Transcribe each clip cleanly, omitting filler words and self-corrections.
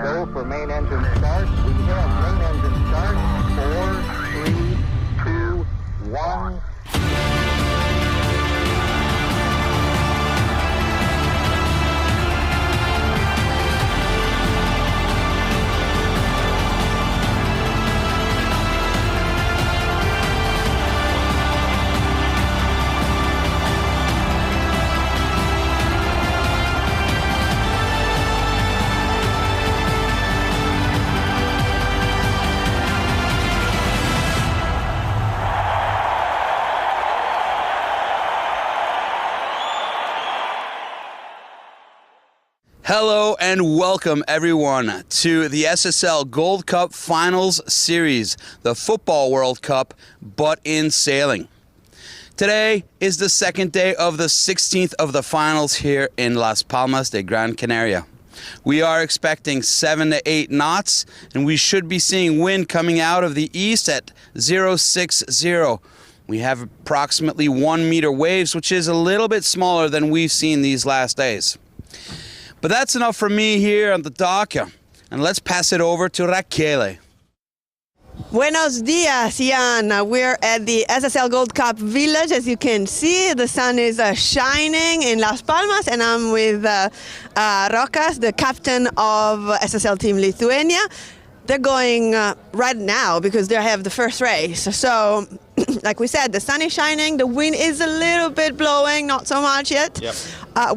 go for main engine start. We have main engine start. 4, 3, 2, 1. Hello and welcome everyone to the SSL Gold Cup Finals series, the Football World Cup, but in sailing. Today is the second day of the 16th of the finals here in Las Palmas de Gran Canaria. We are expecting 7 to 8 knots, and we should be seeing wind coming out of the east at 060. We have approximately 1 meter waves, which is a little bit smaller than we've seen these last days. But that's enough for me here on the dock, and let's pass it over to Raquel. Buenos dias, Jan. We're at the SSL Gold Cup Village. As you can see, the sun is shining in Las Palmas, and I'm with Rokas, the captain of SSL Team Lithuania. They're going right now because they have the first race. So, like we said, the sun is shining, the wind is a little bit blowing, not so much yet. Yep.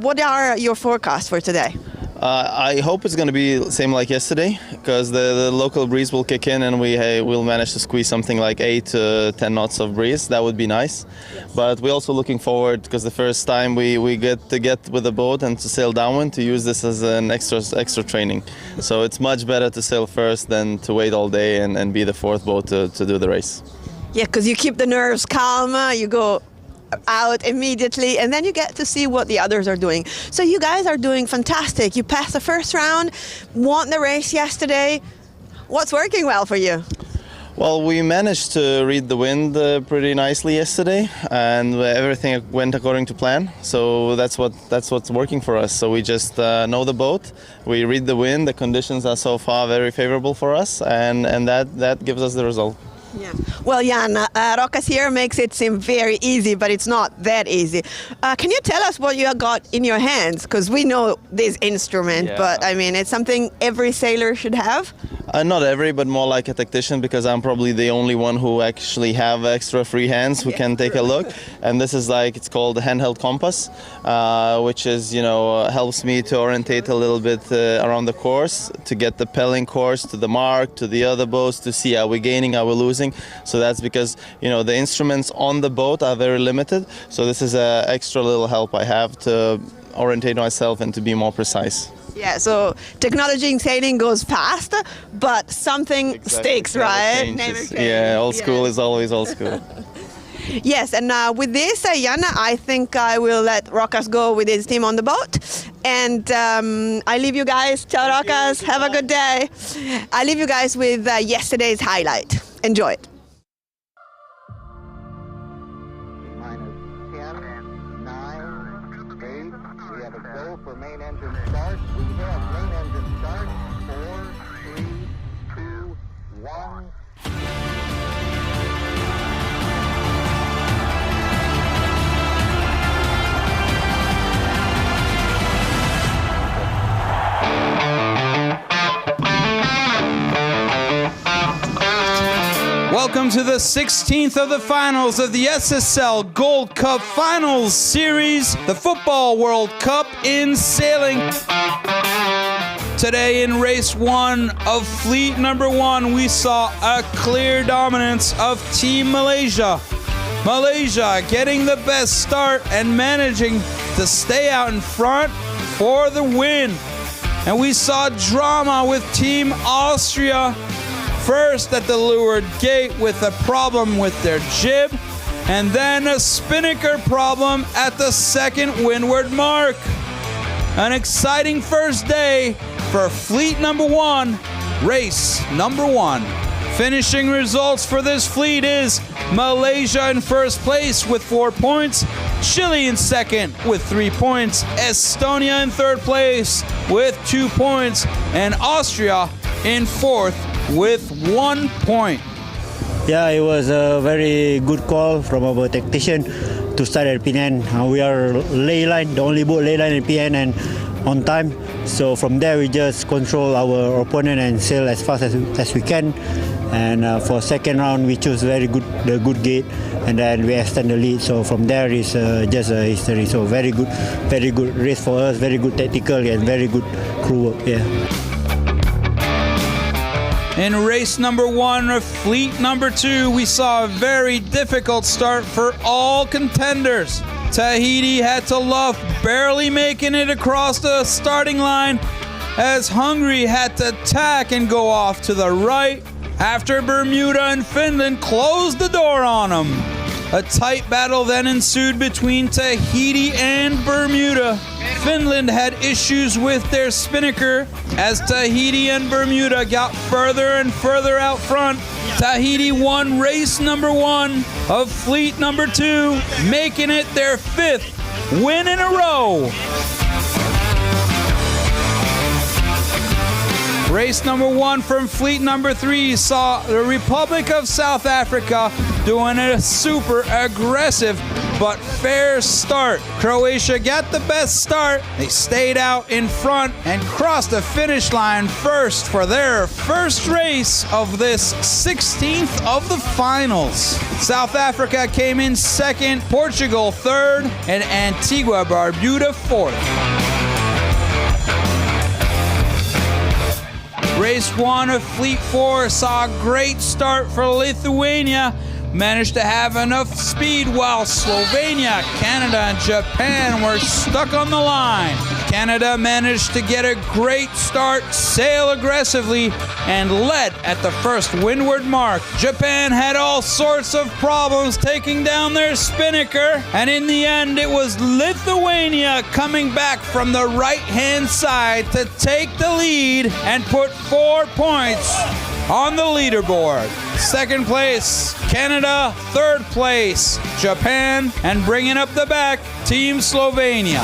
What are your forecasts for today? I hope it's going to be the same like yesterday, because the local breeze will kick in and we'll manage to squeeze something like 8 to 10 knots of breeze. That would be nice. Yes. But we're also looking forward, because the first time we get with the boat and to sail downwind, to use this as an extra training. So it's much better to sail first than to wait all day and be the fourth boat to do the race. Yeah, because you keep the nerves calm, you go out immediately, and then you get to see what the others are doing. So you guys are doing fantastic. You passed the first round, won the race yesterday. What's working well for you? Well, we managed to read the wind pretty nicely yesterday, and everything went according to plan. So that's what's working for us. So we just know the boat, we read the wind, the conditions are so far very favorable for us, and that gives us the result. Yeah. Well, Jan, Rokas here makes it seem very easy, but it's not that easy. Can you tell us what you got in your hands? Because we know this instrument, yeah. But I mean, it's something every sailor should have. Not every, but more like a tactician, because I'm probably the only one who actually have extra free hands who can take a look. And this is it's called a handheld compass, which is, helps me to orientate a little bit around the course, to get the pelling course to the mark, to the other boats, to see are we gaining, are we losing. So that's because, the instruments on the boat are very limited. So this is an extra little help I have to orientate myself and to be more precise. Yeah, so technology in sailing goes fast, but something sticks, right? Never changes. Yeah, old school is always old school. Yes, and with this, Jana, I think I will let Rokas go with his team on the boat. And I leave you guys. Ciao, Rokas. Have a good day. I leave you guys with yesterday's highlight. Enjoy it. -10, 9, 8. We have a go for main engine start. We have main engine start. 4, 3, 2, 1. Welcome to the 16th of the finals of the SSL Gold Cup Finals series, the Football World Cup in sailing. Today in race 1 of fleet number 1, we saw a clear dominance of Team Malaysia. Malaysia getting the best start and managing to stay out in front for the win. And we saw drama with Team Austria, first at the leeward gate with a problem with their jib, and then a spinnaker problem at the second windward mark. An exciting first day for fleet number 1, race number 1. Finishing results for this fleet is Malaysia in first place with 4 points, Chile in second with 3 points. Estonia in third place with 2 points. And Austria in fourth with 1 point. Yeah, it was a very good call from our tactician to start at PN. We are ley line, the only boat ley line in PN and on time. So from there we just control our opponent and sail as fast as we can. And for second round we choose the good gate, and then we extend the lead. So from there is just a history. So very good race for us, very good tactical and very good crew work. Yeah. In race number 1 of fleet number 2, we saw a very difficult start for all contenders. Tahiti had to luff, barely making it across the starting line, as Hungary had to tack and go off to the right after Bermuda and Finland closed the door on them. A tight battle then ensued between Tahiti and Bermuda. Finland had issues with their spinnaker as Tahiti and Bermuda got further and further out front. Tahiti won race number 1 of fleet number 2, making it their 5th win in a row. Race number 1 from fleet number 3 saw the Republic of South Africa doing a super aggressive but fair start. Croatia got the best start. They stayed out in front and crossed the finish line first for their first race of this 16th of the finals. South Africa came in second, Portugal third, and Antigua, Bermuda fourth. Race 1 of Fleet 4 saw a great start for Lithuania. Managed to have enough speed while Slovenia, Canada, and Japan were stuck on the line. Canada managed to get a great start, sail aggressively, and led at the first windward mark. Japan had all sorts of problems taking down their spinnaker, and in the end it was Lithuania coming back from the right-hand side to take the lead and put 4 points on the leaderboard. Second place, Canada. Third place, Japan. And bringing up the back, Team Slovenia.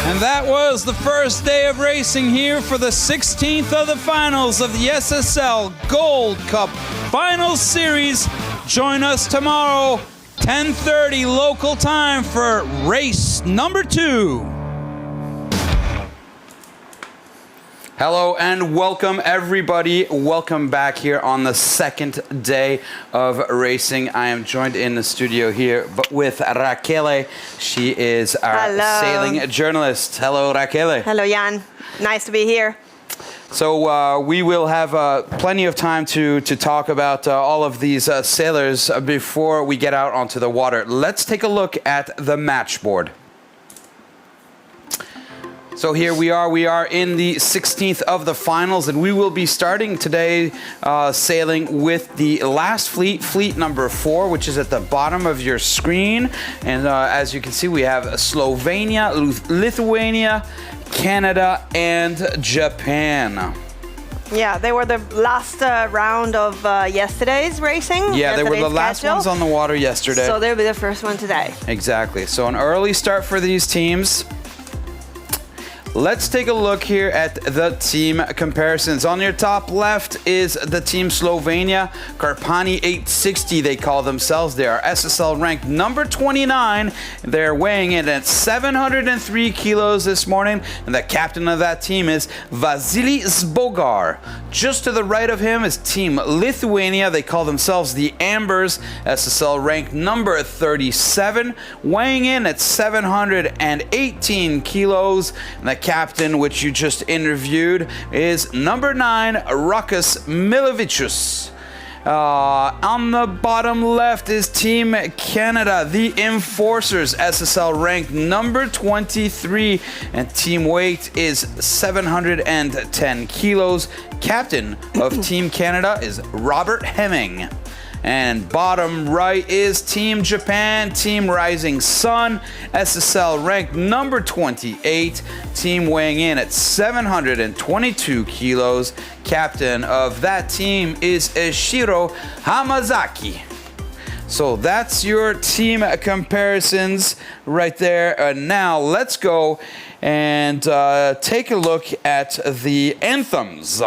And that was the first day of racing here for the 16th of the finals of the SSL Gold Cup Finals Series. Join us tomorrow, 10:30 local time for race number 2. Hello and welcome everybody. Welcome back here on the second day of racing. I am joined in the studio here with Raquel. She is our sailing journalist. Hello, Raquel. Hello, Jan. Nice to be here. So we will have plenty of time to talk about all of these sailors before we get out onto the water. Let's take a look at the match board. So here we are in the 16th of the finals, and we will be starting today sailing with the last fleet, fleet number 4, which is at the bottom of your screen. And as you can see, we have Slovenia, Lithuania, Canada, and Japan. Yeah, they were the last round of yesterday's racing. Yeah, they were the last ones on the water yesterday. So they'll be the first one today. Exactly. So an early start for these teams. Let's take a look here at the team comparisons. On your top left is the team Slovenia, Karpani 860 they call themselves. They are SSL ranked number 29. They're weighing in at 703 kilos this morning, and the captain of that team is Vasily Zbogar. Just to the right of him is team Lithuania. They call themselves the Ambers, SSL ranked number 37, weighing in at 718 kilos. And the captain, which you just interviewed, is number 9, Rokas Milovicius. On the bottom left is Team Canada, the Enforcers, SSL ranked number 23, and team weight is 710 kilos. Captain of Team Canada is Robert Hemming. And bottom right is Team Japan, Team Rising Sun, SSL ranked number 28, team weighing in at 722 kilos. Captain of that team is Ishiro Hamazaki. So that's your team comparisons right there. Now let's go and take a look at the anthems.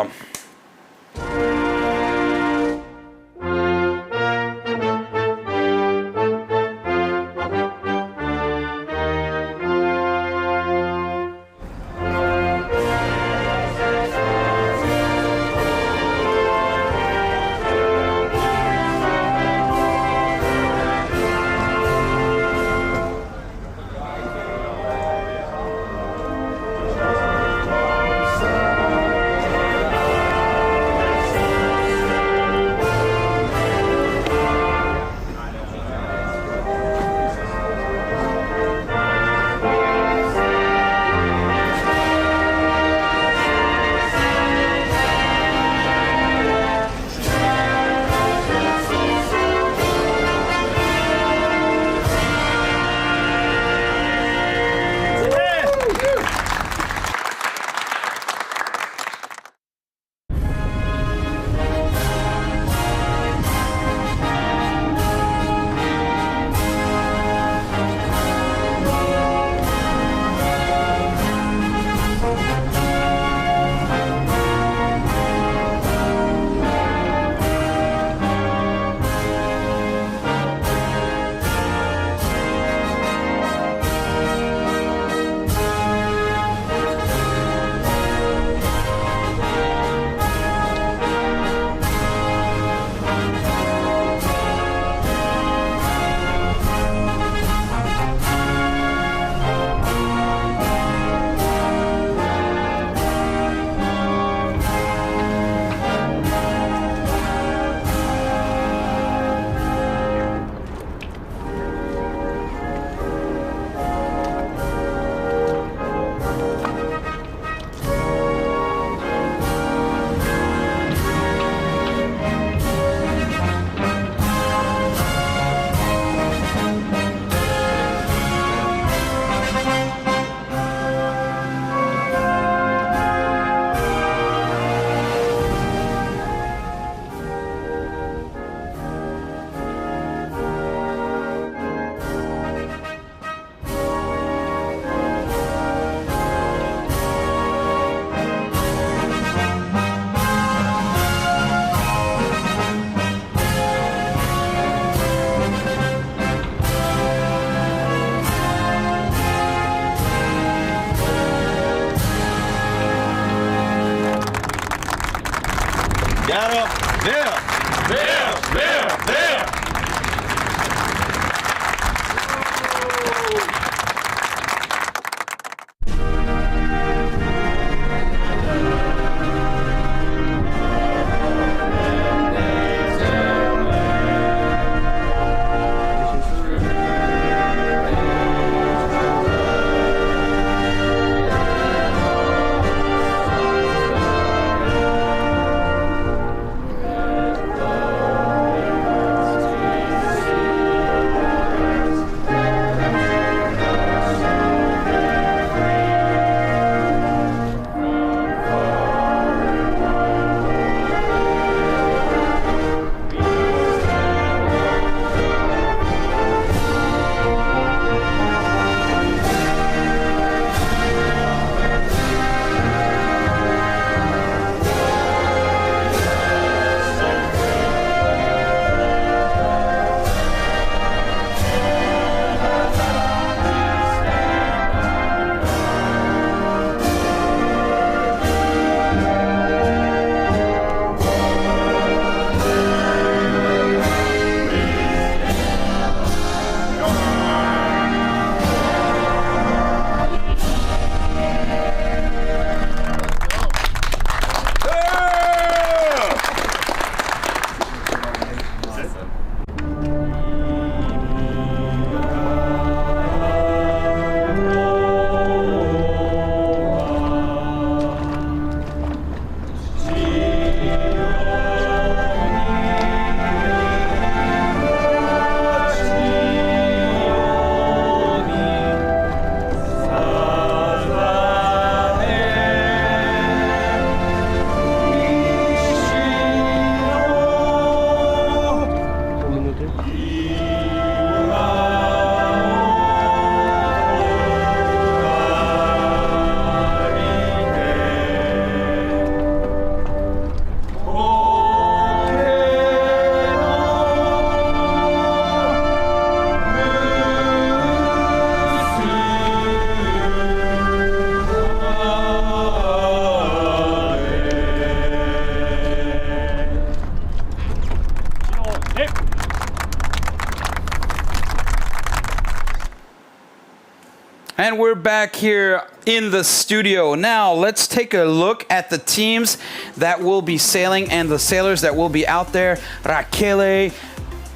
And we're back here in the studio. Now, let's take a look at the teams that will be sailing and the sailors that will be out there. Raquel,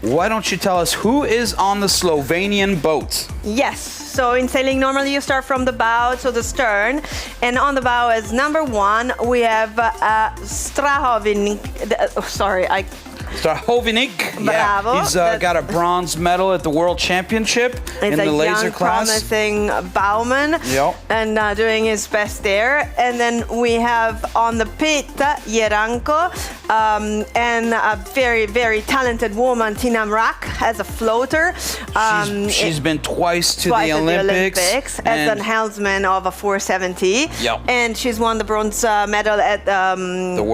why don't you tell us who is on the Slovenian boat? Yes. So in sailing, normally you start from the bow to the stern. And on the bow as number 1, we have Strahovnik. Strahovnik, Bravo. He's got a bronze medal at the World Championship in the laser class. Promising bowman, and doing his best there. And then we have on the pit Jeranko, and a very, very talented woman, Tina Mrak, as a floater. She's been twice to the Olympics as an helmsman of a 470. And she's won the bronze medal at the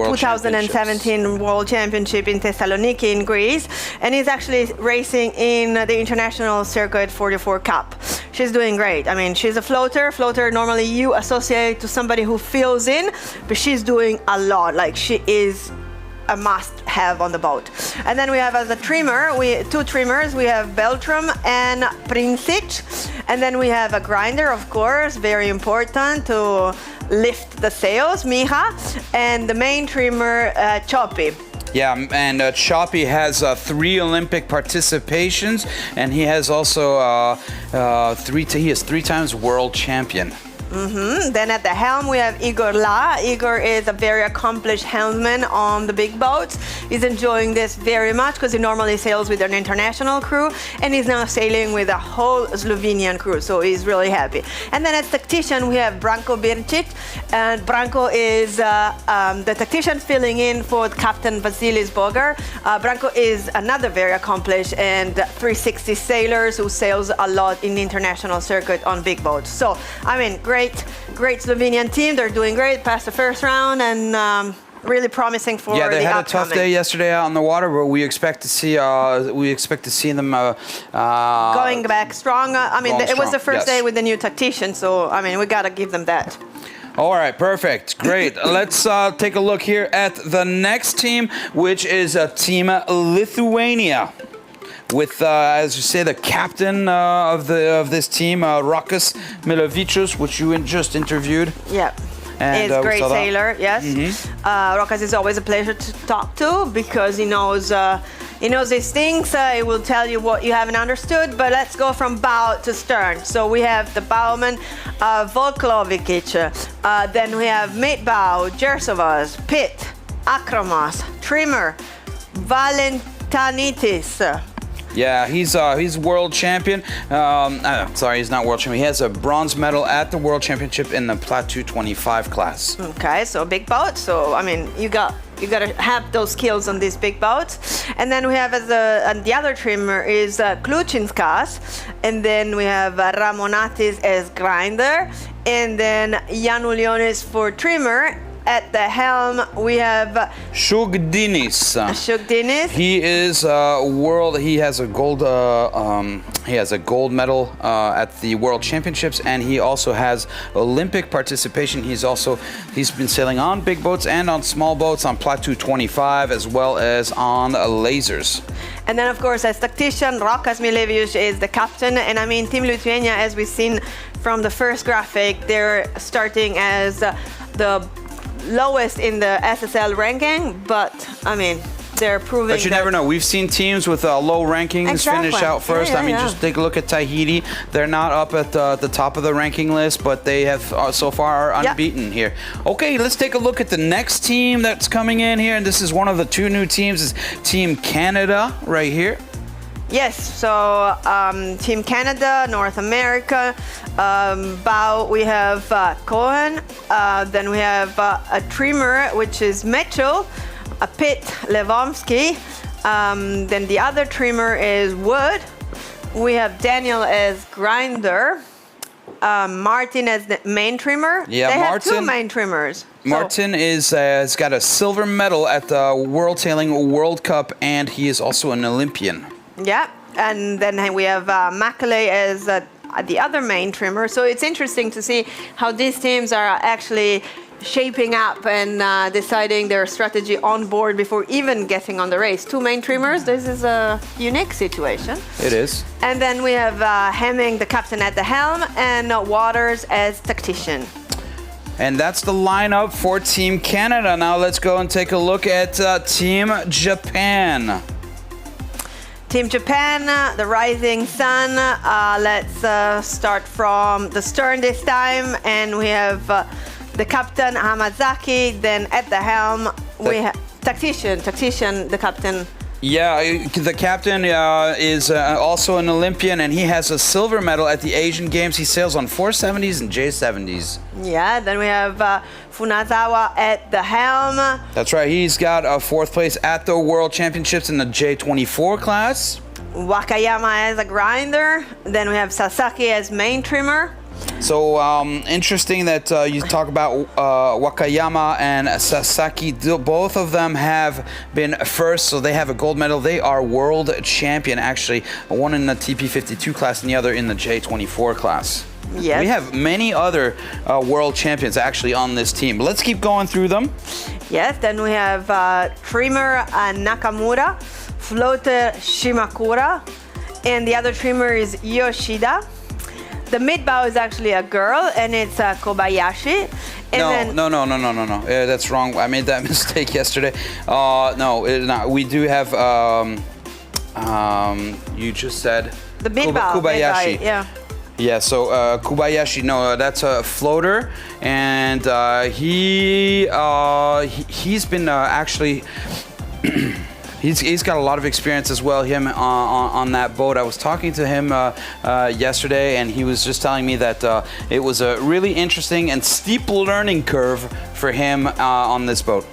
2017 World Championship in Thessaloniki in Greece, and is actually racing in the International Circuit 44 Cup. She's doing great. I mean, she's a floater. Floater normally you associate to somebody who fills in, but she's doing a lot. Like, she is a must-have on the boat. And then we have as a trimmer, two trimmers. We have Beltram and Princic, and then we have a grinder, of course, very important to lift the sails, Miha, and the main trimmer, Choppy. Yeah, and Choppy has 3 Olympic participations, and he has also he is 3 times world champion. Then at the helm we have Igor La. Igor is a very accomplished helmsman on the big boats. He's enjoying this very much because he normally sails with an international crew, and he's now sailing with a whole Slovenian crew, so he's really happy. And then as tactician we have Branko Birčić, and Branko is the tactician filling in for Captain Vasilis Bogar. Branko is another very accomplished and 360 sailor who sails a lot in the international circuit on big boats. So, I mean, great Slovenian team. They're doing great past the first round, and really promising for the upcoming. Yeah, they had a tough day yesterday out on the water, but we expect to see them going back strong. I mean, it was the first day with the new tactician, so I mean, we got to give them that. All right, perfect, great. Let's take a look here at the next team, which is Team Lithuania. With, as you say, the captain of this team, Rokas Milevičius, which you just interviewed. Yeah. He's a great sailor, yes. Rokas is always a pleasure to talk to because he knows these things. He will tell you what you haven't understood, but let's go from bow to stern. So we have the bowman, Volklovikic. Then we have mate bow, Gersovas, pit, Akromos, trimmer, Valentanitis. Yeah, he's world champion. Sorry, he's not world champion. He has a bronze medal at the World Championship in the Plateau 25 class. Okay, so big boat. So I mean, you got to have those skills on these big boats. And then we have and the other trimmer is Klučinskas, and then we have Ramonatis as grinder, and then Janulionis for trimmer. At the helm, we have Shugdinis. He is world. He has a gold. He has a gold medal at the World Championships, and he also has Olympic participation. He's been sailing on big boats and on small boats on Plateau 25, as well as on lasers. And then, of course, as tactician, Rokas Milevičius is the captain. And I mean, Team Lithuania, as we've seen from the first graphic, they're starting as the lowest in the SSL ranking, but I mean, they're proving. But you never know. We've seen teams with low rankings finish out first. I mean, just take a look at Tahiti. They're not up at the top of the ranking list, but they have so far are unbeaten here. Okay, let's take a look at the next team that's coming in here, and this is one of the 2 new teams. Is Team Canada right here. Yes, so Team Canada, North America, bow we have Cohen, then we have a trimmer, which is Mitchell, a pit, Levomsky, then the other trimmer is Wood, we have Daniel as grinder, Martin as the main trimmer. Yeah, they Martin, have 2 main trimmers. Martin has got a silver medal at the World Sailing World Cup, and he is also an Olympian. Yeah, and then we have Macaulay as the other main trimmer. So it's interesting to see how these teams are actually shaping up and deciding their strategy on board before even getting on the race. 2 main trimmers, this is a unique situation. It is. And then we have Hemming, the captain, at the helm, and Waters as tactician. And that's the lineup for Team Canada. Now let's go and take a look at Team Japan. Team Japan, the rising sun. Let's start from the stern this time, and we have the captain Hamazaki. Then at the helm we have tactician, the captain. Yeah, the captain is also an Olympian, and he has a silver medal at the Asian Games. He sails on 470s and J70s. Yeah, then we have Funazawa at the helm. That's right. He's got a 4th place at the World Championships in the J24 class. Wakayama as a grinder. Then we have Sasaki as main trimmer. So interesting that you talk about Wakayama and Sasaki. Both of them have been first, so they have a gold medal. They are world champion, actually. One in the TP52 class and the other in the J24 class. Yes. We have many other world champions actually on this team. Let's keep going through them. Yes, then we have trimmer Nakamura, floater Shimakura, and the other trimmer is Yoshida. The mid-bow is actually a girl, and it's Kobayashi. And No. That's wrong. I made that mistake yesterday. No. We do have, you just said... The mid-bow. Kobayashi. Yeah. Yeah, so Kobayashi, no, that's a floater, and he's been actually... He's got a lot of experience as well, him on that boat. I was talking to him yesterday, and he was just telling me that it was a really interesting and steep learning curve for him on this boat.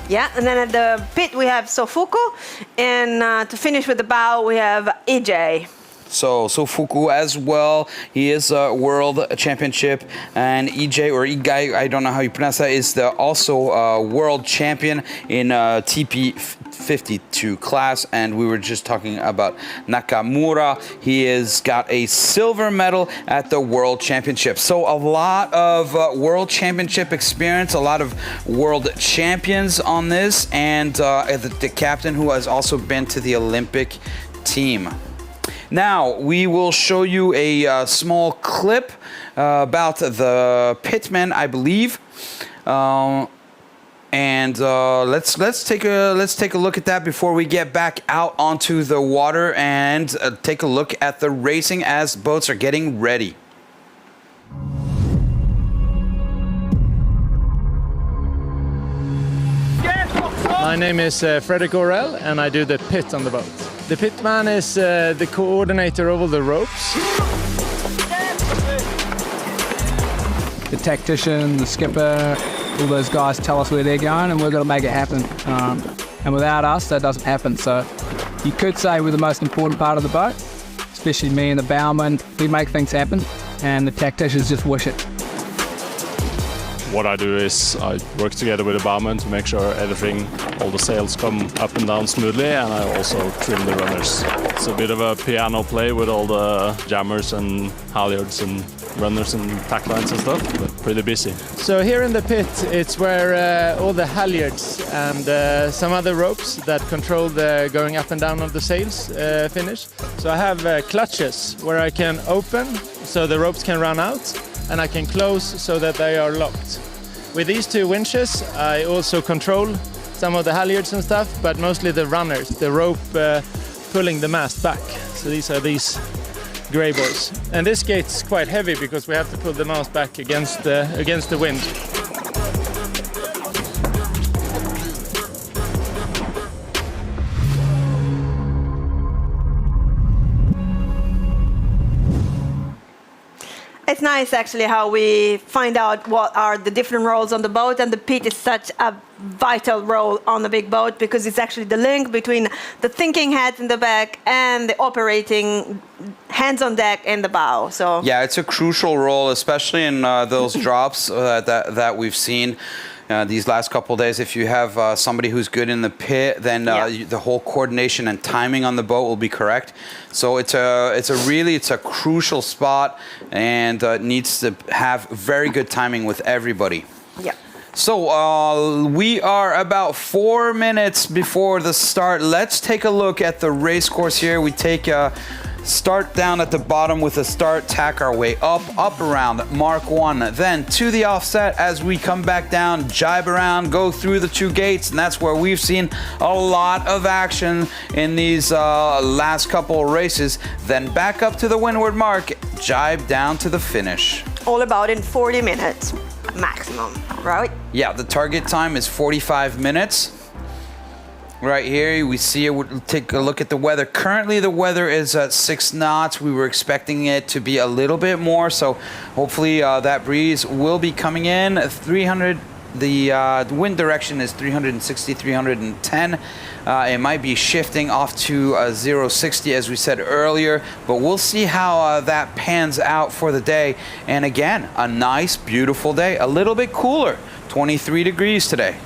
Yeah, and then at the pit we have Sofuku, and to finish with the bow we have EJ. So Fuku as well, he is a world championship, and EJ or Igai, I don't know how you pronounce that, is also world champion in TP52 class. And we were just talking about Nakamura. He has got a silver medal at the world championship. So a lot of world championship experience, a lot of world champions on this, and the captain who has also been to the Olympic team. Now, we will show you a small clip about the pitmen, I believe. Let's take a look at that before we get back out onto the water and take a look at the racing as boats are getting ready. My name is Fredrik Orell, and I do the pit on the boat. The pitman is the coordinator of all the ropes. The tactician, the skipper, all those guys tell us where they're going, and we've got to make it happen. And without us, that doesn't happen. So you could say we're the most important part of the boat, especially me and the bowman. We make things happen, and the tacticians just wish it. What I do is I work together with the bowman to make sure everything, all the sails come up and down smoothly, and I also trim the runners. It's a bit of a piano play with all the jammers and halyards and runners and tack lines and stuff, but pretty busy. So here in the pit, it's where all the halyards and some other ropes that control the going up and down of the sails finish. So I have clutches where I can open so the ropes can run out, and I can close so that they are locked. With these 2 winches, I also control some of the halyards and stuff, but mostly the runners, the rope pulling the mast back. So these are these grey boys. And this gate's quite heavy because we have to pull the mast back against the wind. It's nice actually how we find out what are the different roles on the boat, and the pit is such a vital role on the big boat because it's actually the link between the thinking heads in the back and the operating hands on deck in the bow. So yeah, it's a crucial role, especially in those drops that we've seen. These last couple of days, if you have somebody who's good in the pit, then the whole coordination and timing on the boat will be correct. So it's a crucial spot, and needs to have very good timing with everybody. Yeah. So we are about 4 minutes before the start. Let's take a look at the race course here. We take a start down at the bottom with a start, tack our way up around Mark 1, then to the offset as we come back down, jibe around, go through the 2 gates, and that's where we've seen a lot of action in these last couple of races. Then back up to the windward mark, jibe down to the finish. All about in 40 minutes maximum, right? Yeah, the target time is 45 minutes. Right here, we see it. We'll take a look at the weather. Currently, the weather is at 6 knots. We were expecting it to be a little bit more, so hopefully that breeze will be coming in. 300. The wind direction is 360, 310. It might be shifting off to 060 as we said earlier, but we'll see how that pans out for the day. And again, a nice, beautiful day. A little bit cooler, 23 degrees today.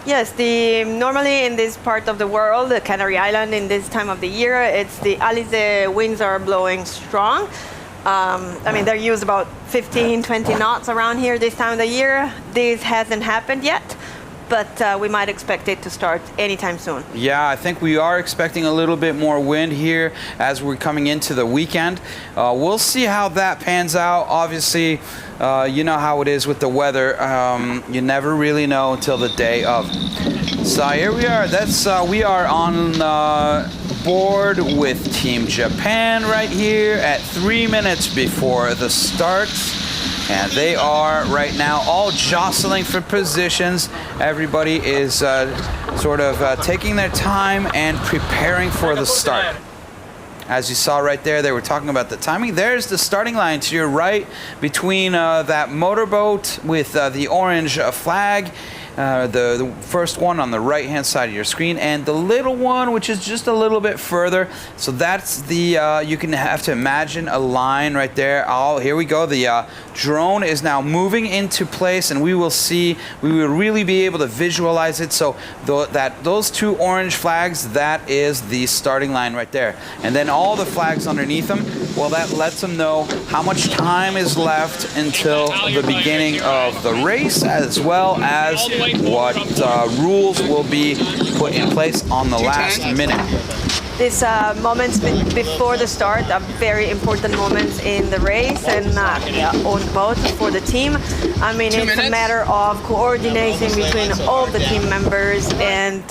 Yes, normally in this part of the world, the Canary Island, in this time of the year, it's the Alice winds are blowing strong. I mean, they're used about 15, 20 knots around here this time of the year. This hasn't happened yet, but we might expect it to start anytime soon. Yeah, I think we are expecting a little bit more wind here as we're coming into the weekend. We'll see how that pans out. Obviously, you know how it is with the weather. You never really know until the day of. So here we are. We are on board with Team Japan right here at 3 minutes before the start. And they are right now all jostling for positions. Everybody is sort of taking their time and preparing for the start. As you saw right there, they were talking about the timing. There's the starting line to your right between that motorboat with the orange flag. The first one on the right hand side of your screen, and the little one which is just a little bit further. So that's the you can have to imagine a line right there. Oh, here we go. The drone is now moving into place, and we will really be able to visualize it. So those 2 orange flags, that is the starting line right there, and then all the flags underneath them, well, that lets them know how much time is left until the beginning of the race, as well as what rules will be put in place on the last minute. These moments before the start are very important moments in the race and on both for the team. I mean, it's a matter of coordinating between all the team members and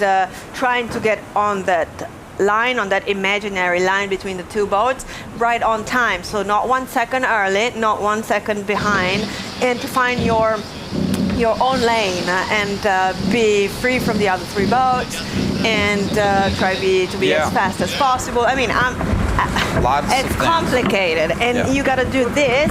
trying to get on that line, on that imaginary line between the 2 boats, right on time. So not 1 second early, not 1 second behind, and to find your own lane and be free from the other 3 boats and try to be as fast as possible. I mean, it's complicated, and you got to do this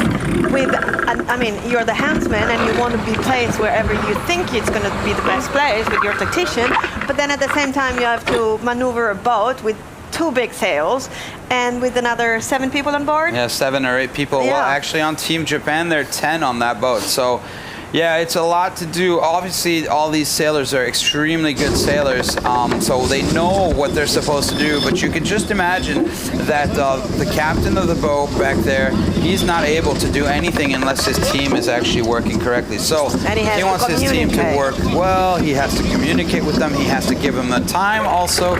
with, I mean, you're the helmsman and you want to be placed wherever you think it's going to be the best place with your tactician, but then at the same time you have to maneuver a boat with 2 big sails and with another 7 people on board. Yeah, 7 or 8 people. Yeah. Well, actually on Team Japan, there are 10 on that boat. So yeah, it's a lot to do. Obviously, all these sailors are extremely good sailors, so they know what they're supposed to do. But you can just imagine that the captain of the boat back there, he's not able to do anything unless his team is actually working correctly. So he wants his team to work well. He has to communicate with them. He has to give them the time also.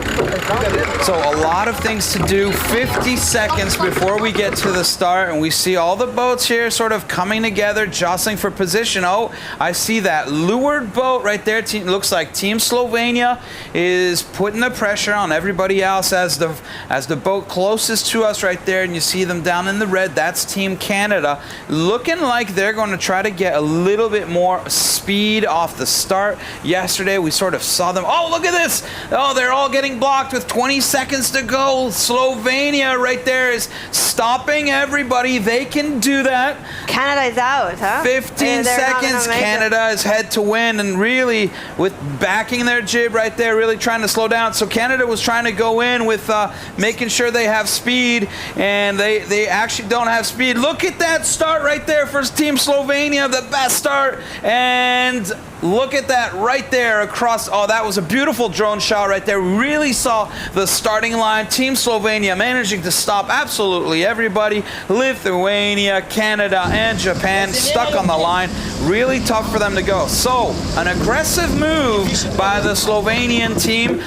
So a lot of things to do. 50 seconds before we get to the start, and we see all the boats here sort of coming together, jostling for position. Oh, I see that leeward boat right there. Looks like Team Slovenia is putting the pressure on everybody else as the boat closest to us right there, and you see them down in the red. That's Team Canada, looking like they're going to try to get a little bit more speed off the start. Yesterday we sort of saw them. Oh, look at this. Oh, they're all getting blocked with 20 seconds to go. Slovenia right there is stopping everybody. They can do that. Canada is out, huh? 15 seconds. Canada is head to win, and really with backing their jib right there, really trying to slow down. So Canada was trying to go in with making sure they have speed, and they actually don't have speed. Look at that start right there for Team Slovenia, the best start, and Look at that right there across. Oh, that was a beautiful drone shot right there. We really saw the starting line. Team Slovenia managing to stop absolutely everybody. Lithuania, Canada, and Japan stuck on the line. Really tough for them to go. So, an aggressive move by the Slovenian team.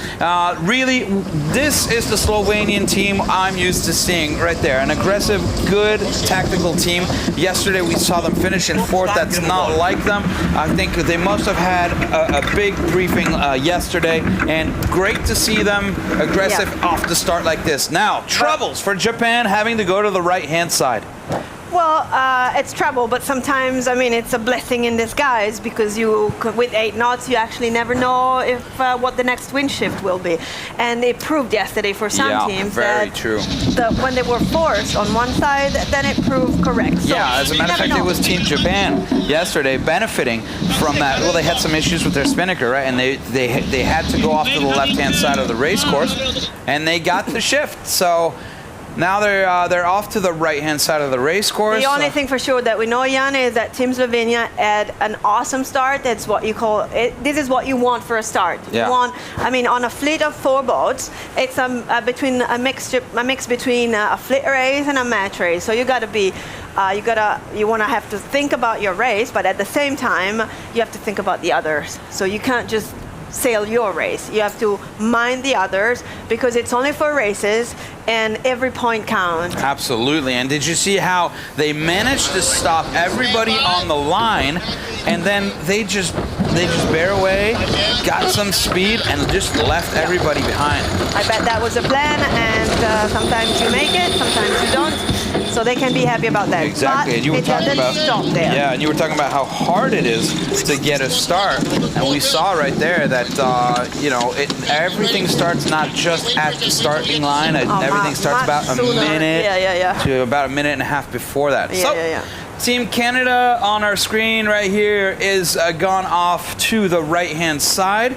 Really, this is the Slovenian team I'm used to seeing right there. An aggressive, good tactical team. Yesterday we saw them finish in fourth. That's not like them. I think they must have had a big briefing yesterday, and great to see them aggressive off the start like this. Now, troubles for Japan having to go to the right-hand side. Well, it's trouble, but sometimes, I mean, it's a blessing in disguise, because with 8 knots, you actually never know if what the next wind shift will be. And it proved yesterday for some teams very that true. When they were forced on one side, then it proved correct. So as a matter of fact, it was Team Japan yesterday benefiting from that. Well, they had some issues with their spinnaker, right? And they had to go off to the left-hand side of the race course, and they got the shift. So now they're off to the right-hand side of the race course. The only thing for sure that we know, Jan, is that Team Slovenia had an awesome start. That's what you call it. This is what you want for a start. Yeah. You want, I mean, on a fleet of 4 boats, it's a mix between a fleet race and a match race. So you got to be, you want to have to think about your race, but at the same time, you have to think about the others. So you can't just sail your race. You have to mind the others, because it's only 4 races and every point counts. Absolutely. And did you see how they managed to stop everybody on the line, and then they just bear away, got some speed, and just left everybody behind? I bet that was a plan, and sometimes you make it, sometimes you don't. So they can be happy about that. Exactly. But and you were talking about stop there. Yeah, and you were talking about how hard it is to get a start, and we saw right there that you know, everything starts not just at the starting line. Everything starts about a minute to about a minute and a half before that. Team Canada on our screen right here is gone off to the right-hand side.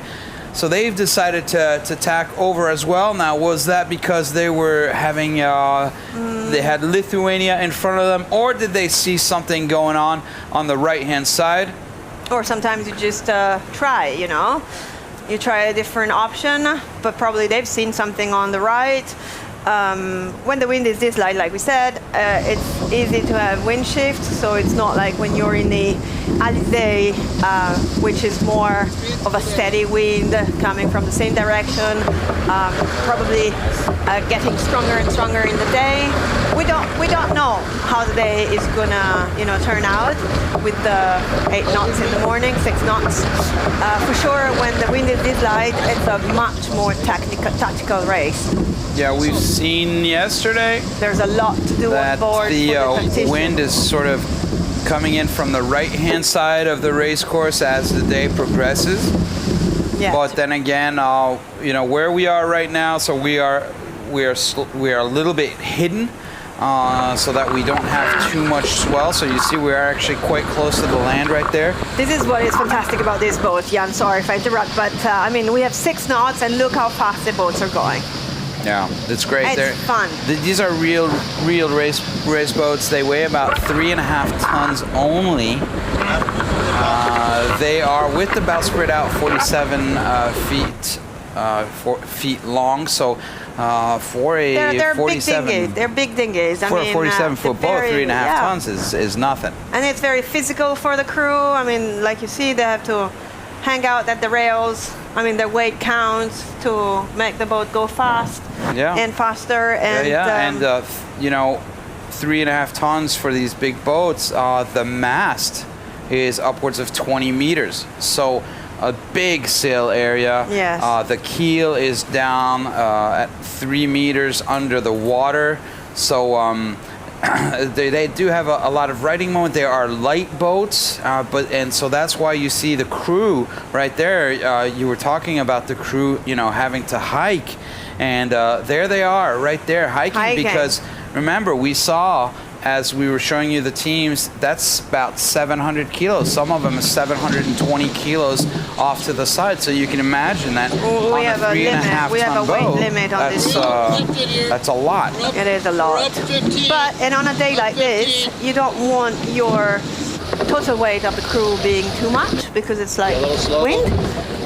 So they've decided to tack over as well. Now, was that because they were having, they had Lithuania in front of them, or did they see something going on the right-hand side? Or sometimes you just try, you know. You try a different option, but probably they've seen something on the right. When the wind is this light, like we said, it's easy to have wind shift, so it's not like when you're in the Alizé, which is more of a steady wind coming from the same direction, probably getting stronger and stronger in the day. We don't know how the day is gonna, you know, turn out with the 8 knots in the morning, 6 knots. For sure, when the wind is this light, it's a much more tactical race. Yeah, we've seen yesterday there's a lot to do on board. The wind is sort of coming in from the right-hand side of the race course as the day progresses. Yeah. But then again, you know, where we are right now, so we are a little bit hidden, so that we don't have too much swell. So you see, we are actually quite close to the land right there. This is what is fantastic about this boat, Jan. Sorry if I interrupt, but I mean, we have 6 knots, and look how fast the boats are going. Yeah, it's great. It's fun. These are real race boats. They weigh about 3.5 tons only. They are, with the bow spread out, 47 feet long. So for a they're 47, they're big dinghies. For a 47-foot boat, 3.5 tons is nothing. And it's very physical for the crew. I mean, like you see, they have to hang out at the rails. I mean, their weight counts to make the boat go fast and faster. And you know, 3.5 tons for these big boats. The mast is upwards of 20 meters. So a big sail area. Yes. The keel is down at 3 meters under the water. So they do have a lot of riding moment. They are light boats, and so that's why you see the crew right there. You were talking about the crew, you know, having to hike, and there they are right there hiking. Because remember, we saw, as we were showing you the teams, that's about 700 kilos. Some of them are 720 kilos off to the side. So you can imagine that we have a limit. We have a weight limit on this. That's a lot. It is a lot. But on a day like this, you don't want your total weight of the crew being too much because it's like wind,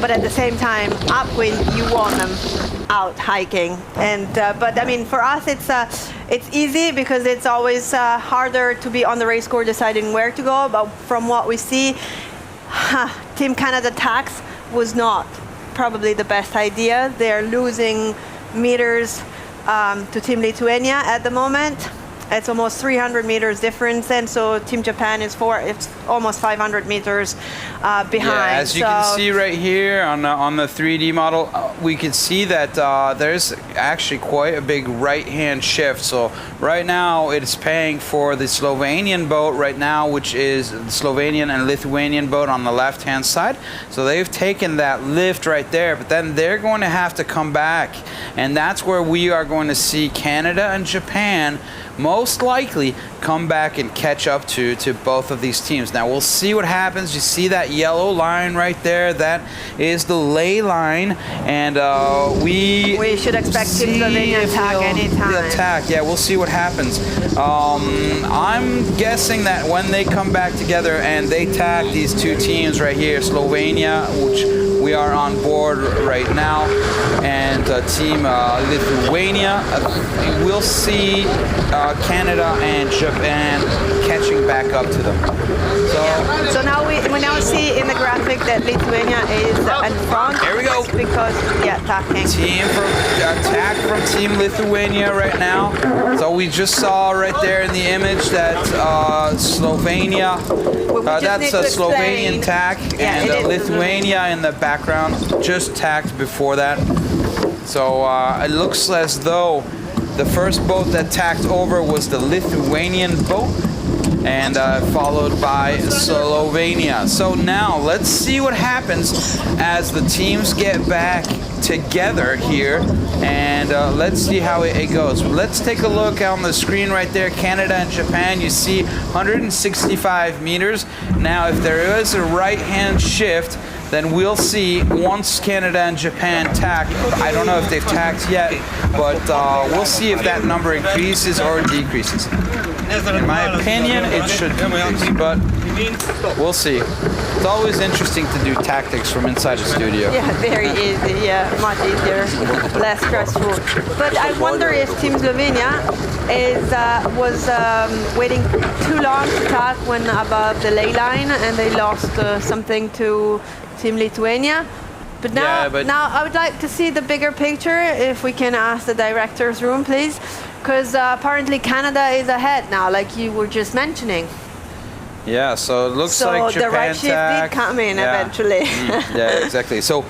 but at the same time, upwind, you want them out hiking. And but I mean, for us, it's easy because it's always harder to be on the race course deciding where to go. But from what we see, Team Canada tax was not probably the best idea. They're losing meters to Team Lithuania at the moment. It's almost 300 meters difference, and so Team Japan is it's almost 500 meters behind. Yeah, as you can see right here on the 3D model, we can see that there's actually quite a big right-hand shift. So right now it's paying for the Slovenian boat right now, which is the Slovenian and Lithuanian boat on the left-hand side. So they've taken that lift right there, but then they're going to have to come back, and that's where we are going to see Canada and Japan most likely come back and catch up to both of these teams. Now we'll see what happens. You see that yellow line right there? That is the ley line, and we should expect Team Slovenia attack anytime. The attack, yeah, we'll see what happens. I'm guessing that when they come back together and they tag these two teams right here, Slovenia, which we are on board right now, and Team Lithuania, we'll see Canada and Japan catching back up to them. So now we now see in the graphic that Lithuania is in front. Here we go. Because attacking. Attack from Team Lithuania right now. So we just saw right there in the image that Slovenia. That's a Slovenian tack, and Lithuania in the background just tacked before that. So it looks as though the first boat that tacked over was the Lithuanian boat, and followed by Slovenia. So now let's see what happens as the teams get back together here, and let's see how it goes. Let's take a look on the screen right there. Canada and Japan, you see 165 meters. Now if there is a right-hand shift, then we'll see once Canada and Japan tack. I don't know if they've tacked yet, but we'll see if that number increases or decreases. In my opinion, it should decrease, but we'll see. It's always interesting to do tactics from inside the studio. Yeah, very easy. Yeah, much easier, less stressful. But I wonder if Team Slovenia was waiting too long to tack when above the ley line, and they lost something to Team Lithuania. But now, now I would like to see the bigger picture, if we can ask the director's room, please. Because apparently Canada is ahead now, like you were just mentioning. Yeah, so it looks like Japan so the right shift did come in eventually. Yeah, exactly. So,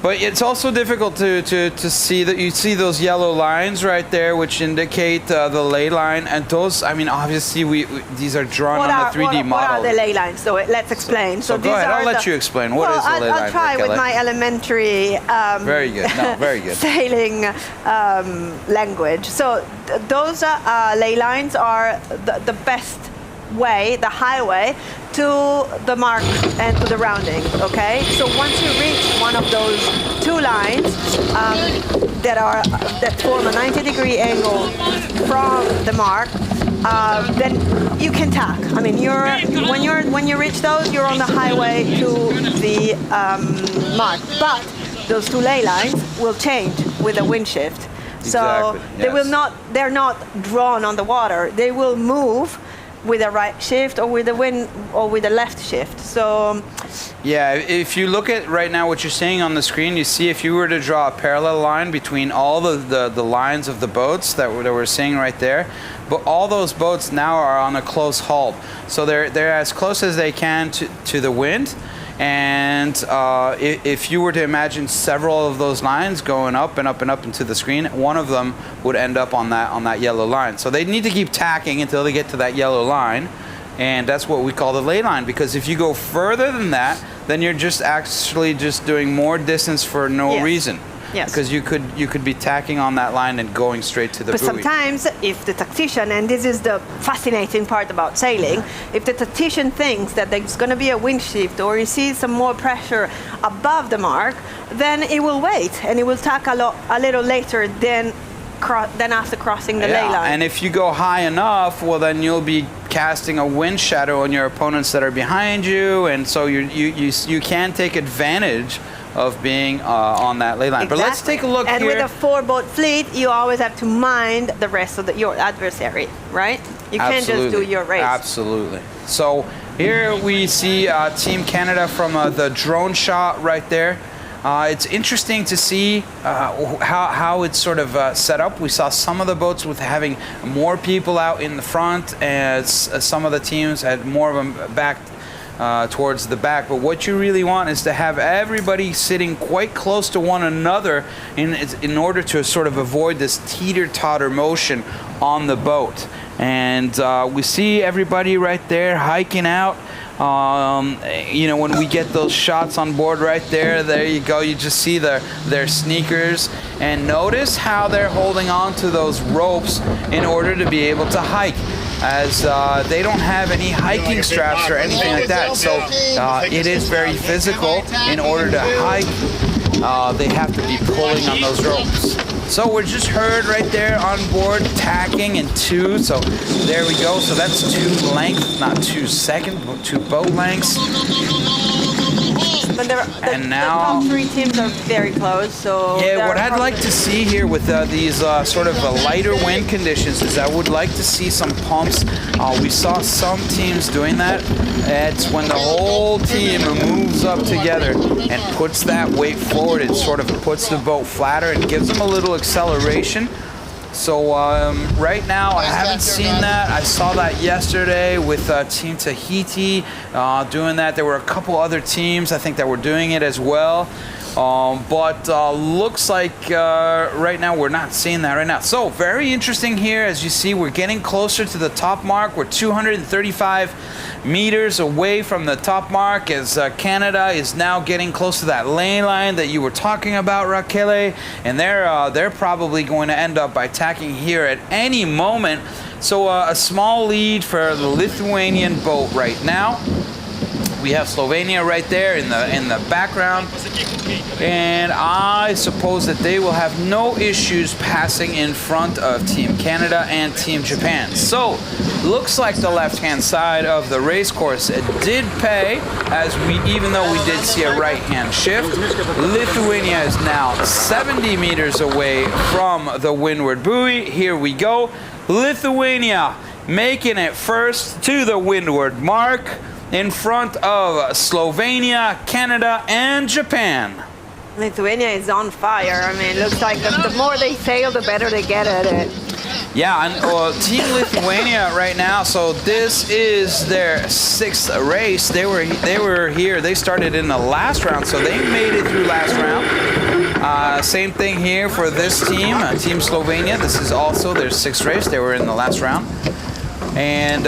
but it's also difficult to see that. You see those yellow lines right there, which indicate the ley line, and those. I mean, obviously, these are drawn on the 3D model. What are the ley lines? So let's explain. So go ahead. I'll let you explain. What is the ley line? I'll try with my elementary. Very good. No, very good. Sailing language. So those ley lines are the best way, the highway to the mark and to the rounding. Okay, so once you reach one of those two lines that form a 90-degree angle from the mark, then you can tack. I mean, when you reach those, you're on the highway to the mark. But those two ley lines will change with a wind shift. So they're not drawn on the water. They will move with a right shift or with a wind or with a left shift. So yeah, if you look at right now what you're seeing on the screen, you see if you were to draw a parallel line between all the lines of the boats that we're seeing right there, but all those boats now are on a close halt. So they're as close as they can to the wind. And if you were to imagine several of those lines going up and up and up into the screen, one of them would end up on that yellow line. So they need to keep tacking until they get to that yellow line, and that's what we call the ley line. Because if you go further than that, then you're just actually just doing more distance for no reason. Yes. Because you could be tacking on that line and going straight to the buoy. But sometimes, if the tactician, and this is the fascinating part about sailing, if the tactician thinks that there's going to be a wind shift or he sees some more pressure above the mark, then he will wait and he will tack a little later than after crossing the ley line. And if you go high enough, well, then you'll be casting a wind shadow on your opponents that are behind you, and so you can take advantage of being on that ley line. Exactly. But let's take a look and here. And with a 4-boat fleet, you always have to mind the rest of your adversary, right? You can't just do your race. Absolutely. So here we see Team Canada from the drone shot right there. It's interesting to see how it's sort of set up. We saw some of the boats with having more people out in the front, as some of the teams had more of them back towards the back. But what you really want is to have everybody sitting quite close to one another in order to sort of avoid this teeter-totter motion on the boat. And we see everybody right there hiking out. You know, when we get those shots on board right there you go, you just see their sneakers, and notice how they're holding on to those ropes in order to be able to hike, as they don't have any hiking straps or anything like that. So it is very physical. In order to hike, they have to be pulling on those ropes. So we're just heard right there on board tacking in 2. So there we go. So that's 2 lengths, not 2 seconds, but 2 boat lengths. But the top 3 teams are very close. So yeah, what I'd like to see here with these sort of lighter wind conditions is I would like to see some pumps. We saw some teams doing that. It's when the whole team moves up together and puts that weight forward. It sort of puts the boat flatter and gives them a little acceleration. So right now I haven't seen that. I saw that yesterday with Team Tahiti doing that. There were a couple other teams I think that were doing it as well. But looks like right now we're not seeing that right now. So very interesting here. As you see, we're getting closer to the top mark. We're 235 meters away from the top mark, as Canada is now getting close to that ley line that you were talking about, Raquel, and they're probably going to end up by tacking here at any moment. So a small lead for the Lithuanian boat right now. We have Slovenia right there in the background, and I suppose that they will have no issues passing in front of Team Canada and Team Japan. So looks like the left-hand side of the race course did pay, as even though we did see a right-hand shift. Lithuania is now 70 meters away from the windward buoy. Here we go. Lithuania making it first to the windward mark, in front of Slovenia, Canada, and Japan. Lithuania is on fire. I mean, it looks like the more they sail, the better they get at it. Yeah, and Team Lithuania right now, so this is their 6th race. They were here. They started in the last round, so they made it through last round. Same thing here for this team, Team Slovenia. This is also their 6th race. They were in the last round. And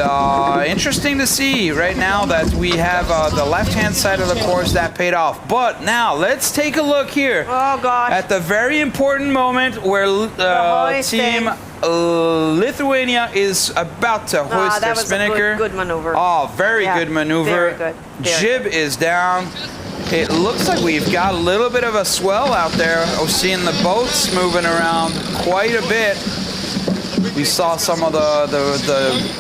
interesting to see right now that we have the left-hand side of the course that paid off. But now let's take a look here at the very important moment where Team Lithuania is about to hoist their spinnaker. A good maneuver. Oh, very good maneuver. Very good. Jib is down. It looks like we've got a little bit of a swell out there. We're seeing the boats moving around quite a bit. We saw some of the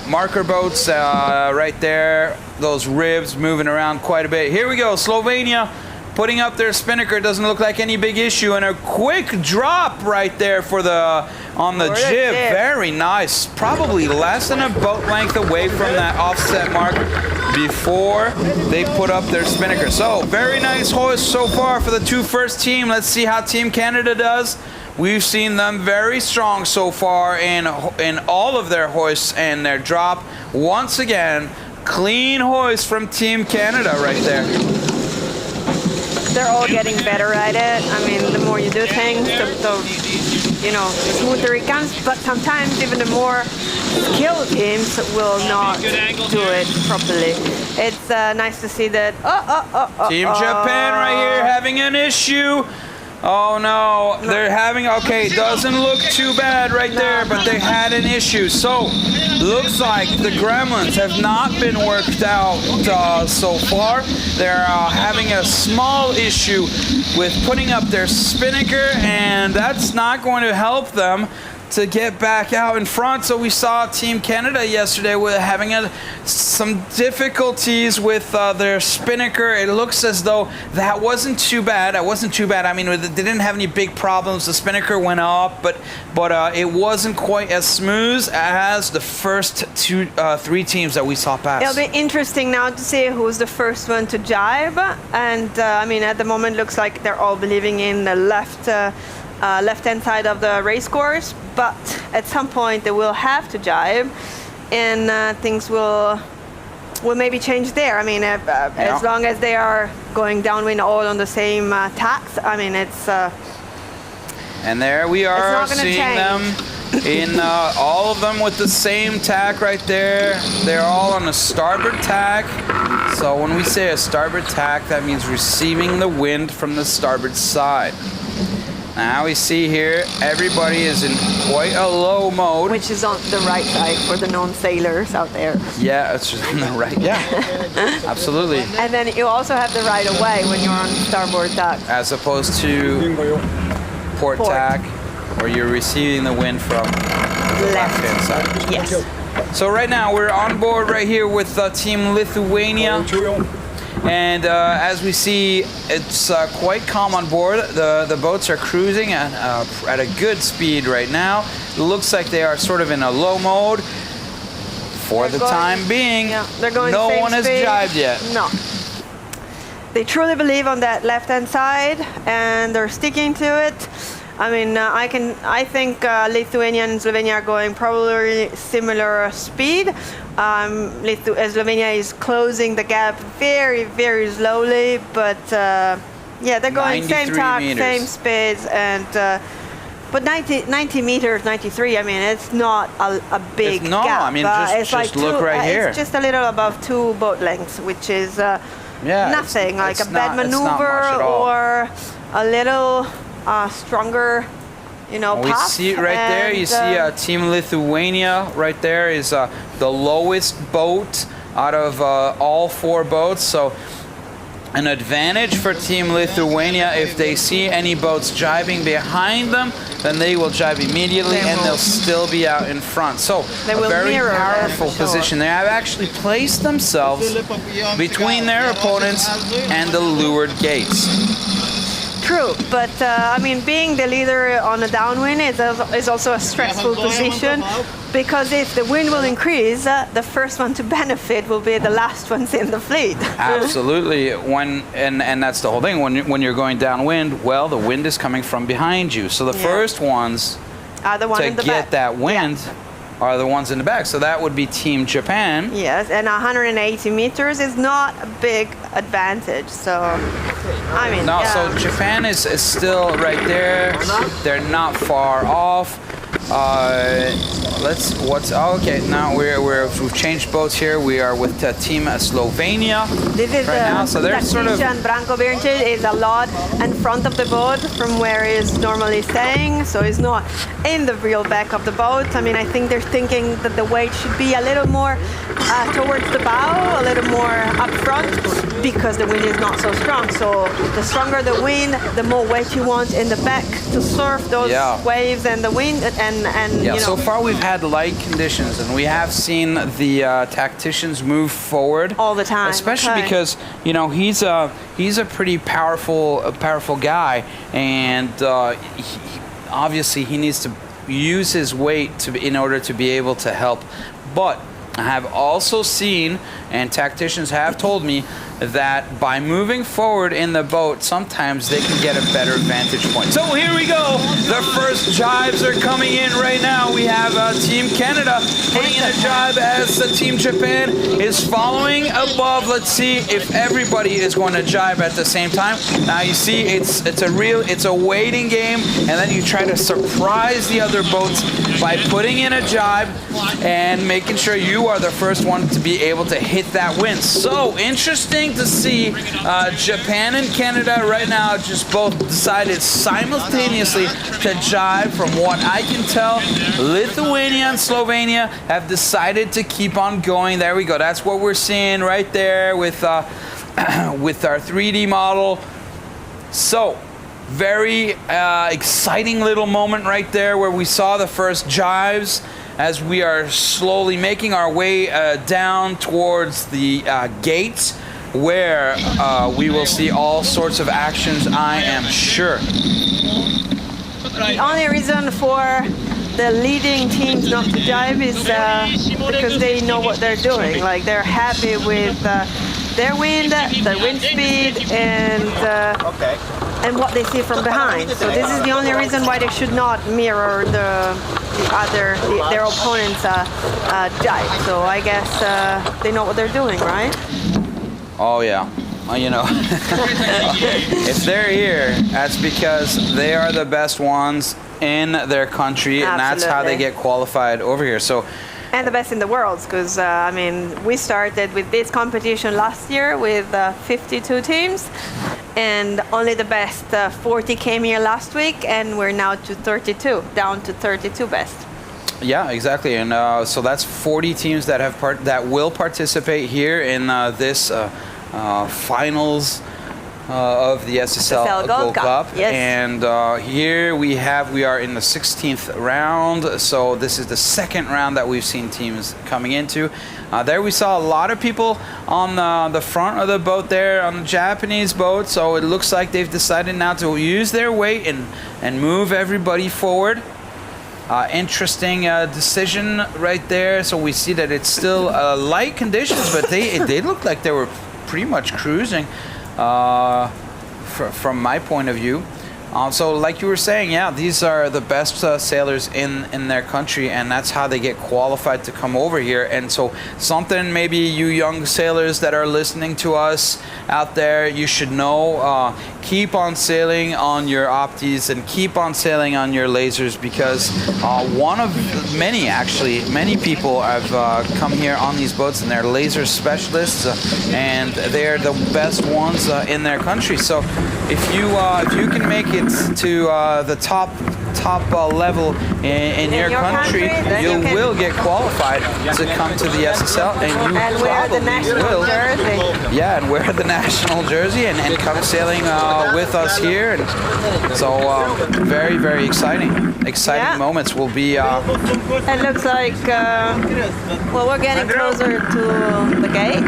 marker boats right there, those ribs moving around quite a bit. Here we go, Slovenia putting up their spinnaker. Doesn't look like any big issue, and a quick drop right there on the jib. Very nice, probably less than a boat length away from that offset mark before they put up their spinnaker. So very nice hoist so far for the 2 first team. Let's see how Team Canada does. We've seen them very strong so far in all of their hoists and their drop. Once again, clean hoist from Team Canada right there. They're all getting better at it. I mean, the more you do things, the smoother it comes. But sometimes even the more skilled teams will not do it properly. It's nice to see that. Team Japan right here having an issue. Oh no, they're having, okay, doesn't look too bad right there, but they had an issue. So, looks like the gremlins have not been worked out so far. They're having a small issue with putting up their spinnaker, and that's not going to help them to get back out in front. So we saw Team Canada yesterday with having some difficulties with their spinnaker. It looks as though that wasn't too bad. I mean, they didn't have any big problems. The spinnaker went up, but it wasn't quite as smooth as the first three teams that we saw pass. It'll be interesting now to see who's the first one to jibe. And I mean, at the moment, looks like they're all believing in the left-hand side of the race course, but at some point they will have to jibe, and things will maybe change there. I mean, as long as they are going downwind all on the same tacks, I mean, it's... and there we are seeing change. them in all of them with the same tack right there. They're all on a starboard tack. So when we say a starboard tack, that means receiving the wind from the starboard side. Now we see here, everybody is in quite a low mode. Which is on the right side for the non-sailors out there. Yeah, it's just on the right. Yeah, absolutely. And then you also have the right of way when you're on starboard tack. As opposed to port tack, where you're receiving the wind from the left-hand side. Yes. So right now we're on board right here with Team Lithuania. And as we see, it's quite calm on board. The boats are cruising at a good speed right now. It looks like they are sort of in a low mode for the time being. Yeah, they're going no same one has speed. jibed yet. No. They truly believe on that left-hand side, and they're sticking to it. I mean, I think Lithuania and Slovenia are going probably similar speed. Slovenia is closing the gap very, very slowly, but yeah, they're going same tack, same speeds, and but 90 meters, 93. I mean, it's not a big gap. I mean, it's just like look right here. It's just a little above 2 boat lengths, which is nothing, like a bad maneuver or a little stronger. You know, we see it right there. You see Team Lithuania right there is the lowest boat out of all 4 boats. So an advantage for Team Lithuania. If they see any boats jibing behind them, then they will jibe immediately and they'll still be out in front. So a very powerful position. They have actually placed themselves between their opponents and the leeward gates. True, but I mean, being the leader on a downwind is also a stressful position, because if the wind will increase, the first one to benefit will be the last ones in the fleet. Absolutely, and that's the whole thing. When you're going downwind, well, the wind is coming from behind you, so the first ones are the one to in the get back. that wind. Are the ones in the back. So that would be Team Japan. Yes, and 180 meters is not a big advantage. So, I mean, no. So Japan is still right there. They're not far off. Okay, now we've changed boats here. We are with Team Slovenia. This is right now. So they're sort of Branko Birnčić is a lot in front of the boat from where he's normally staying, so he's not in the real back of the boat. I mean, I think they're thinking that the weight should be a little more towards the bow, a little more up front, because the wind is not so strong. So the stronger the wind, the more weight you want in the back to surf those waves and the wind. And you know. So far we've had light conditions, and we have seen the tacticians move forward all the time, especially because he's a pretty powerful guy, and obviously he needs to use his weight in order to be able to help. But I have also seen, and tacticians have told me, that by moving forward in the boat, sometimes they can get a better vantage point. So here we go. The first jibes are coming in right now. We have Team Canada putting in a jibe as Team Japan is following above. Let's see if everybody is going to jibe at the same time. Now you see it's a waiting game, and then you try to surprise the other boats by putting in a jibe and making sure you are the first one to be able to hit that wind. So interesting to see Japan and Canada right now just both decided simultaneously to jibe. From what I can tell, Lithuania and Slovenia have decided to keep on going. There we go. That's what we're seeing right there with our 3D model. So Very exciting little moment right there where we saw the first jives as we are slowly making our way down towards the gates, where we will see all sorts of actions, I am sure. The only reason for the leading teams not to jive is because they know what they're doing. Like, they're happy with their wind speed, and what they see from behind. So this is the only reason why they should not mirror their opponent's jive. So I guess they know what they're doing, right? Oh yeah. You know, if they're here, that's because they are the best ones in their country, and that's how they get qualified over here. So, and the best in the world, because I mean, we started with this competition last year with 52 teams, and only the best 40 came here last week, and we're now to 32, down to 32 best. Yeah, exactly, and so that's 40 teams that have that will participate here in this finals of the SSL Gold Cup. Yes. And here we are in the 16th round, so this is the second round that we've seen teams coming into. There we saw a lot of people on the front of the boat there, on the Japanese boat, so it looks like they've decided now to use their weight and move everybody forward. Interesting decision right there. So we see that it's still light conditions, but they look like they were pretty much cruising from my point of view. So like you were saying, yeah, these are the best sailors in their country, and that's how they get qualified to come over here. And so something maybe you young sailors that are listening to us out there, you should know, keep on sailing on your optis and keep on sailing on your lasers, because one of many people have come here on these boats, and they're laser specialists, and they're the best ones in their country. So if you can make it to the top level in your country, you will get qualified to come to the SSL, and you wear the national jersey. Yeah, and wear the national jersey and come sailing with us here. And so very, very exciting moments will be. It looks like well, we're getting closer to the gate.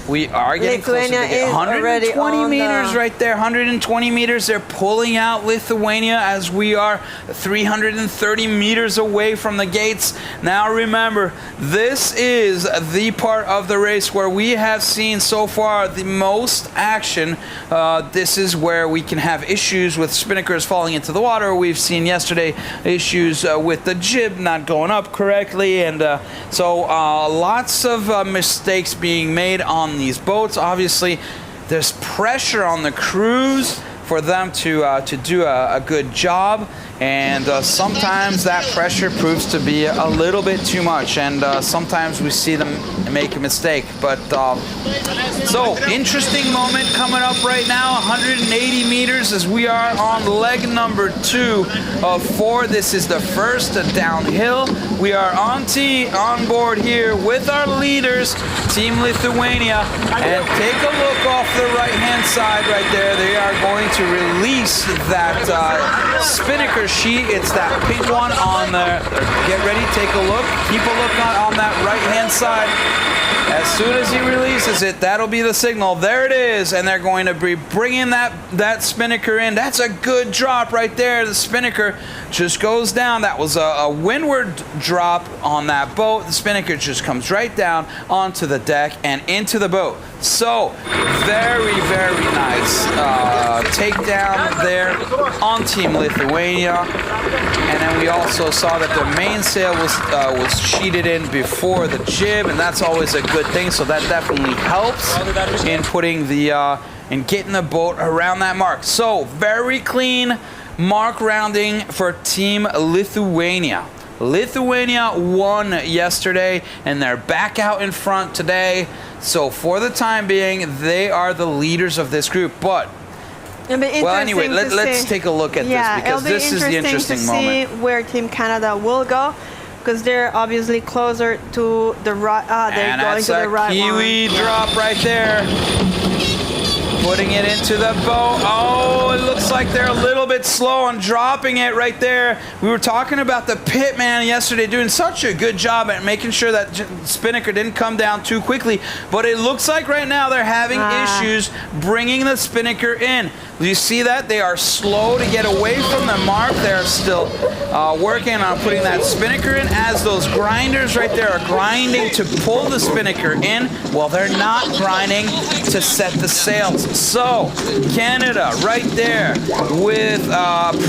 We are getting Lithuania closer to the 120 meters right there. 120 meters. They're pulling out Lithuania as we are 330 meters away from the gates. Now remember, this is the part of the race where we have seen so far the most action. This is where we can have issues with spinnakers falling into the water. We've seen yesterday issues with the jib not going up correctly, and so lots of mistakes being made on these boats. Obviously, there's pressure on the crews for them to do a good job, and sometimes that pressure proves to be a little bit too much, and sometimes we see them make a mistake. But so interesting moment coming up right now, 180 meters as we are on leg number 2 of 4. This is the first downhill. We are on board here with our leaders, Team Lithuania, and take a look off the right-hand side right there. They are going to release that spinnaker sheet. It's that pink one on there. Get ready, take a look. Keep a look on that right-hand side. As soon as he releases it, that'll be the signal. There it is, and they're going to be bringing that spinnaker in. That's a good drop right there. The spinnaker just goes down. That was a windward drop on that boat. The spinnaker just comes right down onto the deck and into the boat. So very, very nice takedown there on Team Lithuania. And then we also saw that the mainsail was sheeted in before the jib, and that's always a good thing. So that definitely helps in putting in getting the boat around that mark. So very clean mark rounding for Team Lithuania. Lithuania won yesterday, and they're back out in front today. So for the time being, they are the leaders of this group. But well, anyway, let's take a look at this, because this is the interesting moment. See where Team Canada will go, because they're obviously closer to the right. They're going to the right one. Kiwi drop right there. Putting it into the boat. Oh, it looks like there, a little bit slow on dropping it right there. We were talking about the pit man yesterday doing such a good job at making sure that spinnaker didn't come down too quickly, but it looks like right now they're having issues bringing the spinnaker in. Do you see that? They are slow to get away from the mark. They're still working on putting that spinnaker in as those grinders right there are grinding to pull the spinnaker in while they're not grinding to set the sails. So Canada right there with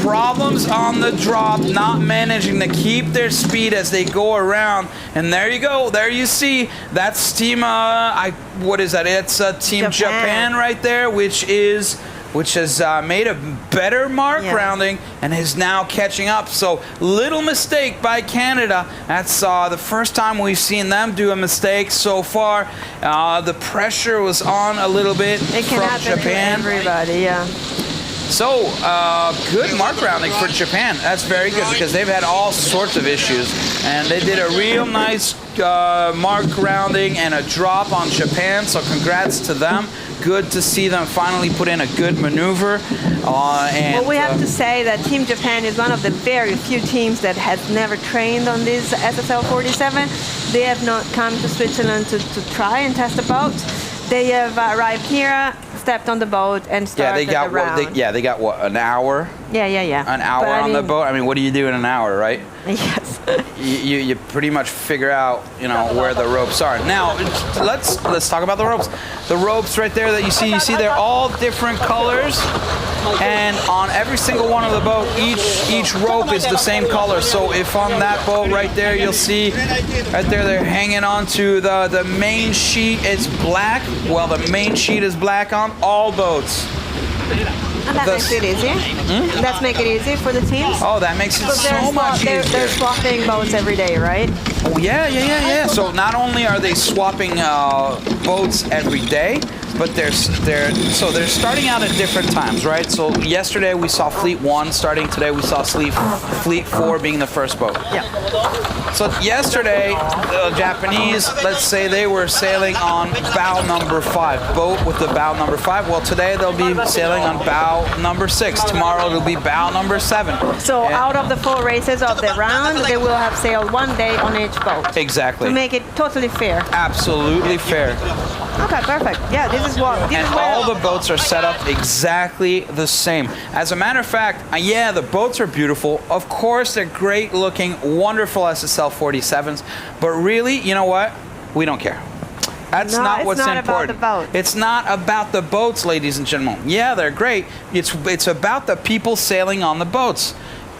problems on the drop, not managing to keep their speed as they go around. And there you go. There you see. That's Team, what is that? It's Team Japan right there, which has made a better mark rounding and is now catching up. So little mistake by Canada. That's the first time we've seen them do a mistake so far. The pressure was on a little bit it can from happen Japan. To everybody, yeah. So good mark rounding for Japan. That's very good because they've had all sorts of issues, and they did a real nice mark rounding and a drop on Japan. So congrats to them. Good to see them finally put in a good maneuver. Well, we have to say that Team Japan is one of the very few teams that has never trained on this SSL 47. They have not come to Switzerland to try and test the boat. They have arrived here, stepped on the boat, and started the round. They got what, an hour? Yeah. An hour on the boat. I mean, what do you do in an hour, right? Yes. you pretty much figure out, where the ropes are. Now, let's talk about the ropes. The ropes right there that you see they're all different colors, and on every single one of the boat, each rope is the same color. So if on that boat right there, you'll see right there they're hanging on to the main sheet. It's black. Well, the main sheet is black on all boats. And that makes it easy. That makes it easy for the teams. Oh, that makes it so much easier. They're swapping boats every day, right? Oh, yeah. So not only are they swapping boats every day, but they're starting out at different times, right? So yesterday we saw Fleet 1 starting. Today we saw Fleet 4 being the first boat. Yeah. So yesterday, the Japanese, let's say they were sailing on bow number 5, boat with the bow number 5. Well, today they'll be sailing on bow number 6. Tomorrow it'll be bow number 7. So out of the 4 races of the round, they will have sailed 1 day on each boat. Exactly. To make it totally fair. Absolutely fair. Okay, perfect. Yeah, this is all the boats are set up exactly the same. As a matter of fact, the boats are beautiful. Of course, they're great looking, wonderful SSL 47s. But really, you know what? We don't care. That's not what's important. About the boat. It's not about the boats, ladies and gentlemen. Yeah, they're great. It's about the people sailing on the boats.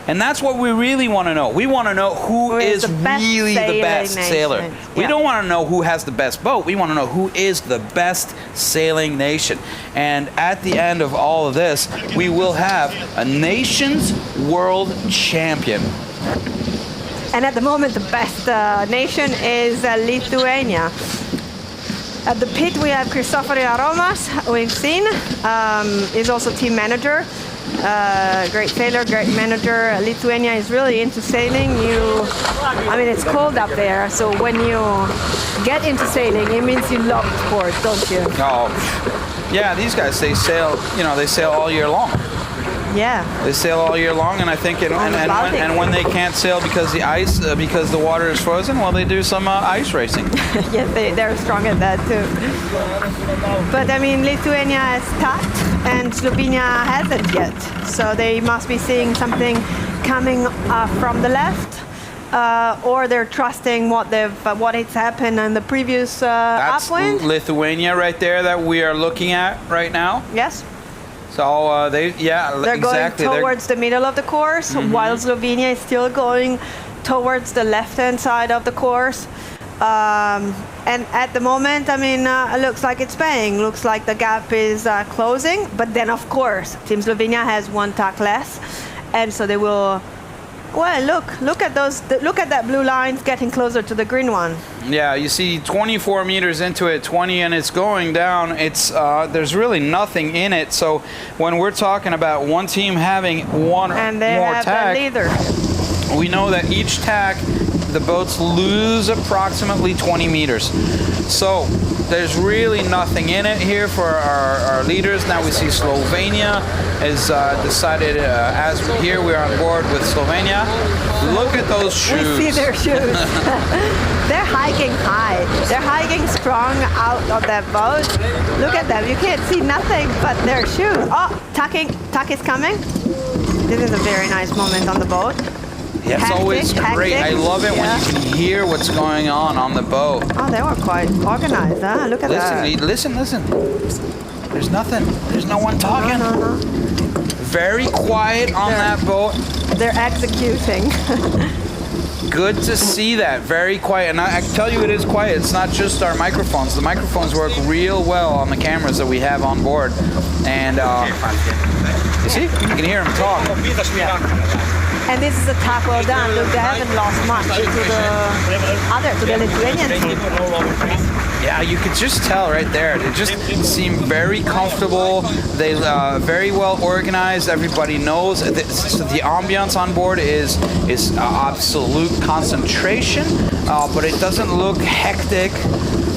And that's what we really want to know. We want to know who is really the best sailor. Yeah. We don't want to know who has the best boat. We want to know who is the best sailing nation. And at the end of all of this, we will have a nation's world champion. And at the moment, the best nation is Lithuania. At the pit, we have Christofori Aromas, we've seen. Is also team manager. Great sailor, great manager. Lithuania is really into sailing. It's cold up there, so when you get into sailing, it means you love the sport, don't you? Oh, yeah. These guys, they sail. They sail all year long. Yeah. They sail all year long, and I think, and when they can't sail because the water is frozen, well, they do some ice racing. Yes, they're strong at that too. But Lithuania has tapped, and Slovenia hasn't yet. So they must be seeing something coming from the left, or they're trusting what has happened in the previous upwind. That's Lithuania right there that we are looking at right now. Yes. So they're exactly going towards the middle of the course, while Slovenia is still going towards the left-hand side of the course. And at the moment, it looks like it's paying. Looks like the gap is closing. But then, of course, Team Slovenia has 1 tack less, and so they will. Well, look at those. Look at that blue line getting closer to the green one. Yeah, you see 24 meters into it, 20, and it's going down. It's there's really nothing in it. So when we're talking about one team having one and they more have tack, the leader. We know that each tack, the boats lose approximately 20 meters. So there's really nothing in it here for our leaders. Now we see Slovenia has decided, as we hear, we're on board with Slovenia. Look at those shoes. We see their shoes. They're hiking high. They're hiking strong out of that boat. Look at them. You can't see nothing but their shoes. Oh, tuck is coming. This is a very nice moment on the boat. Yeah, it's always great. I love it when you can hear what's going on the boat. Oh, they were quite organized, huh? Look at that. Listen. There's nothing. There's no one talking. No. Very quiet on that boat. They're executing. Good to see that. Very quiet. And I tell you, it is quiet. It's not just our microphones. The microphones work real well on the cameras that we have on board. And you see? You can hear them talk. And this is a tack well done. Look, they haven't lost much to the Lithuanian team. Yeah, you could just tell right there. They just seem very comfortable. They very well organized. Everybody knows. The ambiance on board is absolute concentration, but it doesn't look hectic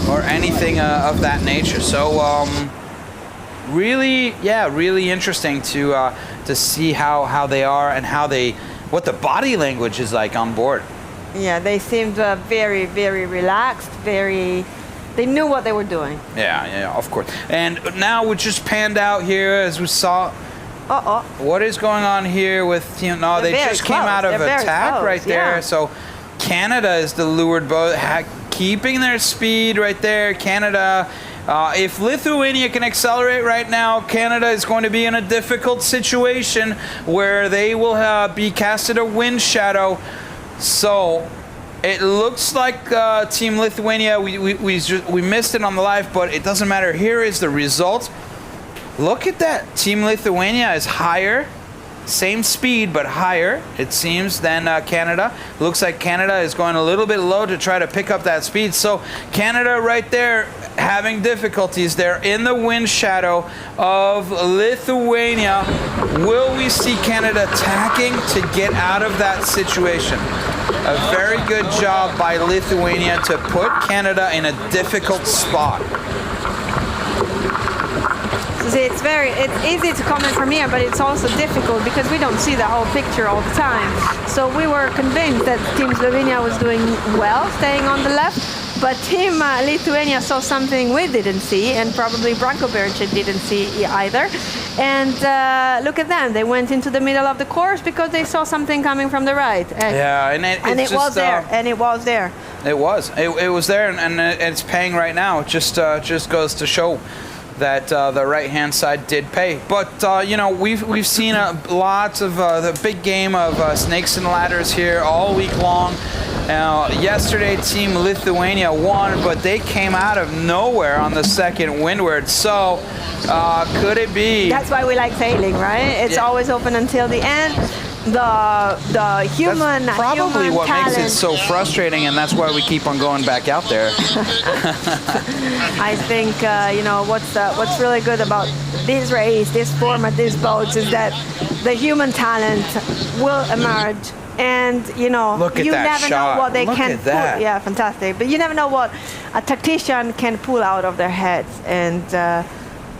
or anything of that nature. So really interesting to see how they are and what the body language is like on board. Yeah, they seemed very, very relaxed, they knew what they were doing. Yeah, of course. And now we just panned out here as we saw. What is going on here with team? No, they just came out of attack right there. So Canada is the lured boat, keeping their speed right there. Canada. If Lithuania can accelerate right now, Canada is going to be in a difficult situation where they will be casted a wind shadow. So it looks like Team Lithuania, we missed it on the live, but it doesn't matter. Here is the result. Look at that. Team Lithuania is higher. Same speed, but higher, it seems, than Canada. Looks like Canada is going a little bit low to try to pick up that speed. So Canada right there having difficulties. They're in the wind shadow of Lithuania. Will we see Canada attacking to get out of that situation? A very good job by Lithuania to put Canada in a difficult spot. See, it's easy to comment from here, but it's also difficult because we don't see the whole picture all the time. So we were convinced that Team Slovenia was doing well, staying on the left, but Team Lithuania saw something we didn't see, and probably Branko Bercic didn't see either. And look at them. They went into the middle of the course because they saw something coming from the right. Yeah, and it was there. And it was there. It was. It was there, and it's paying right now. It just goes to show that the right-hand side did pay. But we've seen lots of the big game of snakes and ladders here all week long. Yesterday, Team Lithuania won, but they came out of nowhere on the second windward. So could it be? That's why we like sailing, right? It's always open until the end. The human That's probably what talent. makes it so frustrating, and that's why we keep on going back out there. I think what's really good about this race, this format, these boats is that the human talent will emerge, and you never know what they can pull. Yeah, fantastic. But you never know what a tactician can pull out of their heads, and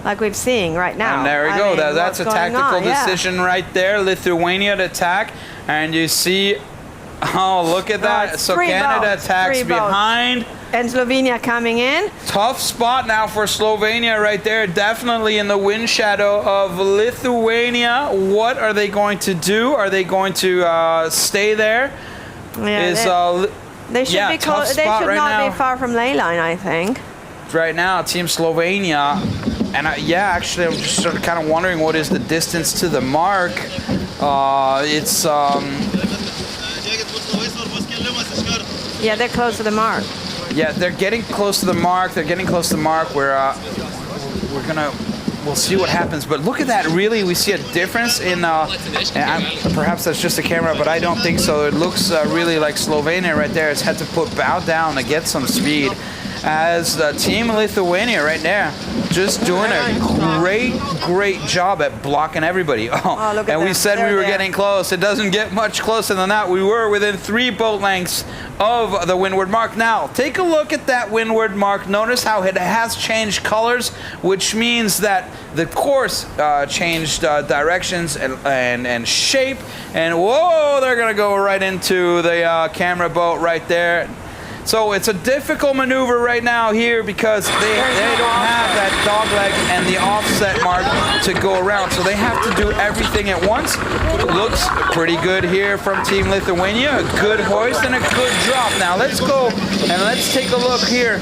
like we've seen right now. And there we go. That's a tactical decision right there. Lithuania to attack, and you see, look at that. So Canada attacks behind. And Slovenia coming in. Tough spot now for Slovenia right there. Definitely in the wind shadow of Lithuania. What are they going to do? Are they going to stay there? Yeah, they should be close. They should not be far from ley line, I think. Right now, Team Slovenia. And actually, I'm just sort of kind of wondering what is the distance to the mark. It's yeah, they're close to the mark. Yeah, they're getting close to the mark. We'll see what happens. But look at that! Really, we see a difference in. Perhaps that's just a camera, but I don't think so. It looks really like Slovenia right there has had to bow down to get some speed. as Team Lithuania right there, just doing a great job at blocking everybody. Oh, look at and we them. said They're we were there. getting close. It doesn't get much closer than that. We were within 3 boat lengths of the windward mark. Now, take a look at that windward mark. Notice how it has changed colors, which means that the course changed directions and shape. And whoa, they're going to go right into the camera boat right there. So it's a difficult maneuver right now here because they don't have that dog leg and the offset mark to go around. So they have to do everything at once. Looks pretty good here from Team Lithuania. A good hoist and a good drop. Now let's go and let's take a look here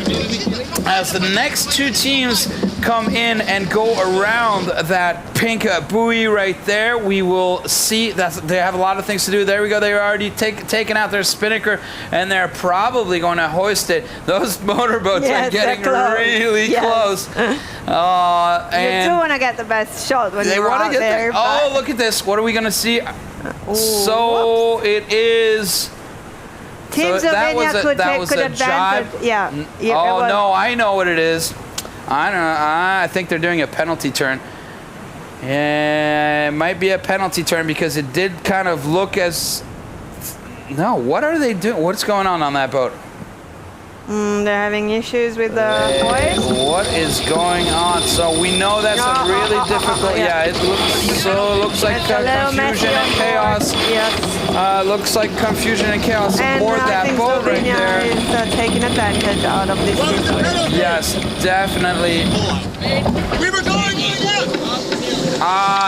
as the next 2 teams come in and go around that pink buoy right there. We will see that they have a lot of things to do. There we go. They're already taking out their spinnaker and they're probably going to hoist it. Those motorboats are getting really close. You do want to get the best shot when you're out there. Oh, look at this. What are we going to see? So it is... Team Slovenia could advance. Oh, no, I know what it is. I don't know. I think they're doing a penalty turn. Yeah, it might be a penalty turn because it did kind of look as... No, what are they doing? What's going on that boat? They're having issues with the hoist. What is going on? So we know that's a really difficult... Yeah, it looks like confusion and chaos. Yes. Looks like confusion and chaos aboard that boat right there. Is taking advantage out of this situation. Yes, definitely. We were going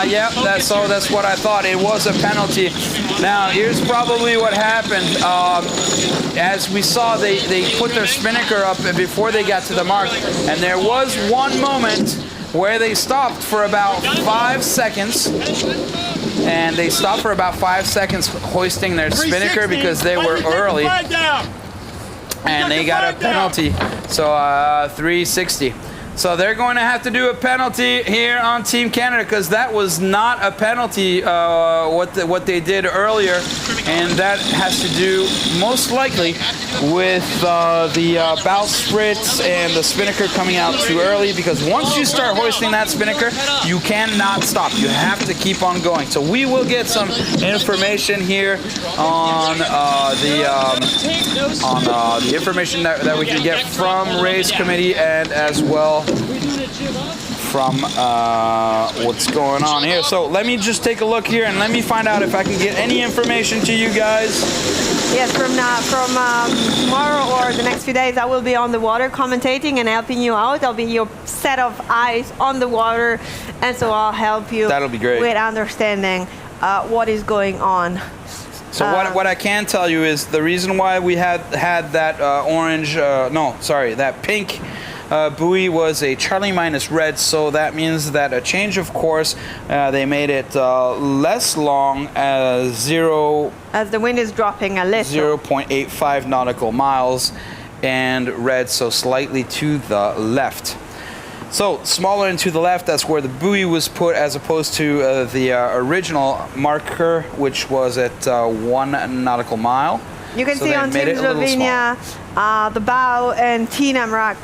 Yep, that's what I thought. It was a penalty. Now, here's probably what happened. As we saw, they put their spinnaker up before they got to the mark, and there was one moment where they stopped for about 5 seconds. And they stopped for about 5 seconds hoisting their spinnaker because they were early. And they got a penalty. So 360. So they're going to have to do a penalty here on Team Canada because that was not a penalty what they did earlier, and that has to do most likely with the bow spritz and the spinnaker coming out too early, because once you start hoisting that spinnaker, you cannot stop. You have to keep on going. So we will get some information here on the information that we can get from race committee and as well from what's going on here. So let me just take a look here and let me find out if I can get any information to you guys. Yes, from tomorrow or the next few days, I will be on the water commentating and helping you out. I'll be your set of eyes on the water, and so I'll help you. That'll be great. With understanding what is going on. So what I can tell you is the reason why we had that that pink buoy was a Charlie minus red, so that means that a change of course, they made it less long as as the wind is dropping a little. 0.85 nautical miles, and red, so slightly to the left. So smaller and to the left, that's where the buoy was put, as opposed to the original marker, which was at 1 nautical mile. You can see on Team Slovenia the bow and Team Amrak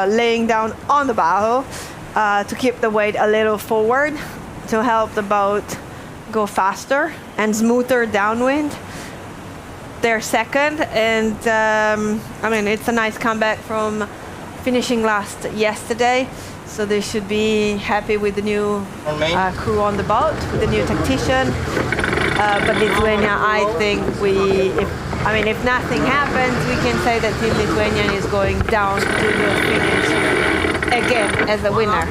laying down on the bow to keep the weight a little forward to help the boat go faster and smoother downwind. They're second, and I mean, it's a nice comeback from finishing last yesterday, so they should be happy with the new crew on the boat, with the new tactician. But Lithuania, I think if nothing happens, we can say that Team Lithuania is going down to the finish again as a winner.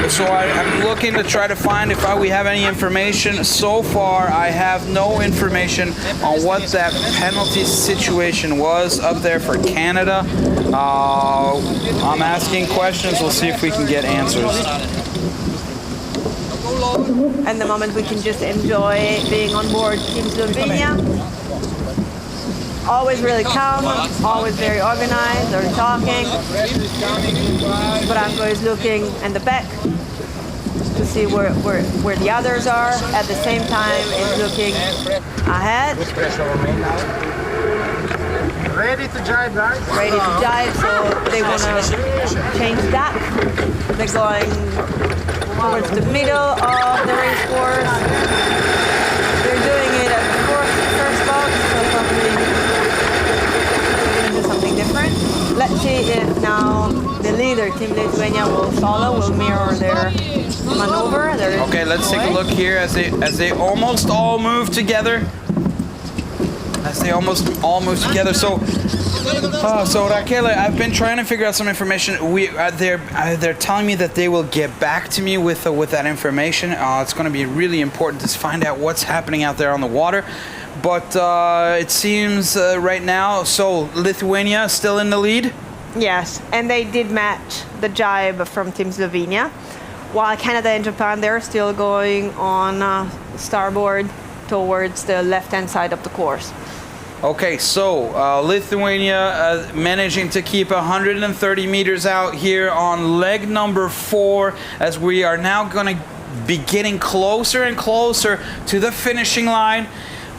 So I'm looking to try to find if we have any information. So far, I have no information on what that penalty situation was up there for Canada. I'm asking questions. We'll see if we can get answers. At the moment, we can just enjoy being on board Team Slovenia. Always really calm, always very organized, they're talking. Branko is looking in the back to see where the others are. At the same time, is looking ahead. Ready to jibe, guys. Ready to jibe, so they want to change that. They're going towards the middle of the race course. They're doing it at the first box, so probably they're going to do something different. Let's see if now the leader, Team Lithuania, will follow, will mirror their maneuver. Okay, let's take a look here as they almost all move together. So Raquel, I've been trying to figure out some information. They're telling me that they will get back to me with that information. It's going to be really important to find out what's happening out there on the water. But it seems right now, so Lithuania still in the lead? Yes, and they did match the jibe from Team Slovenia. While Canada and Japan, they're still going on starboard towards the left-hand side of the course. Okay, so Lithuania managing to keep 130 meters out here on leg number 4, as we are now going to be getting closer and closer to the finishing line.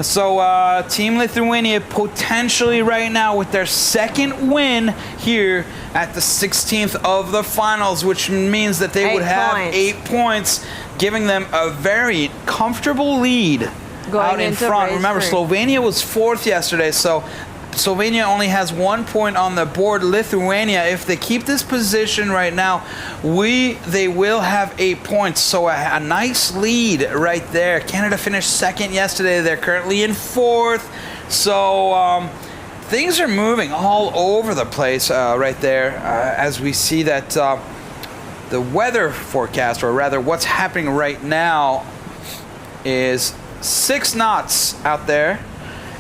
So Team Lithuania potentially right now with their second win here at the 16th of the finals, which means that they would have 8 points, giving them a very comfortable lead out in front. Remember, Slovenia was 4th yesterday, so Slovenia only has 1 point on the board. Lithuania, if they keep this position right now, they will have 8 points. So a nice lead right there. Canada finished 2nd yesterday. They're currently in 4th. So things are moving all over the place right there as we see that the weather forecast, or rather what's happening right now, is 6 knots out there.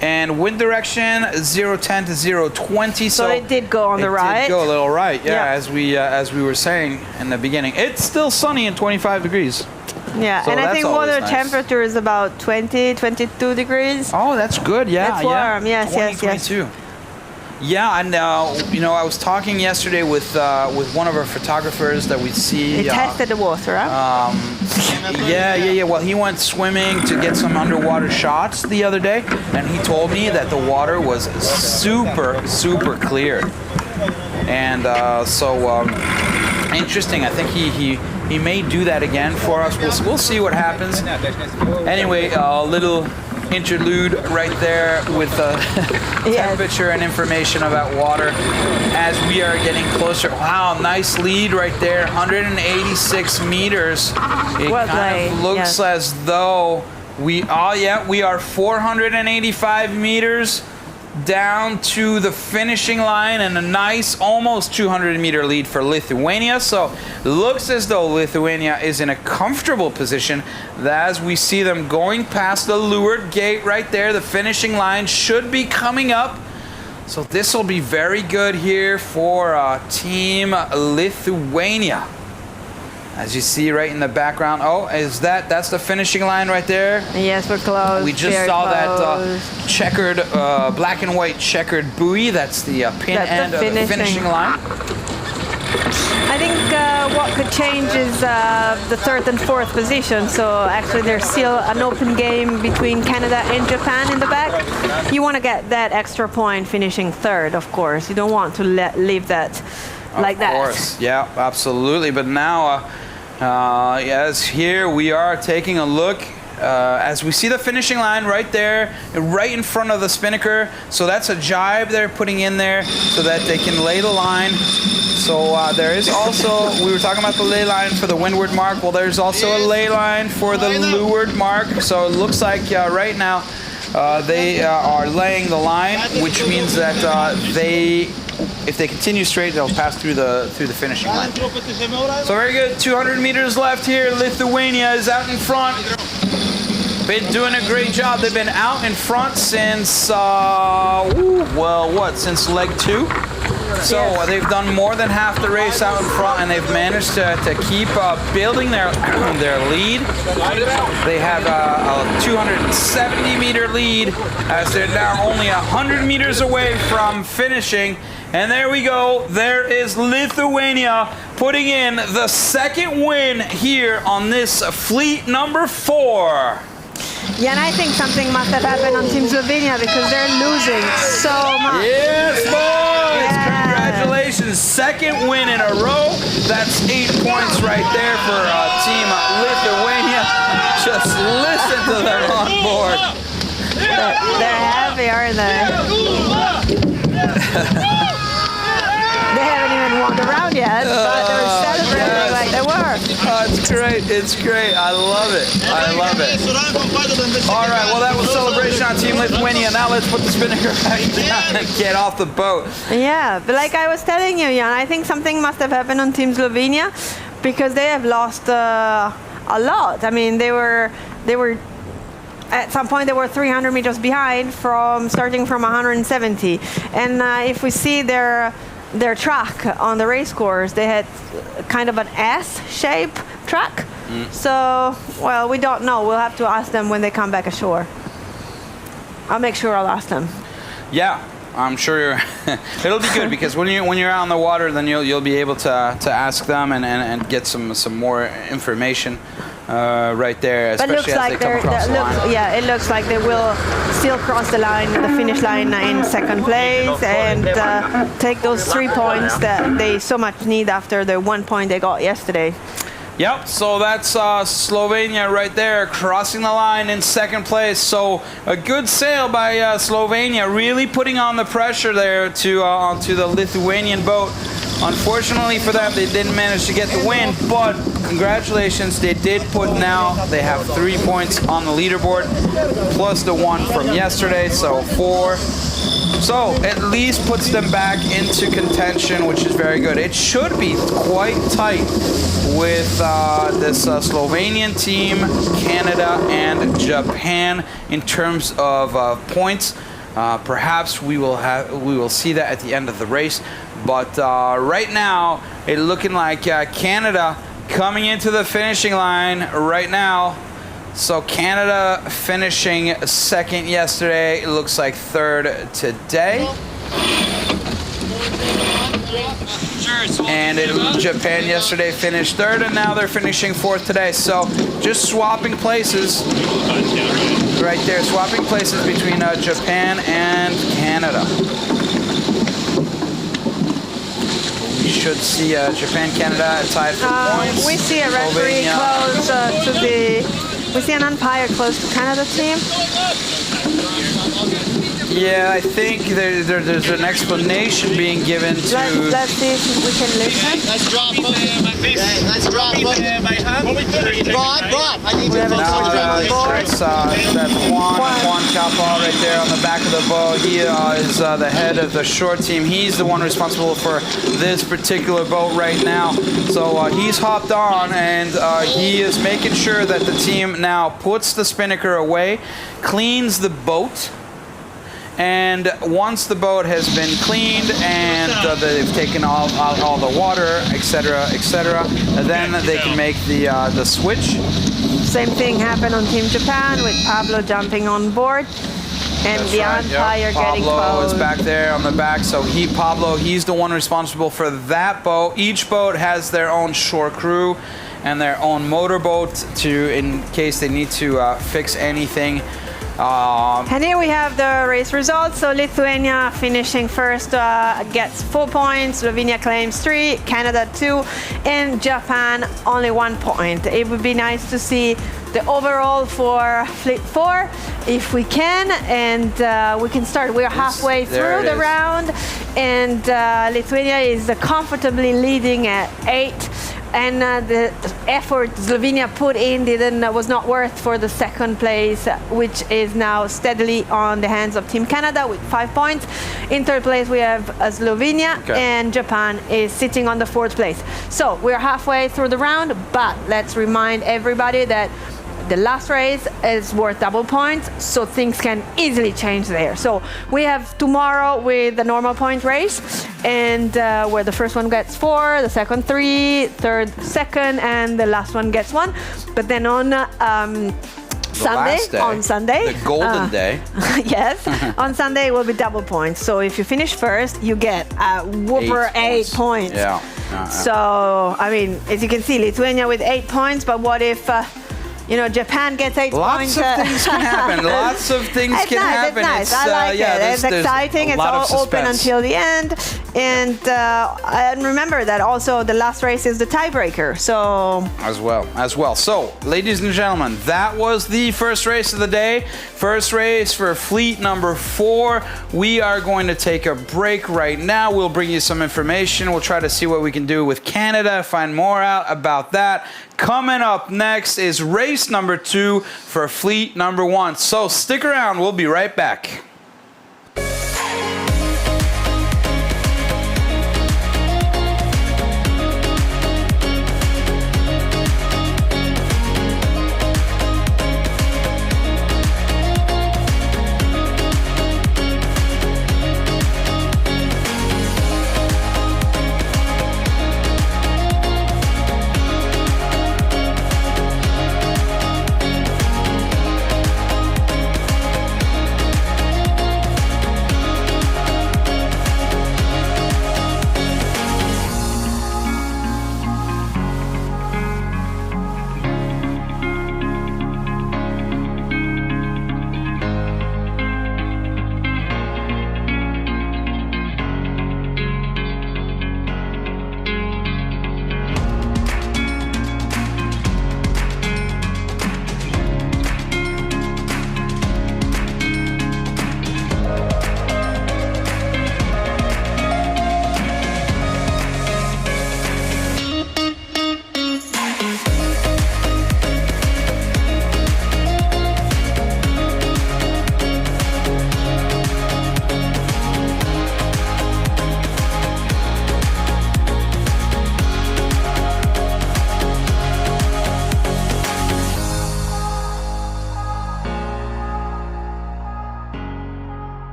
And wind direction 010 to 020. So it did go on the right. It did go a little right, yeah. As we were saying in the beginning. It's still sunny and 25 degrees. Yeah, so and I think water nice. temperature is about 20, 22 degrees. Oh, that's good. Yeah, that's warm. Yes, 20, yes, 22. yes. Yeah, and you know, I was talking yesterday with one of our photographers that we see. He tested the water, huh? Yeah. Well, he went swimming to get some underwater shots the other day, and he told me that the water was super, super clear. And so interesting. I think he may do that again for us. We'll see what happens. Anyway, a little interlude right there with temperature and information about water as we are getting closer. Wow, nice lead right there, 186 meters. It kind of looks as though we are 485 meters down to the finishing line, and a nice almost 200 meter lead for Lithuania. So looks as though Lithuania is in a comfortable position as we see them going past the leeward gate right there. The finishing line should be coming up. So this will be very good here for Team Lithuania. As you see right in the background, that's the finishing line right there? Yes, we're close. We just saw that checkered, black and white checkered buoy. That's the pin end of the finishing line. I think what could change is the 3rd and 4th position. So actually there's still an open game between Canada and Japan in the back. You want to get that extra point finishing 3rd, of course. You don't want to leave that like that. Of course, yeah, absolutely. But now, yes, here we are taking a look as we see the finishing line right there, right in front of the spinnaker. So that's a jibe they're putting in there so that they can lay the line. So there is also, we were talking about the lay line for the windward mark. Well, there's also a lay line for the leeward mark. So it looks like right now they are laying the line, which means that if they continue straight, they'll pass through the finishing line. So very good. 200 meters left here. Lithuania is out in front. Been doing a great job. They've been out in front since since leg 2. So they've done more than half the race out in front, and they've managed to keep building their lead. They have a 270 meter lead as they're now only 100 meters away from finishing. And there we go. There is Lithuania putting in the 2nd win here on this fleet number 4. Yeah, and I think something must have happened on Team Slovenia because they're losing so much. Yes, boys! Yeah. Congratulations. Second win in a row. That's 8 points right there for Team Lithuania. Just listen to them on board. They're happy, aren't they? They haven't even walked around yet, but they're celebrating like they were. Oh, it's great. It's great. I love it. I love it. All right. Well, that was celebration on Team Lithuania. Now let's put the spinnaker back down and get off the boat. Yeah, but like I was telling you, Jan, I think something must have happened on Team Slovenia because they have lost a lot. I mean, they were at some point they were 300 meters behind starting from 170. And if we see their track on the race course, they had kind of an S-shape track. So, well, we don't know. We'll have to ask them when they come back ashore. I'll make sure I'll ask them. Yeah, I'm sure it'll be good because when you're out on the water, then you'll be able to ask them and get some more information right there, especially as they come across the line. Yeah, it looks like they will still cross the finish line in second place and take those 3 points that they so much need after the 1 point they got yesterday. Yep, so that's Slovenia right there crossing the line in second place. So a good sail by Slovenia, really putting on the pressure there onto the Lithuanian boat. Unfortunately for them, they didn't manage to get the win, but congratulations, they did they have 3 points on the leaderboard, plus the 1 from yesterday, so 4. So at least puts them back into contention, which is very good. It should be quite tight with this Slovenian team, Canada, and Japan in terms of points. Perhaps we will see that at the end of the race. But right now, it's looking like Canada coming into the finishing line right now. So Canada finishing second yesterday. It looks like third today. And Japan yesterday finished third, and now they're finishing fourth today. So just swapping places right there, swapping places between Japan and Canada. We should see Japan, Canada tied for points. We see a referee close to we see an umpire close to Canada team. Yeah, I think there's an explanation being given to... Let's see if we can listen. Let's drop hook. Let's drop hook. Rod, I need to that's Juan Capa right there on the back of the boat. He is the head of the short team. He's the one responsible for this particular boat right now. So he's hopped on, and he is making sure that the team now puts the spinnaker away, cleans the boat, and once the boat has been cleaned and they've taken all the water, etc., then they can make the switch. Same thing happened on Team Japan with Pablo jumping on board and That's the right, umpire getting Pablo close. is back there on the back, so he's the one responsible for that boat. Each boat has their own shore crew and their own motorboat in case they need to fix anything. And here we have the race results. So Lithuania finishing first gets 4 points, Slovenia claims 3, Canada 2, and Japan only 1 point. It would be nice to see the overall for Fleet 4 if we can, and we can start. We're halfway through the round, and Lithuania is comfortably leading at 8. And the effort Slovenia put in was not worth for the second place, which is now steadily on the hands of Team Canada with 5 points. In third place, we have Slovenia, and Japan is sitting on the 4th place. So we're halfway through the round, but let's remind everybody that the last race is worth double points, so things can easily change there. So we have tomorrow with the normal point race, and where the first one gets 4, the second 3, third 2nd, and the last one gets 1. But then on Sunday, the golden day. Yes, on Sunday it will be double points. So if you finish first, you get a whopper 8 points. Yeah. So I mean, as you can see, Lithuania with 8 points. But what if Japan gets 8 Lots points. of things can happen. Lots of things It's can nice, happen. It's nice. I like it. It's exciting. It's all open until the end. And remember that also the last race is the tiebreaker. So as well. So, ladies and gentlemen, that was the first race of the day. First race for fleet number 4. We are going to take a break right now. We'll bring you some information. We'll try to see what we can do with Canada, find more out about that. Coming up next is race number 2 for fleet number 1. So stick around. We'll be right back.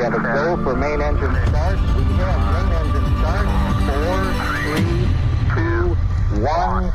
have a go for main engine start. We have main engine start. 4, 3, 2, 1.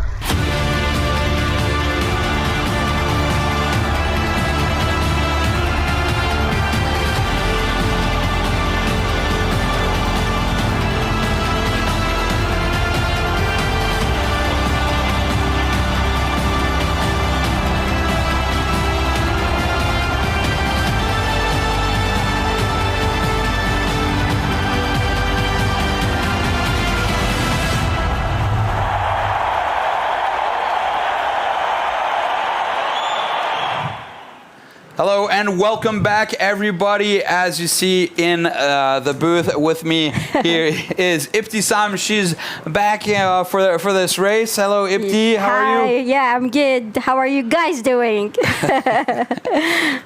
Hello and welcome back, everybody. As you see in the booth with me here is Ibtisam. She's back for this race. Hello, Ibti. How are you? Yeah, I'm good. How are you guys doing?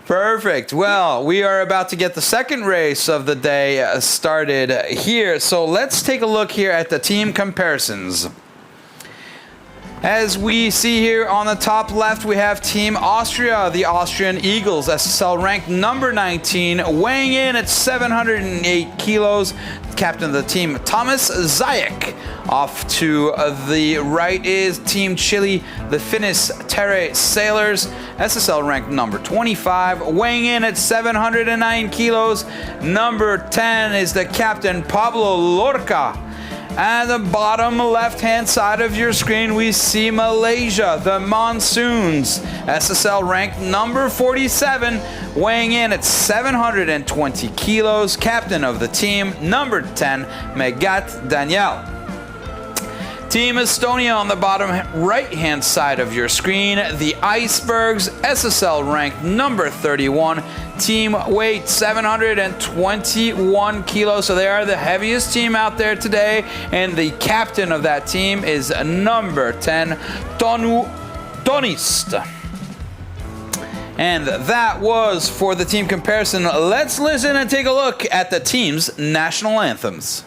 Perfect. Well, we are about to get the second race of the day started here. So let's take a look here at the team comparisons. As we see here on the top left, we have Team Austria, the Austrian Eagles, SSL ranked number 19, weighing in at 708 kilos. Captain of the team, Thomas Zajek. Off to the right is Team Chile, the Finnish Terre Sailors, SSL ranked number 25, weighing in at 709 kilos. Number 10 is the captain, Pablo Lorca. At the bottom left-hand side of your screen, we see Malaysia, the Monsoons, SSL ranked number 47, weighing in at 720 kilos. Captain of the team, number 10, Megat Daniel. Team Estonia on the bottom right-hand side of your screen, the Icebergs, SSL ranked number 31, team weight 721 kilos, so they are the heaviest team out there today, and the captain of that team is number 10, Tonu Tonist. And that was for the team comparison. Let's listen and take a look at the team's national anthems.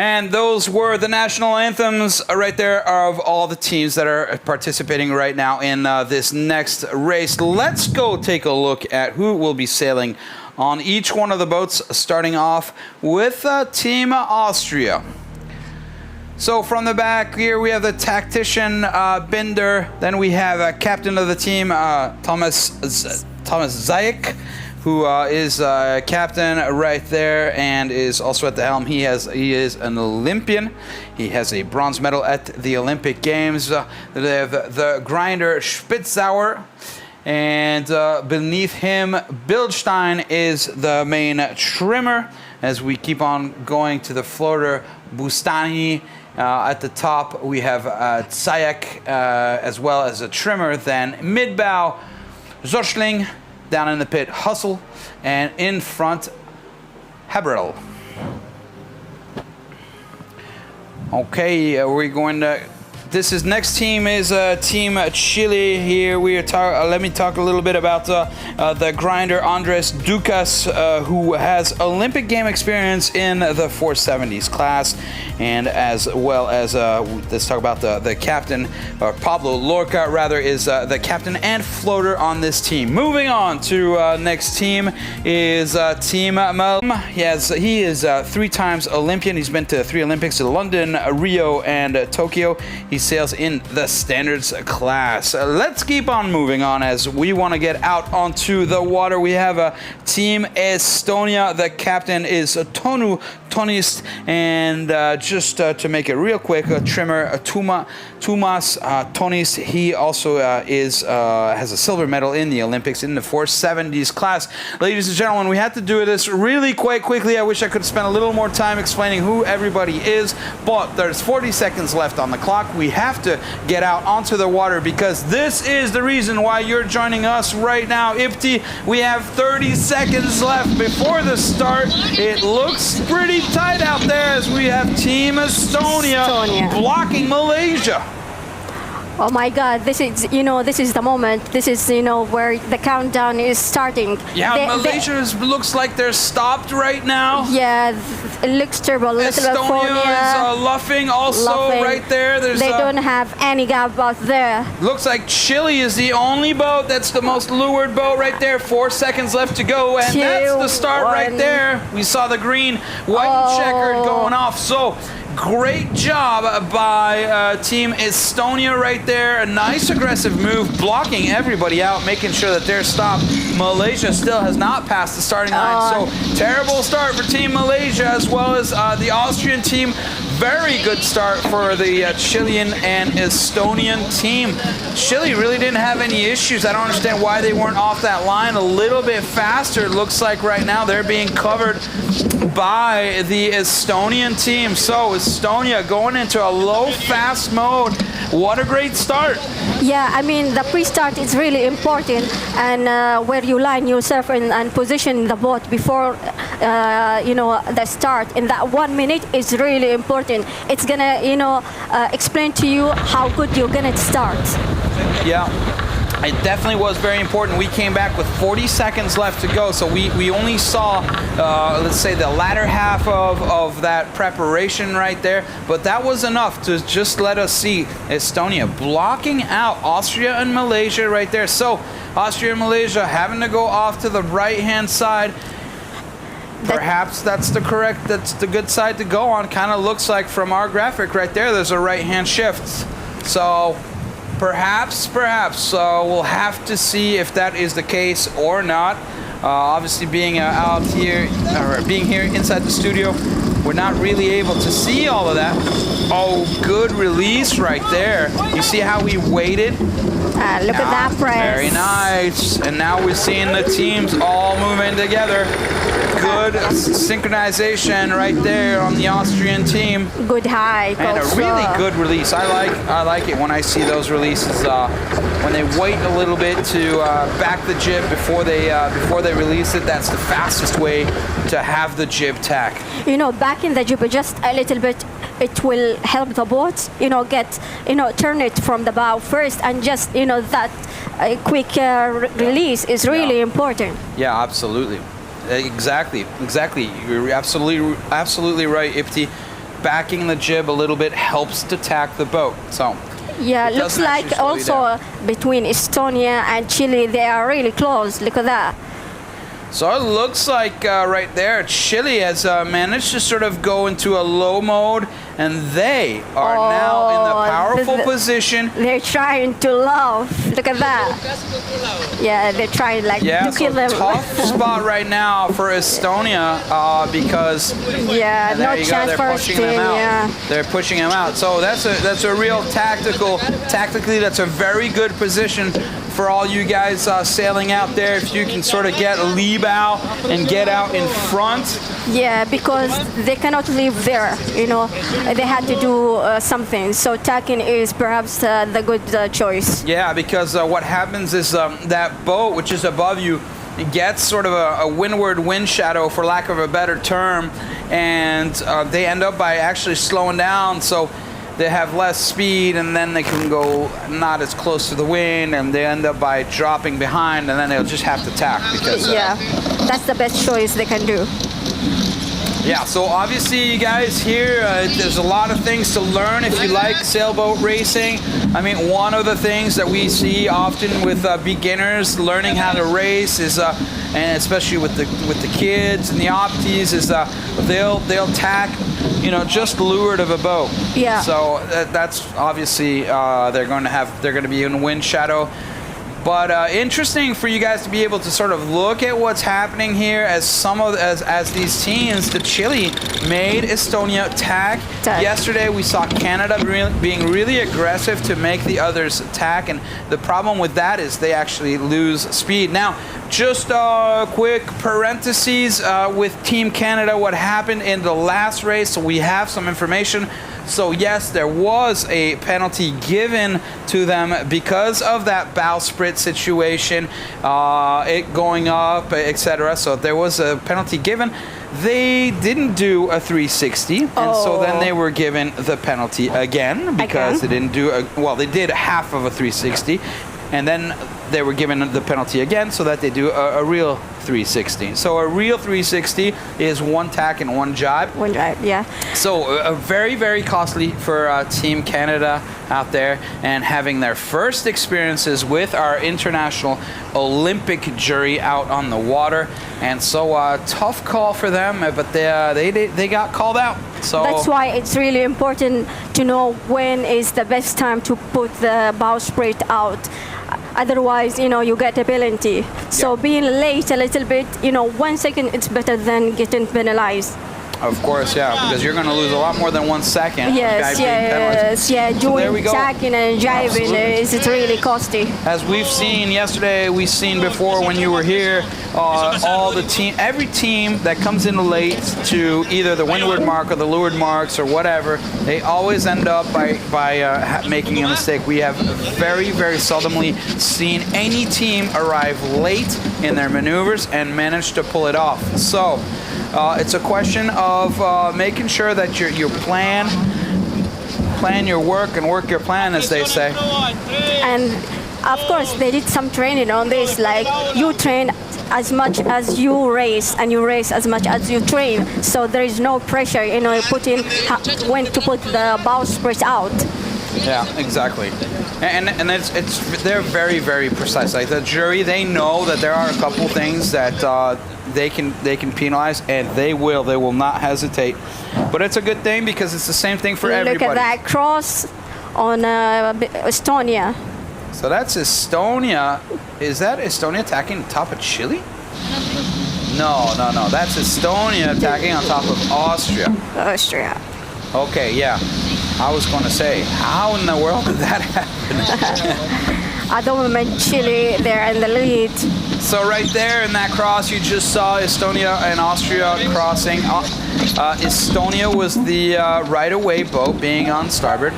And those were the national anthems right there of all the teams that are participating right now in this next race. Let's go take a look at who will be sailing on each one of the boats, starting off with Team Austria. So from the back here, we have the tactician Binder. Then we have captain of the team, Thomas Zajek, who is captain right there and is also at the helm. He is an Olympian. He has a bronze medal at the Olympic Games. They have the grinder Spitzauer, and beneath him, Bildstein is the main trimmer. As we keep on going to the floater, Bustani. At the top, we have Zajek as well as a trimmer. Then mid-bow, Zoschling. Down in the pit, Hustle, and in front, Haberl. Okay, we're going to. Next team is Team Chile. Here we are. Let me talk a little bit about the grinder Andres Ducas, who has Olympic game experience in the 470s class, and as well as let's talk about the captain, or Pablo Lorca rather, is the captain and floater on this team. Moving on to next team is Team Malm. He is 3 times Olympian. He's been to 3 Olympics: London, Rio, and Tokyo. He sails in the standards class. Let's keep on moving on as we want to get out onto the water. We have Team Estonia. The captain is Tonu Tonist, and just to make it real quick, trimmer Tumas Tonist. He also has a silver medal in the Olympics in the 470s class. Ladies and gentlemen, we had to do this really quite quickly. I wish I could spend a little more time explaining who everybody is, but there's 40 seconds left on the clock. We have to get out onto the water because this is the reason why you're joining us right now. Ipti, we have 30 seconds left before the start. It looks pretty tight out there as we have Team Estonia blocking Malaysia. Oh my God! This is the moment. This is where the countdown is starting. Yeah, Malaysia looks like they're stopped right now. Yeah, it looks terrible. Estonia is luffing also right there. They don't have any gap out there. Looks like Chile is the only boat that's the most lured boat right there. 4 seconds left to go, and that's the start right there. We saw the green, white, and checkered going off. So. Great job by Team Estonia right there. A nice aggressive move, blocking everybody out, making sure that they're stopped. Malaysia still has not passed the starting line, so terrible start for Team Malaysia as well as the Austrian team. Very good start for the Chilean and Estonian team. Chile really didn't have any issues. I don't understand why they weren't off that line a little bit faster. It looks like right now they're being covered by the Estonian team. So Estonia going into a low fast mode. What a great start. Yeah, I mean the pre-start is really important, and where you line yourself and position the boat before the start in that 1 minute is really important. It's gonna explain to you how good you're gonna start. Yeah. It definitely was very important. We came back with 40 seconds left to go, so we only saw, let's say, the latter half of that preparation right there, but that was enough to just let us see Estonia blocking out Austria and Malaysia right there. So Austria and Malaysia having to go off to the right-hand side. Perhaps that's the good side to go on. Kind of looks like from our graphic right there, there's a right-hand shift. So perhaps, we'll have to see if that is the case or not. Obviously, being out here, or being here inside the studio, we're not really able to see all of that. Oh, good release right there. You see how he waited? Look at that press. Very nice. And now we're seeing the teams all moving together. Good synchronization right there on the Austrian team. Good height. And a really good release. I like it when I see those releases. When they wait a little bit to back the jib before they release it. That's the fastest way to have the jib tack. Backing the jib just a little bit, it will help the boat, turn it from the bow first, and just, that quick release is really important. Yeah, absolutely. Exactly. You're absolutely right, Ipti. backing the jib a little bit helps to tack the boat. So Yeah, it looks doesn't like actually slow you down. also between Estonia and Chile, they are really close. Look at that. So it looks like right there, Chile has managed to sort of go into a low mode, and they are now in the powerful position. They're trying to love. Look at that. Yeah, they're trying like to kill them. Tough spot right now for Estonia because Yeah, there no you go, chance they're for pushing them out. Estonia. They're pushing them out. So that's a real tactically that's a very good position for all you guys sailing out there. If you can sort of get a lead out and get out in front. Yeah, because they cannot live there, you know. They had to do something. So tacking is perhaps the good choice. Yeah, because what happens is that boat, which is above you, it gets sort of a windward wind shadow, for lack of a better term, and they end up by actually slowing down. So they have less speed, and then they can go not as close to the wind, and they end up by dropping behind, and then they'll just have to tack because yeah, that's the best choice they can do. yeah, so obviously you guys here, there's a lot of things to learn if you like sailboat racing. I mean, one of the things that we see often with beginners learning how to race is, and especially with the kids and the opties, is they'll tack, you know, just leeward of a boat. Yeah. So that's obviously they're going to be in wind shadow. But interesting for you guys to be able to sort of look at what's happening here as these teams. The Chile made Estonia tack. Yesterday we saw Canada being really aggressive to make the others tack, and the problem with that is they actually lose speed. Now, just a quick parentheses with Team Canada, what happened in the last race. So we have some information. So yes, there was a penalty given to them because of that bowsprit situation, it going up, etc. So there was a penalty given. They didn't do a 360, and so then they were given the penalty again because they didn't do they did half of a 360, and then they were given the penalty again so that they do a real 360. So a real 360 is one tack and one jibe. One jibe, yeah. So very, very costly for Team Canada out there, and having their first experiences with our international Olympic jury out on the water. And so tough call for them, but they got called out. So that's why it's really important to know when is the best time to put the bowsprit out. Otherwise, you know, you get a penalty. So being late a little bit, you know, 1 second, it's better than getting penalized. Of course, yeah, because you're going to lose a lot more than 1 second. Doing tacking and jiving is really costly. As we've seen yesterday, we've seen before when you were here, every team that comes in late to either the windward mark or the leeward marks or whatever, they always end up by making a mistake. We have very, very seldomly seen any team arrive late in their maneuvers and manage to pull it off. So it's a question of making sure that you plan your work and work your plan, as they say. And of course, they did some training on this. Like, you train as much as you race, and you race as much as you train. So there is no pressure, you know, putting when to put the bowsprit out. Yeah, exactly. And they're very, very precise. Like the jury, they know that there are a couple things that they can penalize, and they will not hesitate. But it's a good thing because it's the same thing for everybody. Look at that cross on Estonia. So that's Estonia. Is that Estonia attacking on top of Chile? No. That's Estonia attacking on top of Austria. Austria. Okay, yeah. I was going to say, how in the world did that happen? At the moment, Chile, they're in the lead. So right there in that cross, you just saw Estonia and Austria crossing. Estonia was the right-of-way boat being on starboard.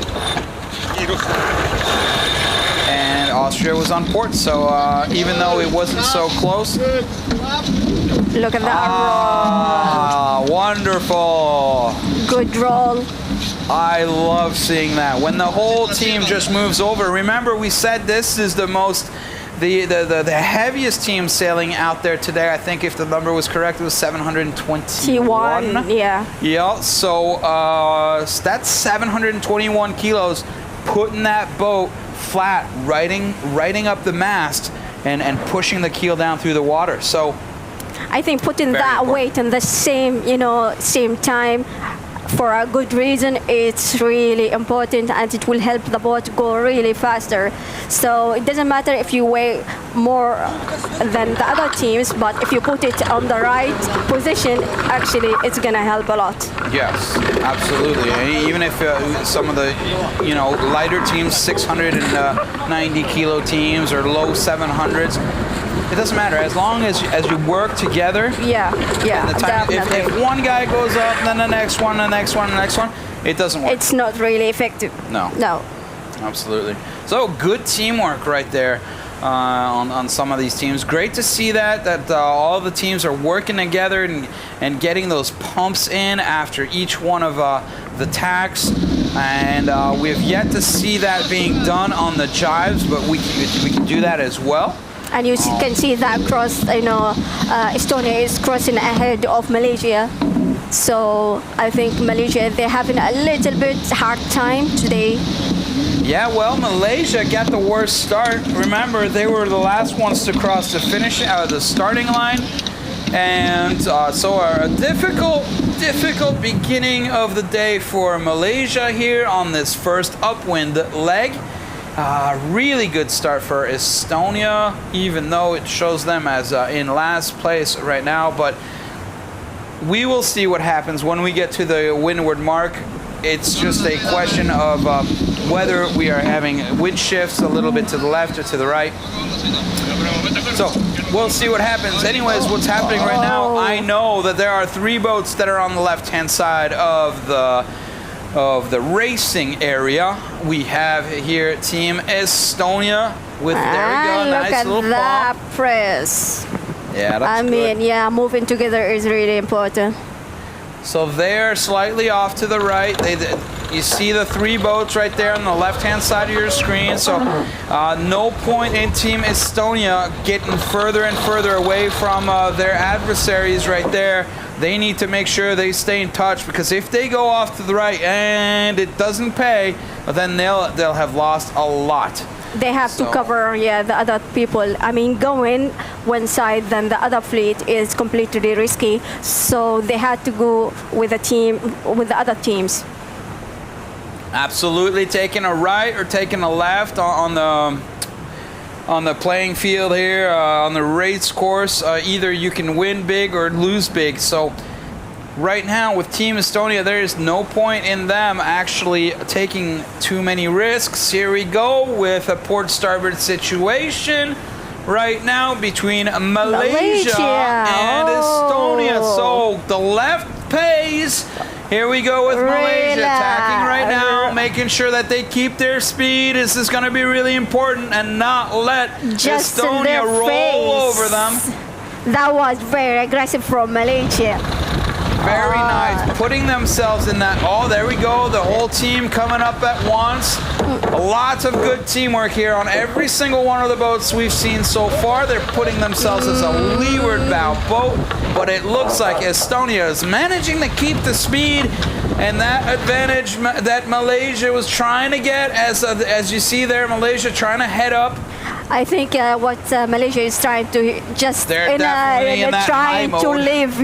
And Austria was on port, so even though it wasn't so close. Look at that roll. Wonderful. Good roll. I love seeing that. When the whole team just moves over. Remember, we said this is the most the heaviest team sailing out there today, I think if the number was correct, it was 721. Yeah. Yeah, so that's 721 kilos, putting that boat flat, riding up the mast and pushing the keel down through the water. So I think putting that weight in the same time for a good reason, it's really important, and it will help the boat go really faster. So it doesn't matter if you weigh more than the other teams, but if you put it on the right position, actually it's gonna help a lot. yes, absolutely. And even if some of the lighter teams, 690 kilo teams or low 700s, it doesn't matter as long as you work together. Yeah, And the time, definitely. if one guy goes up, then the next one, it doesn't work. It's not really effective. No, absolutely. So good teamwork right there on some of these teams. Great to see that all the teams are working together and getting those pumps in after each one of the tacks. And we have yet to see that being done on the jives, but we can do that as well. And you can see that cross, Estonia is crossing ahead of Malaysia. So I think Malaysia, they're having a little bit hard time today. Yeah, well, Malaysia got the worst start. Remember, they were the last ones to cross the finish the starting line. And so a difficult beginning of the day for Malaysia here on this first upwind leg. Really good start for Estonia, even though it shows them as in last place right now. But we will see what happens when we get to the windward mark. It's just a question of whether we are having wind shifts a little bit to the left or to the right. So we'll see what happens. Anyways, what's happening right now, I know that there are 3 boats that are on the left-hand side of the racing area. We have here Team Estonia with, there we go, nice little look at that pump. press. Yeah, that's good. Yeah, moving together is really important. So they're slightly off to the right. You see the 3 boats right there on the left-hand side of your screen. So no point in Team Estonia getting further and further away from their adversaries right there. They need to make sure they stay in touch, because if they go off to the right and it doesn't pay, then they'll have lost a lot. They have to cover, the other people. I mean, going one side, then the other fleet is completely risky. So they had to go with the other teams. Absolutely, taking a right or taking a left on the playing field here, on the race course. Either you can win big or lose big. So right now with Team Estonia, there is no point in them actually taking too many risks. Here we go with a port starboard situation right now between Malaysia and Estonia. So the left pays. Here we go with Malaysia attacking right now, making sure that they keep their speed. This is going to be really important, and not let Estonia roll over them. That was very aggressive from Malaysia. Very nice, putting themselves in that. Oh, there we go, the whole team coming up at once. Lots of good teamwork here on every single one of the boats we've seen so far. They're putting themselves as a leeward bow boat, but it looks like Estonia is managing to keep the speed, and that advantage that Malaysia was trying to get, as you see there, Malaysia trying to head up. I think what Malaysia is trying to just They're definitely in that high mode. To live,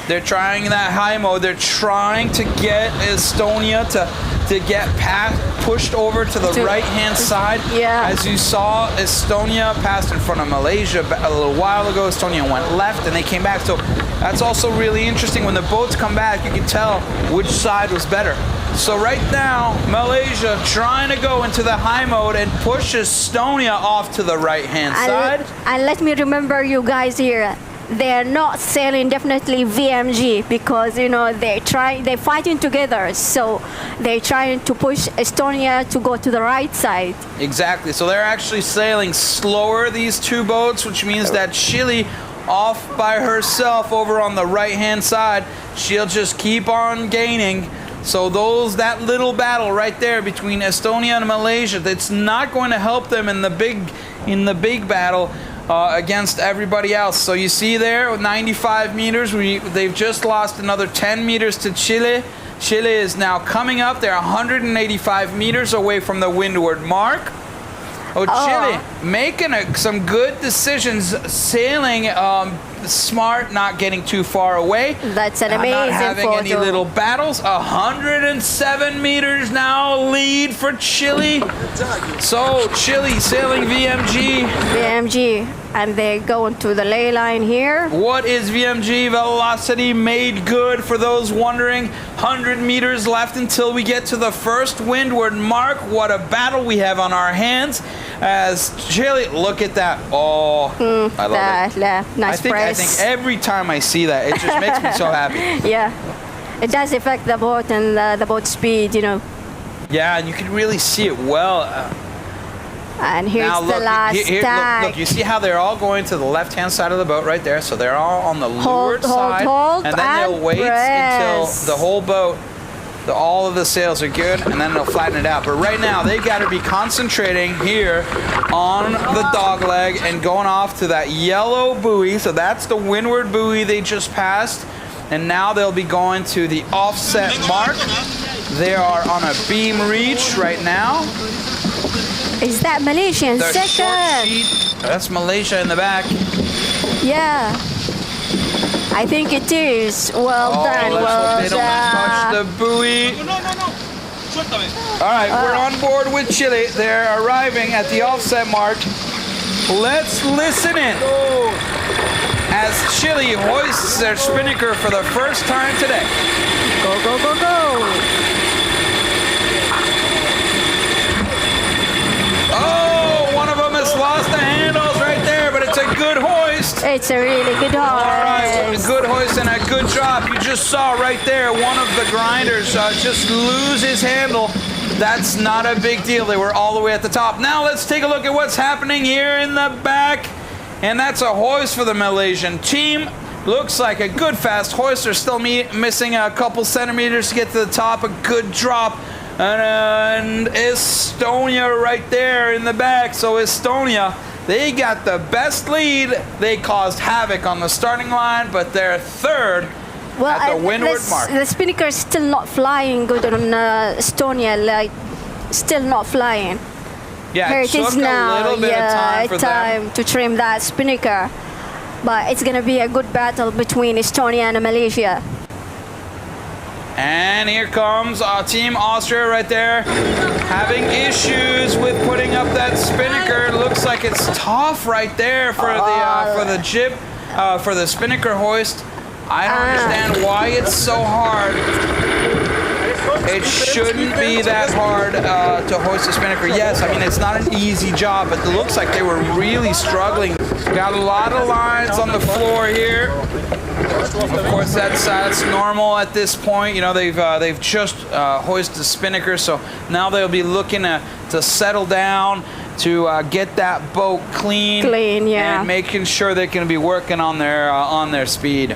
They're trying that high mode. They're trying to get Estonia to get pushed over to the right-hand side. Yeah. As you saw, Estonia passed in front of Malaysia a little while ago. Estonia went left and they came back. So that's also really interesting. When the boats come back, you can tell which side was better. So right now, Malaysia trying to go into the high mode and push Estonia off to the right-hand side. And let me remember you guys here. They're not sailing definitely VMG, because they're fighting together, so they're trying to push Estonia to go to the right side. Exactly. So they're actually sailing slower, these 2 boats, which means that Chile off by herself over on the right hand side, she'll just keep on gaining. So that little battle right there between Estonia and Malaysia, that's not going to help them in the big in the big battle against everybody else. So you see there, 95 meters, they've just lost another 10 meters to Chile. Chile is now coming up. They're 185 meters away from the windward mark. Chile making some good decisions, sailing smart, not getting too far away. That's an amazing not having photo. any little battles. 107 meters now lead for Chile. So Chile sailing VMG. VMG, and they go into the ley line here. What is VMG velocity made good for those wondering? 100 meters left until we get to the first windward mark. What a battle we have on our hands as Chile, look at that. Oh, I love it. Nice I think every time I see that, it just makes me so happy. Yeah, it does affect the boat and the boat speed, you know. Yeah, and you can really see it well. And here's now look, the last tag. Look, you see how they're all going to the left-hand side of the boat right there? So they're all on the leeward side. Hold, and then they'll wait until the whole boat, all of the sails are good, and then they'll flatten it out. But right now, they got to be concentrating here on the dog leg and going off to that yellow buoy. So that's the windward buoy they just passed. And now they'll be going to the offset mark. They are on a beam reach right now. Is that Malaysian second? That's Malaysia in the back. Yeah. I think it is. Well done. Well they don't touch the buoy. All right, we're on board with Chile. They're arriving at the offset mark. Let's listen in as Chile hoists their spinnaker for the first time today. Go, go, go, go. Oh, one of them has lost the handles right there, but it's a good hoist. It's a really good hoist. All right, good hoist and a good drop. You just saw right there one of the grinders just lose his handle. That's not a big deal. They were all the way at the top. Now let's take a look at what's happening here in the back. And that's a hoist for the Malaysian team. Looks like a good fast hoist. They're still missing a couple centimeters to get to the top. A good drop. And Estonia right there in the back. So Estonia, they got the best lead. They caused havoc on the starting line, but they're third at the windward mark. The spinnaker is still not flying good on Estonia, like still not flying. Yeah, here it is now. A little bit of time for them to trim that spinnaker. But it's going to be a good battle between Estonia and Malaysia. And here comes Team Austria right there, having issues with putting up that spinnaker. Looks like it's tough right there for the jib, for the spinnaker hoist. I don't understand why it's so hard. It shouldn't be that hard to hoist a spinnaker. Yes, I mean, it's not an easy job, but it looks like they were really struggling. Got a lot of lines on the floor here. Of course, that's normal at this point. You know, they've just hoisted the spinnaker, so now they'll be looking to settle down, to get that boat clean, yeah, and making sure they're going to be working on their speed.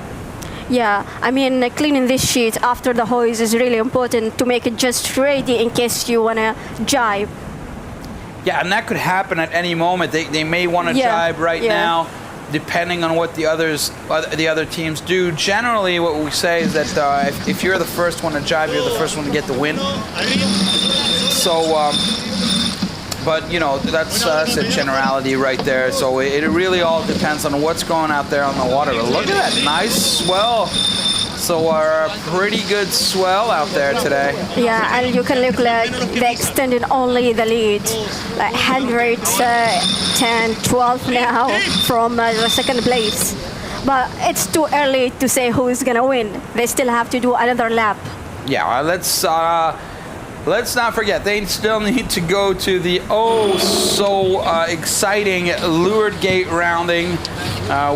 Yeah, I mean, cleaning this sheet after the hoist is really important to make it just ready in case you want to jibe. Yeah, and that could happen at any moment. They may want to jibe right now, depending on what the other teams do. Generally, what we say is that if you're the first one to jibe, you're the first one to get the win. So, but you know, that's a generality right there. So it really all depends on what's going out there on the water. But look at that nice swell. So a pretty good swell out there today. Yeah, and you can look like they extended only the lead, like 110, 12 now from the second place. But it's too early to say who is gonna win. They still have to do another lap. Yeah, let's not forget, they still need to go to the exciting Leeward Gate rounding,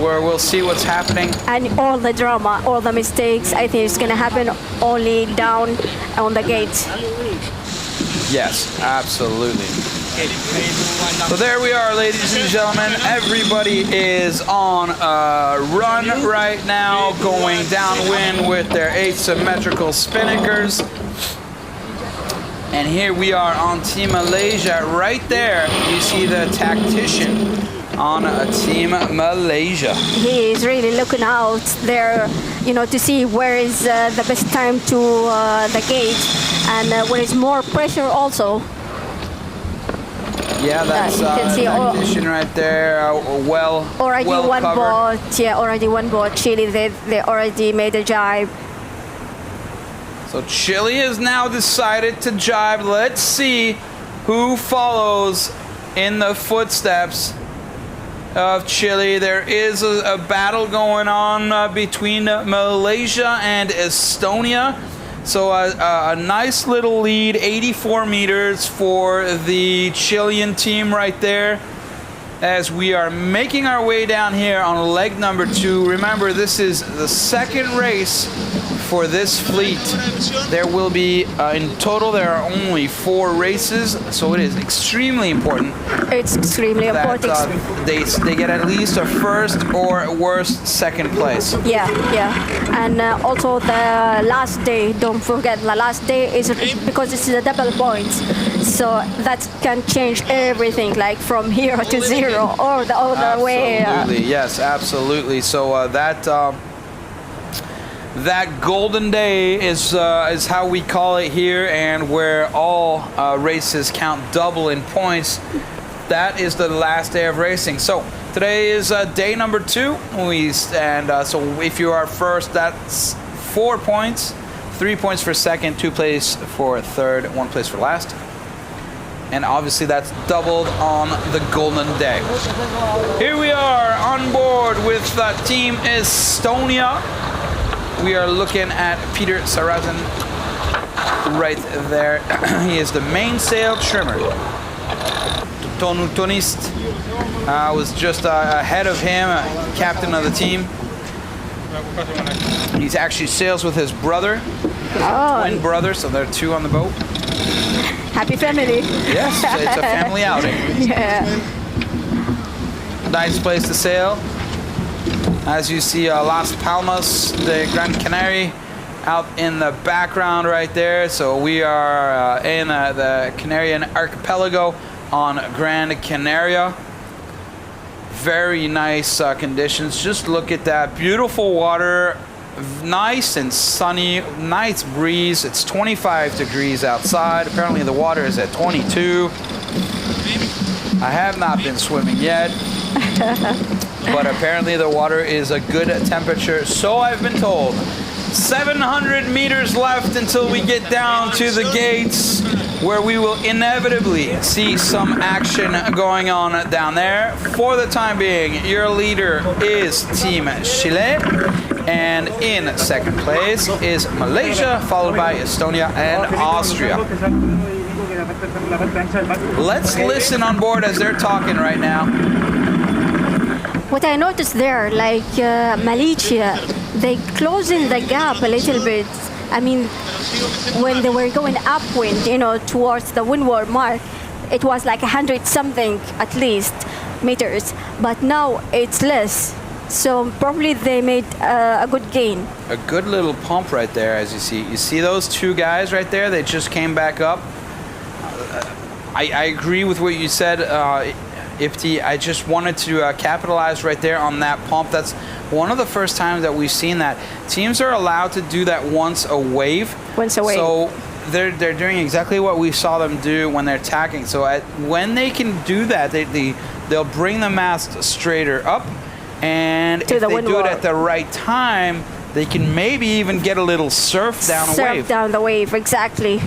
where we'll see what's happening. And all the drama, all the mistakes, I think it's going to happen only down on the gate. Yes, absolutely. So there we are, ladies and gentlemen. Everybody is on a run right now, going downwind with their asymmetrical spinnakers. And here we are on Team Malaysia. Right there, you see the tactician on Team Malaysia. He is really looking out there, you know, to see where is the best time to the gauge and where is more pressure also. Yeah, that's you can see tactician right there. Already one covered. boat. Yeah, already one boat. Chile, they already made a jibe. So Chile has now decided to jibe. Let's see who follows in the footsteps of Chile. There is a battle going on between Malaysia and Estonia. So a nice little lead, 84 meters for the Chilean team right there. As we are making our way down here on leg number 2. Remember, this is the second race for this fleet. There will be, in total, there are only 4 races, so it is extremely important. It's extremely important. They get at least a first or worst second place. Yeah. And also the last day, don't forget, the last day is because it's a double point. So that can change everything, like from 0 to 0 or the other way. Absolutely, yes, absolutely. So that golden day is how we call it here, and where all races count double in points. That is the last day of racing. So today is day number 2. So if you are first, that's 4 points, 3 points for second, 2 place for third, 1 place for last. And obviously that's doubled on the golden day. Here we are on board with Team Estonia. We are looking at Peter Sarazen right there. He is the mainsail trimmer. Tonu Tonist was just ahead of him, captain of the team. He actually sails with his brother, twin brother, so there are 2 on the boat. Happy family. Yes, it's a family outing. Yeah. Nice place to sail. As you see, Las Palmas de Gran Canaria out in the background right there. So we are in the Canarian archipelago on Gran Canaria. Very nice conditions. Just look at that beautiful water. Nice and sunny, nice breeze. It's 25 degrees outside. Apparently the water is at 22. I have not been swimming yet, but apparently the water is a good temperature, so I've been told. 700 meters left until we get down to the gates, where we will inevitably see some action going on down there. For the time being, your leader is Team Chile, and in second place is Malaysia, followed by Estonia and Austria. Let's listen on board as they're talking right now. What I noticed there, like Malaysia, they closing the gap a little bit. I mean, when they were going upwind, you know, towards the windward mark, it was like 100 something at least meters, but now it's less. So probably they made a good gain. A good little pump right there, as you see. You see those 2 guys right there? They just came back up. I agree with what you said, Ipti. I just wanted to capitalize right there on that pump. That's one of the first times that we've seen that. Teams are allowed to do that once a wave. Once a wave. So they're doing exactly what we saw them do when they're tacking. So when they can do that, they'll bring the mast straighter up. And if they do it at the right time, they can maybe even get a little surf down a wave. Surf down the wave, exactly.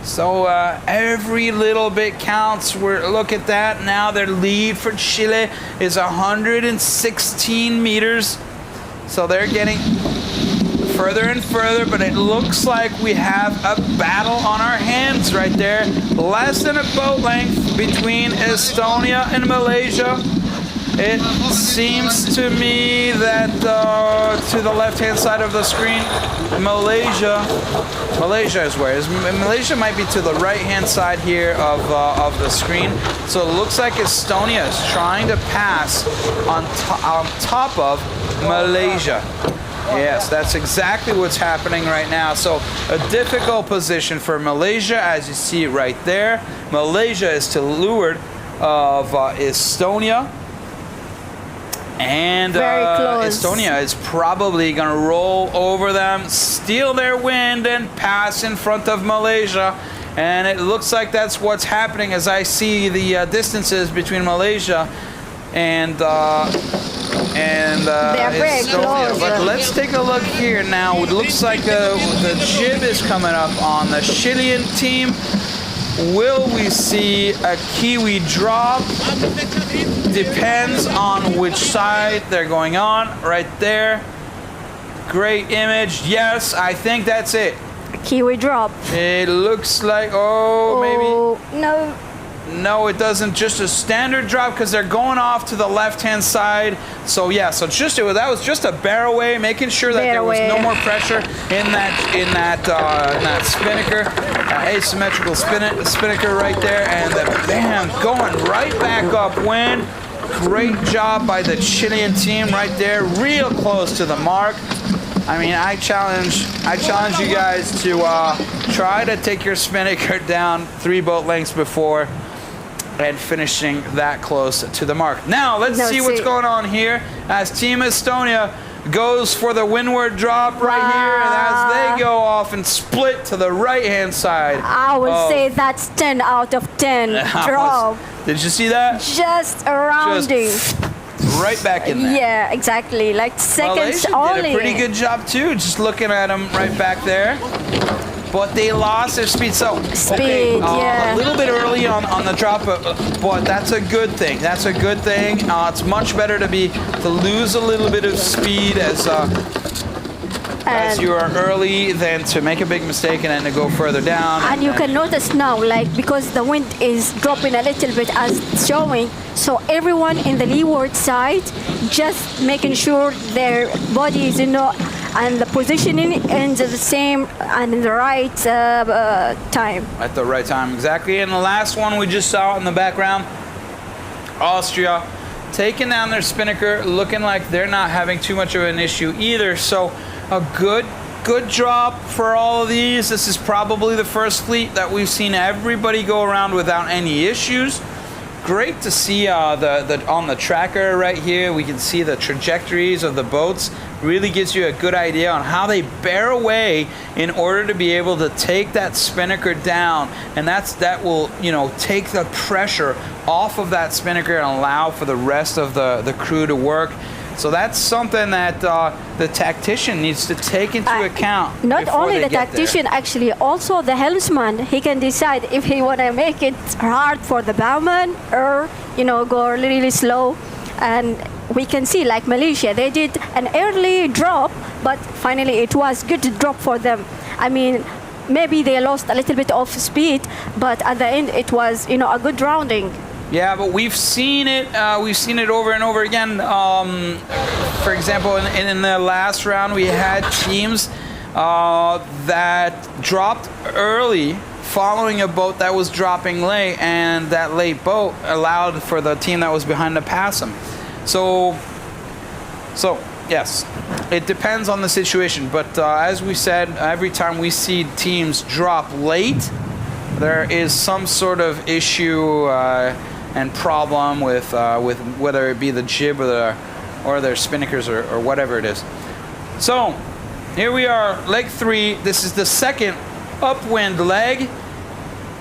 So every little bit counts. Look at that. Now their lead for Chile is 116 meters. So they're getting further and further, but it looks like we have a battle on our hands right there. Less than a boat length between Estonia and Malaysia. It seems to me that to the left-hand side of the screen, Malaysia is where? Malaysia might be to the right-hand side here of the screen. So it looks like Estonia is trying to pass on top of Malaysia. Yes, that's exactly what's happening right now. So a difficult position for Malaysia, as you see right there. Malaysia is to leeward of Estonia. And Estonia is probably going to roll over them, steal their wind, and pass in front of Malaysia. And it looks like that's what's happening as I see the distances between Malaysia and Estonia. But let's take a look here now. It looks like the jib is coming up on the Chilean team. Will we see a Kiwi drop? Depends on which side they're going on. Right there. Great image. Yes, I think that's it. Kiwi drop. It looks like, maybe. No, it doesn't. Just a standard drop because they're going off to the left-hand side. So yeah, so that was just a bear away, making sure that there was no more pressure in that spinnaker, asymmetrical spinnaker right there, and bam, going right back upwind. Great job by the Chilean team right there, real close to the mark. I mean, I challenge you guys to try to take your spinnaker down 3 boat lengths before and finishing that close to the mark. Now, let's see what's going on here as Team Estonia goes for the windward drop right here, and as they go off and split to the right-hand side. I would say that's 10 out of 10 drop. Did you see that? Just a rounding. Right back in there. Yeah, exactly. Like seconds Malaysia only. did a pretty good job too, just looking at them right back there. But they lost their speed. So, a little bit early on the drop, but that's a good thing. That's a good thing. It's much better to lose a little bit of speed as you are early than to make a big mistake and then to go further down. And you can notice now, like, because the wind is dropping a little bit as it's showing, so everyone in the leeward side just making sure their body is and the positioning is the same and in the right time. At the right time, exactly. And the last one we just saw in the background, Austria, taking down their spinnaker, looking like they're not having too much of an issue either. So a good drop for all of these. This is probably the first fleet that we've seen everybody go around without any issues. Great to see on the tracker right here. We can see the trajectories of the boats. Really gives you a good idea on how they bear away in order to be able to take that spinnaker down, and that will take the pressure off of that spinnaker and allow for the rest of the crew to work. So that's something that the tactician needs to take into account. Not only the tactician, actually, also the helmsman. He can decide if he want to make it hard for the bowman or, go really slow. And we can see, like Malaysia, they did an early drop, but finally it was good drop for them. I mean, maybe they lost a little bit of speed, but at the end it was, a good rounding. Yeah, but we've seen it over and over again. For example, in the last round, we had teams that dropped early following a boat that was dropping late, and that late boat allowed for the team that was behind to pass them. So yes, it depends on the situation. But as we said, every time we see teams drop late, there is some sort of issue and problem with whether it be the jib or their spinnakers or whatever it is. So here we are, leg 3. This is the second upwind leg,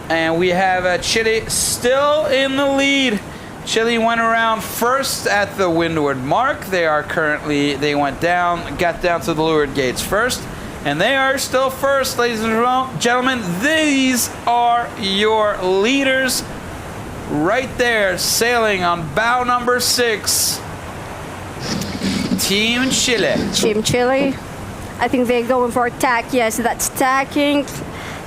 and we have Chile still in the lead. Chile went around first at the windward mark. They got down to the leeward gates first, and they are still first, ladies and gentlemen. These are your leaders right there, sailing on bow number 6. Team Chile. Team Chile. I think they're going for a tack. Yes, that's tacking.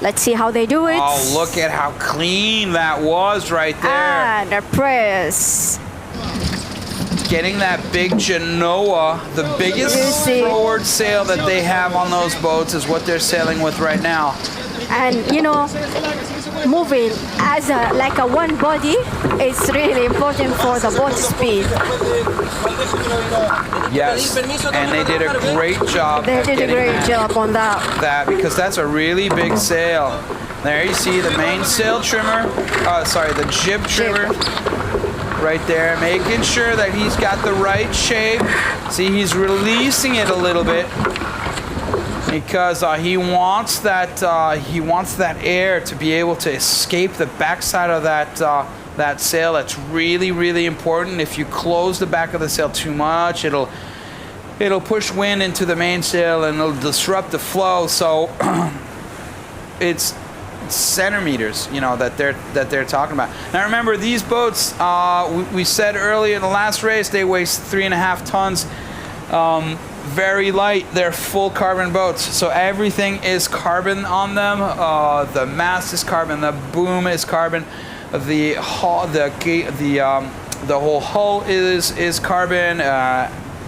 Let's see how they do it. Oh, look at how clean that was right there. And a press. Getting that big Genoa, the biggest forward sail that they have on those boats is what they're sailing with right now. And moving as like a one body is really important for the boat speed. Yes, and they did a great job. They did a great job on that. Because that's a really big sail. There you see the mainsail trimmer, the jib trimmer right there, making sure that he's got the right shape. See, he's releasing it a little bit because he wants that air to be able to escape the backside of that sail. That's really, really important. If you close the back of the sail too much, it'll push wind into the mainsail and it'll disrupt the flow. So it's centimeters, that they're talking about. Now remember, these boats, we said earlier in the last race, they weigh 3.5 tons. Very light. They're full carbon boats, so everything is carbon on them. The mast is carbon, the boom is carbon, the hull, the whole hull is carbon.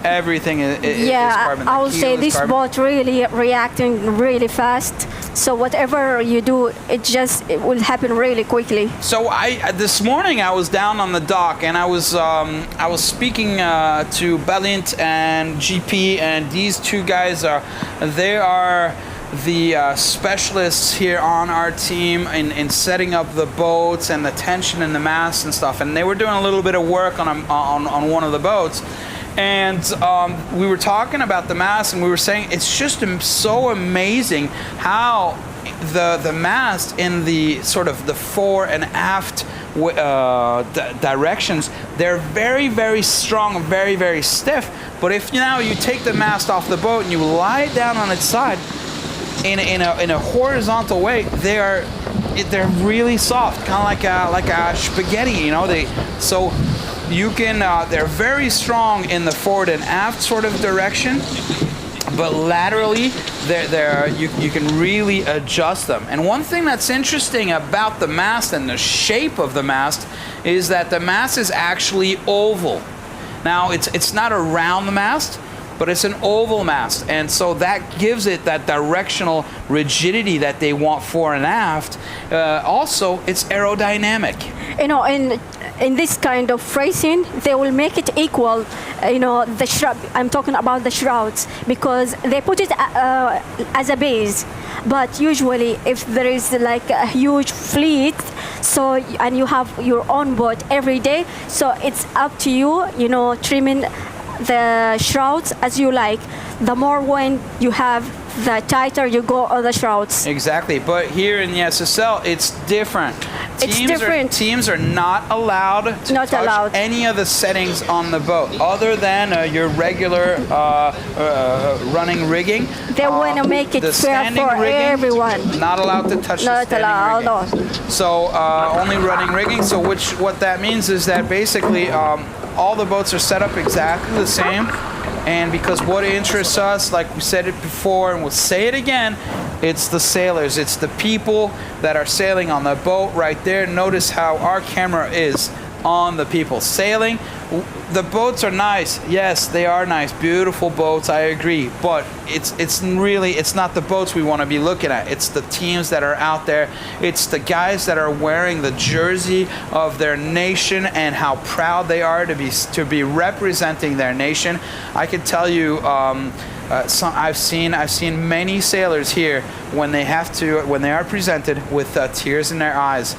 Everything is carbon. I would say this boat really reacting really fast. So whatever you do, it will happen really quickly. So this morning I was down on the dock and I was speaking to Balint and GP, and these two guys are the specialists here on our team in setting up the boats and the tension in the mast and stuff. And they were doing a little bit of work on one of the boats. And we were talking about the mast, and we were saying it's just so amazing how the mast in the sort of the fore and aft directions, they're very, very strong, very, very stiff. But if now you take the mast off the boat and you lie it down on its side in a horizontal way, they're really soft, kind of like a spaghetti, You can, they're very strong in the forward and aft sort of direction, but laterally, you can really adjust them. And one thing that's interesting about the mast and the shape of the mast is that the mast is actually oval. Now, it's not a round mast, but it's an oval mast, and so that gives it that directional rigidity that they want fore and aft. Also, it's aerodynamic. In this kind of racing, they will make it equal. The shroud. I'm talking about the shrouds because they put it as a base. But usually, if there is like a huge fleet, and you have your own boat every day, so it's up to you. Trimming the shrouds as you like. The more wind you have, the tighter you go on the shrouds. Exactly, but here in the SSL, it's different. Teams are not allowed to touch any of the settings on the boat other than your regular running rigging. They want to make it fair for everyone. Not allowed to touch the standing rigging. So only running rigging. So what that means is that basically all the boats are set up exactly the same. And because what interests us, like we said it before and we'll say it again, it's the sailors. It's the people that are sailing on the boat right there. Notice how our camera is on the people sailing. The boats are nice. Yes, they are nice. Beautiful boats, I agree. But it's not the boats we want to be looking at. It's the teams that are out there. It's the guys that are wearing the jersey of their nation and how proud they are to be representing their nation. I can tell you I've seen many sailors here when they are presented with tears in their eyes,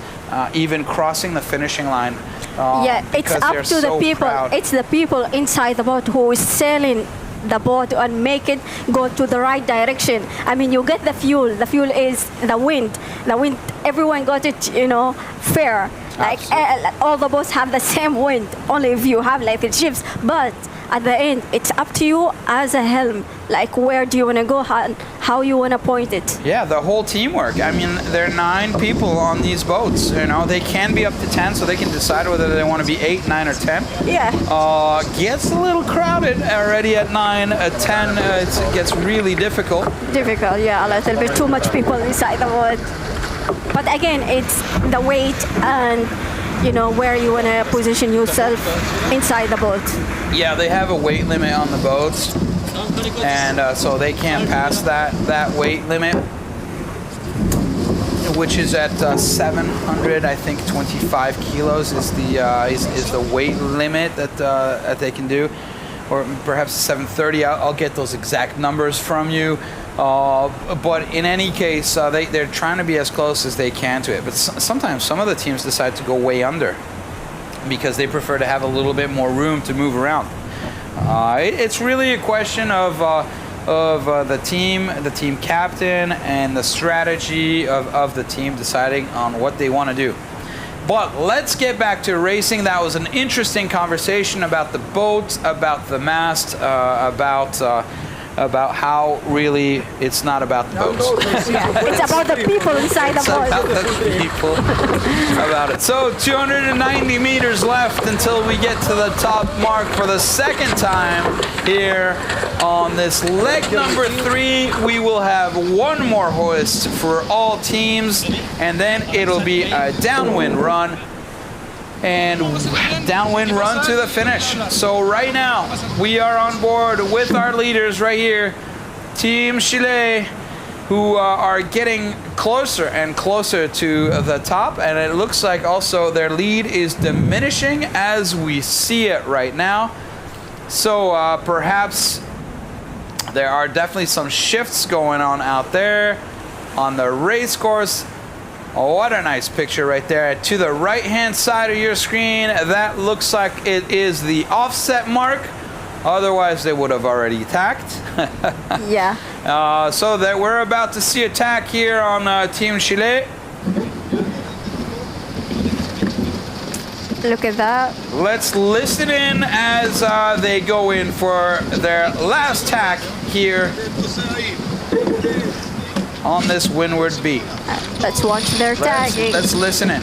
even crossing the finishing line. It's up to the people. Proud. It's the people inside the boat who is sailing the boat and make it go to the right direction. I mean, you get the fuel. The fuel is the wind. The wind. Everyone got it, fair. Like all the boats have the same wind. Only if you have like the ships, but at the end, it's up to you as a helm. Like, where do you want to go? How you want to point it? Yeah, the whole teamwork. I mean, there are 9 people on these boats. They can be up to 10, so they can decide whether they want to be 8, 9, or 10. Yeah. Gets a little crowded already at 9. At 10, it gets really difficult. Difficult, yeah. A little bit too much people inside the boat. But again, it's the weight and where you want to position yourself inside the boat. Yeah, they have a weight limit on the boats, and so they can't pass that weight limit. which is at 700, I think 25 kilos is the weight limit that they can do, or perhaps 730. I'll get those exact numbers from you. But in any case, they're trying to be as close as they can to it. But sometimes some of the teams decide to go way under because they prefer to have a little bit more room to move around. It's really a question of the team captain and the strategy of the team deciding on what they want to do. But let's get back to racing. That was an interesting conversation about the boat, about the mast, about how really it's not about the boats. It's about the people inside the boat. About the people. About it. So 290 meters left until we get to the top mark for the second time here on this leg number 3. We will have one more hoist for all teams, and then it'll be a downwind run. And downwind run to the finish. So right now we are on board with our leaders right here, Team Chile, who are getting closer and closer to the top, and it looks like also their lead is diminishing as we see it right now. So perhaps there are definitely some shifts going on out there on the race course. Oh, what a nice picture right there. To the right-hand side of your screen, that looks like it is the offset mark. Otherwise, they would have already attacked. Yeah. So that we're about to see attack here on Team Chile. Look at that. Let's listen in as they go in for their last tack here on this windward beat. Let's watch their tagging. Let's listen in.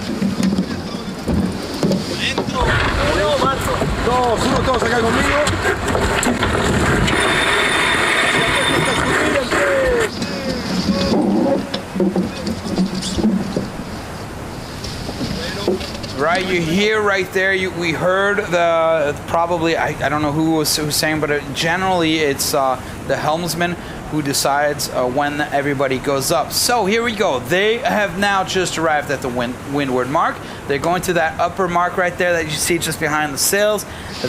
Right, you hear right there. We heard the probably I don't know who was saying, but generally it's the helmsman who decides when everybody goes up. So here we go. They have now just arrived at the windward mark. They're going to that upper mark right there that you see just behind the sails.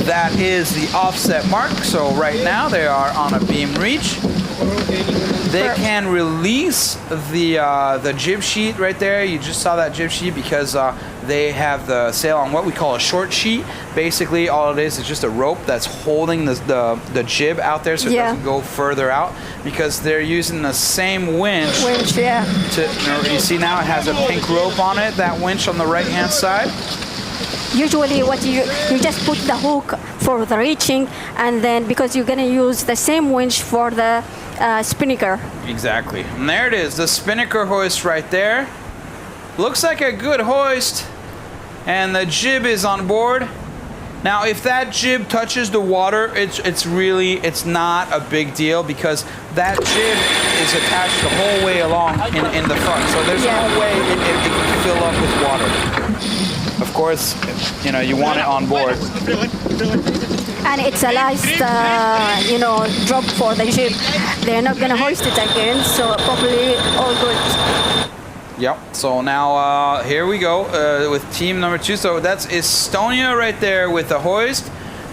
That is the offset mark. So right now they are on a beam reach. They can release the jib sheet right there. You just saw that jib sheet because they have the sail on what we call a short sheet. Basically, all it is just a rope that's holding the jib out there so it doesn't go further out, because they're using the same winch. Winch, yeah. You see now it has a pink rope on it, that winch on the right-hand side. Usually what you just put the hook for the reaching, and then because you're going to use the same winch for the spinnaker. Exactly. And there it is, the spinnaker hoist right there. Looks like a good hoist, and the jib is on board. Now, if that jib touches the water, it's not a big deal, because that jib is attached the whole way along in the front. So there's no way it can fill up with water. Of course, you want it on board. And it's a last, drop for the jib. They're not going to hoist it again, so probably all good. Yep, so now here we go with team number 2. So that's Estonia right there with the hoist.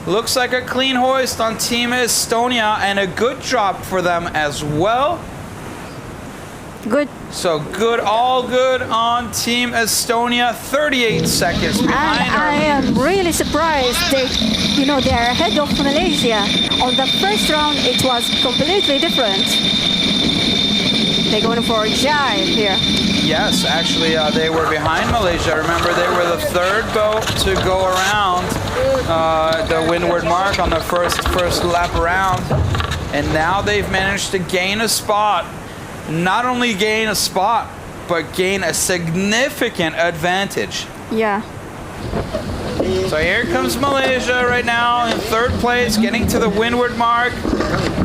Looks like a clean hoist on Team Estonia, and a good drop for them as well. Good. So good, all good on Team Estonia. 38 seconds behind. And I am really surprised. They are ahead of Malaysia. On the first round, it was completely different. They're going for a jibe here. Yes, actually, they were behind Malaysia. Remember, they were the third boat to go around the windward mark on the first lap around, and now they've managed to gain a spot. Not only gain a spot, but gain a significant advantage. Yeah. So here comes Malaysia right now in third place, getting to the windward mark.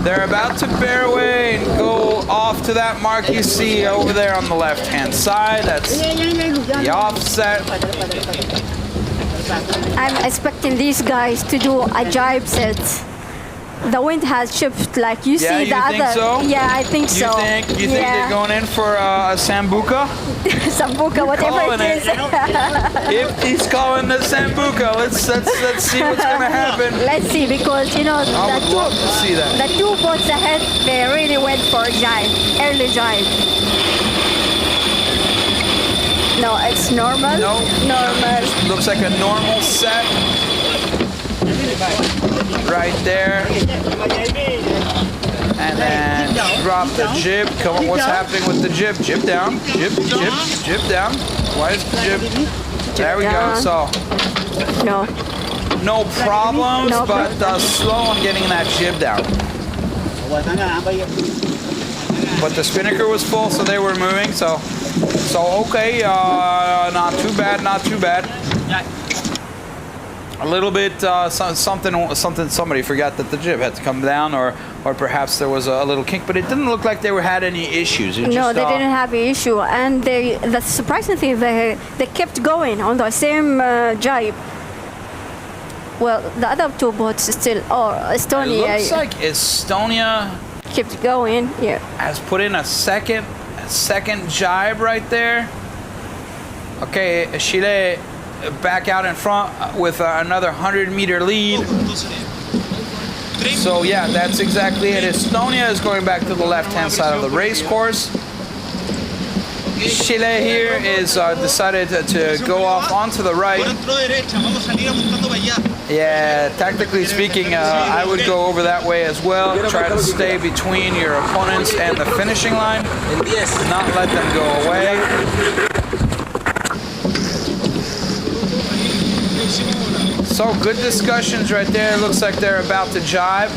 They're about to bear away and go off to that mark you see over there on the left-hand side. That's the offset. I'm expecting these guys to do a jibe set. The wind has shifted, like you see the think other. so? Yeah, I think so. You think they're going in for a sambuca? Sambuca, whatever calling it is. If he's calling the sambuca, let's see what's gonna happen. Let's see, because you know I would love to see that. the 2 boats ahead, they really went for a jibe, early jibe. No, it's normal. No. Normal. Looks like a normal set. Right there. And then drop the jib. Come on, what's happening with the jib? Jib down. Jib down. Why is the jib? There we go. So no problems, but slow on getting that jib down. But the spinnaker was full, so they were moving. So okay, not too bad. A little bit, somebody forgot that the jib had to come down, or perhaps there was a little kink, but it didn't look like they had any issues. No, they didn't have an issue, and the surprising thing, they kept going on the same jibe. Well, the other 2 boats still, Estonia. It looks like Estonia kept going. Yeah. Has put in a second jibe right there. Okay, Chile back out in front with another 100-meter lead. So yeah, that's exactly it. Estonia is going back to the left-hand side of the race course. Chile here is decided to go off onto the right. Yeah, tactically speaking, I would go over that way as well. Try to stay between your opponents and the finishing line. Not let them go away. So good discussions right there. Looks like they're about to jibe.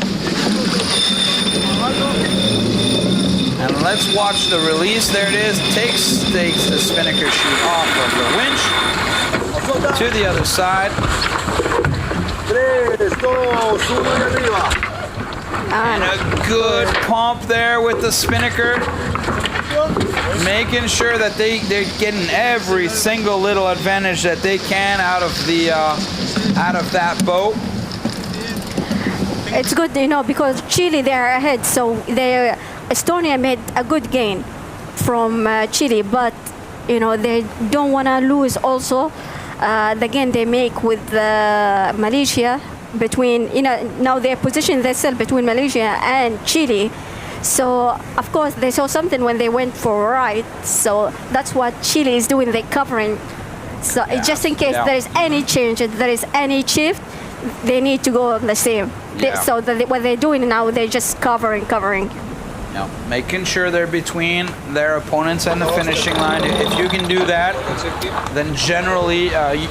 And let's watch the release. There it is. Takes the spinnaker chute off of the winch to the other side. And a good pump there with the spinnaker. Making sure that they're getting every single little advantage that they can out of that boat. It's good, you know, because Chile, they're ahead, so Estonia made a good gain from Chile, but you know they don't want to lose also the game they make with Malaysia. Between, you know, now they position themselves between Malaysia and Chile. So of course they saw something when they went for right. So that's what Chile is doing. They're covering. So just in case there is any change, if there is any shift, they need to go the same. So what they're doing now, they're just covering. Yeah, making sure they're between their opponents and the finishing line. If you can do that, then generally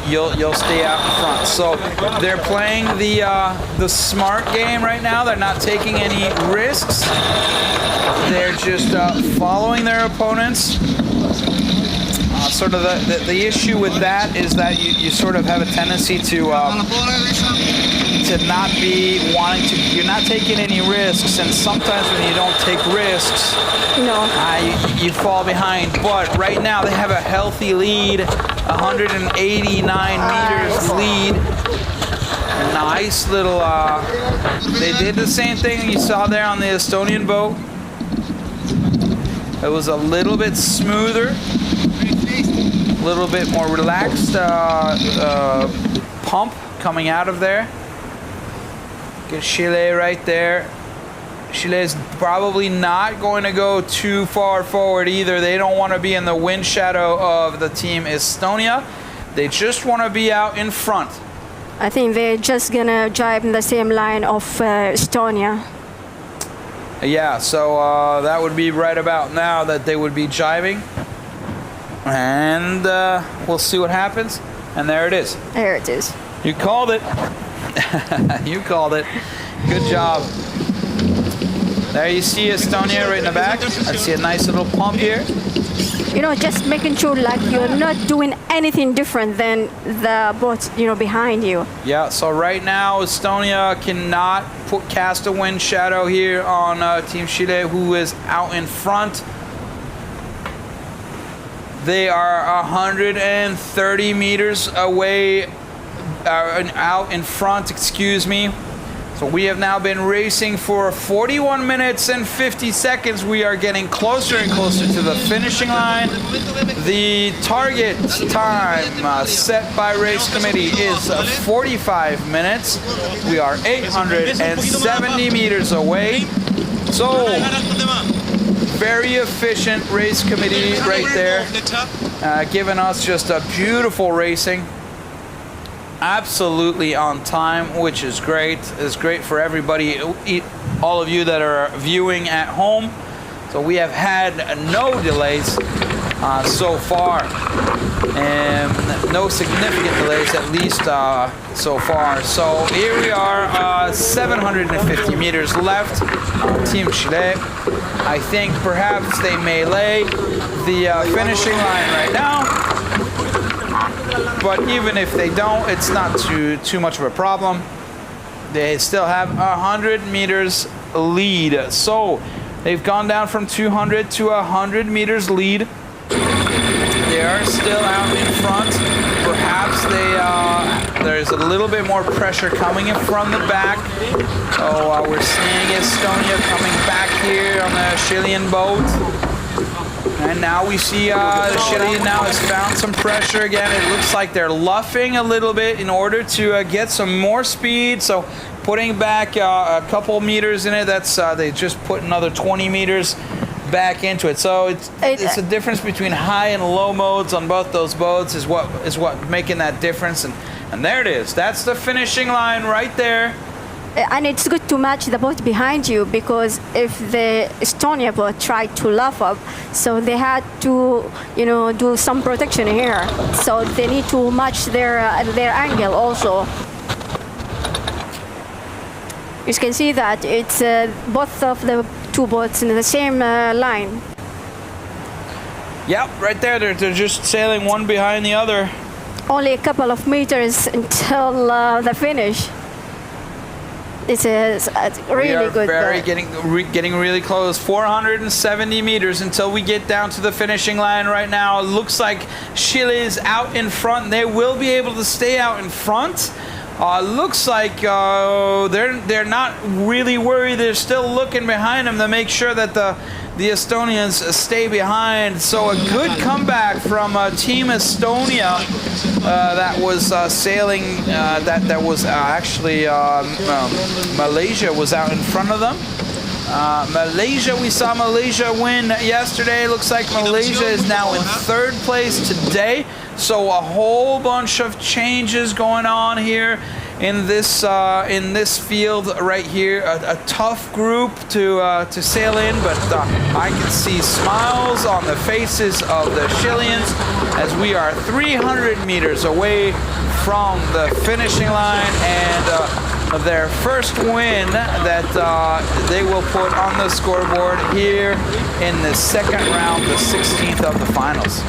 you'll stay out in front. So they're playing the smart game right now. They're not taking any risks. They're just following their opponents. Sort of the issue with that is that you sort of have a tendency to not be wanting to. You're not taking any risks, and sometimes when you don't take risks, you fall behind. But right now they have a healthy lead, 189 meters lead. A nice little. They did the same thing you saw there on the Estonian boat. It was a little bit smoother, a little bit more relaxed pump coming out of there. Get Chile right there. Chile is probably not going to go too far forward either. They don't want to be in the wind shadow of the team Estonia. They just want to be out in front. I think they're just going to jibe in the same line of Estonia. Yeah, so that would be right about now that they would be jibing. And we'll see what happens. And there it is. There it is. You called it. You called it. Good job. There you see Estonia right in the back. I see a nice little pump here. You know, just making sure like you're not doing anything different than the boat, you know, behind you. Yeah, so right now Estonia cannot cast a wind shadow here on Team Chile, who is out in front. They are 130 meters away, out in front, excuse me. So we have now been racing for 41 minutes and 50 seconds. We are getting closer and closer to the finishing line. The target time set by race committee is 45 minutes. We are 870 meters away. So, very efficient race committee right there, giving us just a beautiful racing. Absolutely on time, which is great. It's great for everybody, all of you that are viewing at home. So we have had no delays so far, and no significant delays, at least so far. So here we are, 750 meters left. Team Chile, I think perhaps they may lay the finishing line right now. But even if they don't, it's not too much of a problem. They still have 100 meters lead. So they've gone down from 200 to 100 meters lead. They are still out in front. Perhaps there's a little bit more pressure coming in from the back. So we're seeing Estonia coming back here on the Chilean boat. And now we see Chile now has found some pressure again. It looks like they're luffing a little bit in order to get some more speed. So putting back a couple meters in it, that's they just put another 20 meters back into it. So it's a difference between high and low modes on both those boats is what making that difference. And there it is. That's the finishing line right there. And it's good to match the boat behind you, because if the Estonia boat tried to luff up, so they had to, do some protection here. So they need to match their angle also. You can see that it's both of the two boats in the same line. Yep, right there. They're just sailing one behind the other. Only a couple of meters until the finish. This is really good. We are getting really close. 470 meters until we get down to the finishing line right now. It looks like Chile is out in front. They will be able to stay out in front. Looks like they're not really worried. They're still looking behind them to make sure that the Estonians stay behind. So a good comeback from Team Estonia that was sailing. That was actually Malaysia was out in front of them. Malaysia, we saw Malaysia win yesterday. Looks like Malaysia is now in third place today. So a whole bunch of changes going on here in this field right here. A tough group to sail in, but I can see smiles on the faces of the Chileans as we are 300 meters away from the finishing line, and their first win that they will put on the scoreboard here in the second round, the 16th of the finals.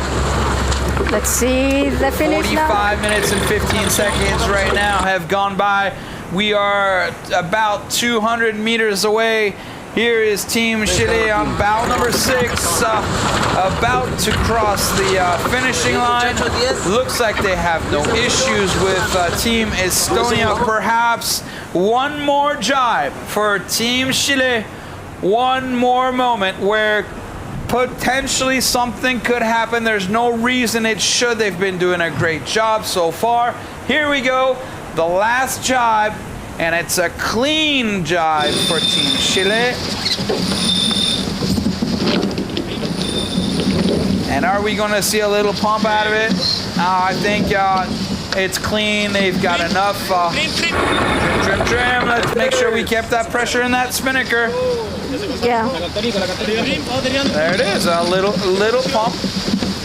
Let's see the finish 45 minutes and 15 seconds right now have gone by. We are about 200 meters away. Here is Team Chile on bow number 6, about to cross the finishing line. Looks like they have no issues with Team Estonia. Perhaps one more jibe for Team Chile. One more moment where potentially something could happen. There's no reason it should. They've been doing a great job so far. Here we go, the last jibe, and it's a clean jibe for Team Chile. And are we going to see a little pump out of it? I think it's clean. They've got enough trim. Let's make sure we kept that pressure in that spinnaker. Yeah. There it is, a little pump,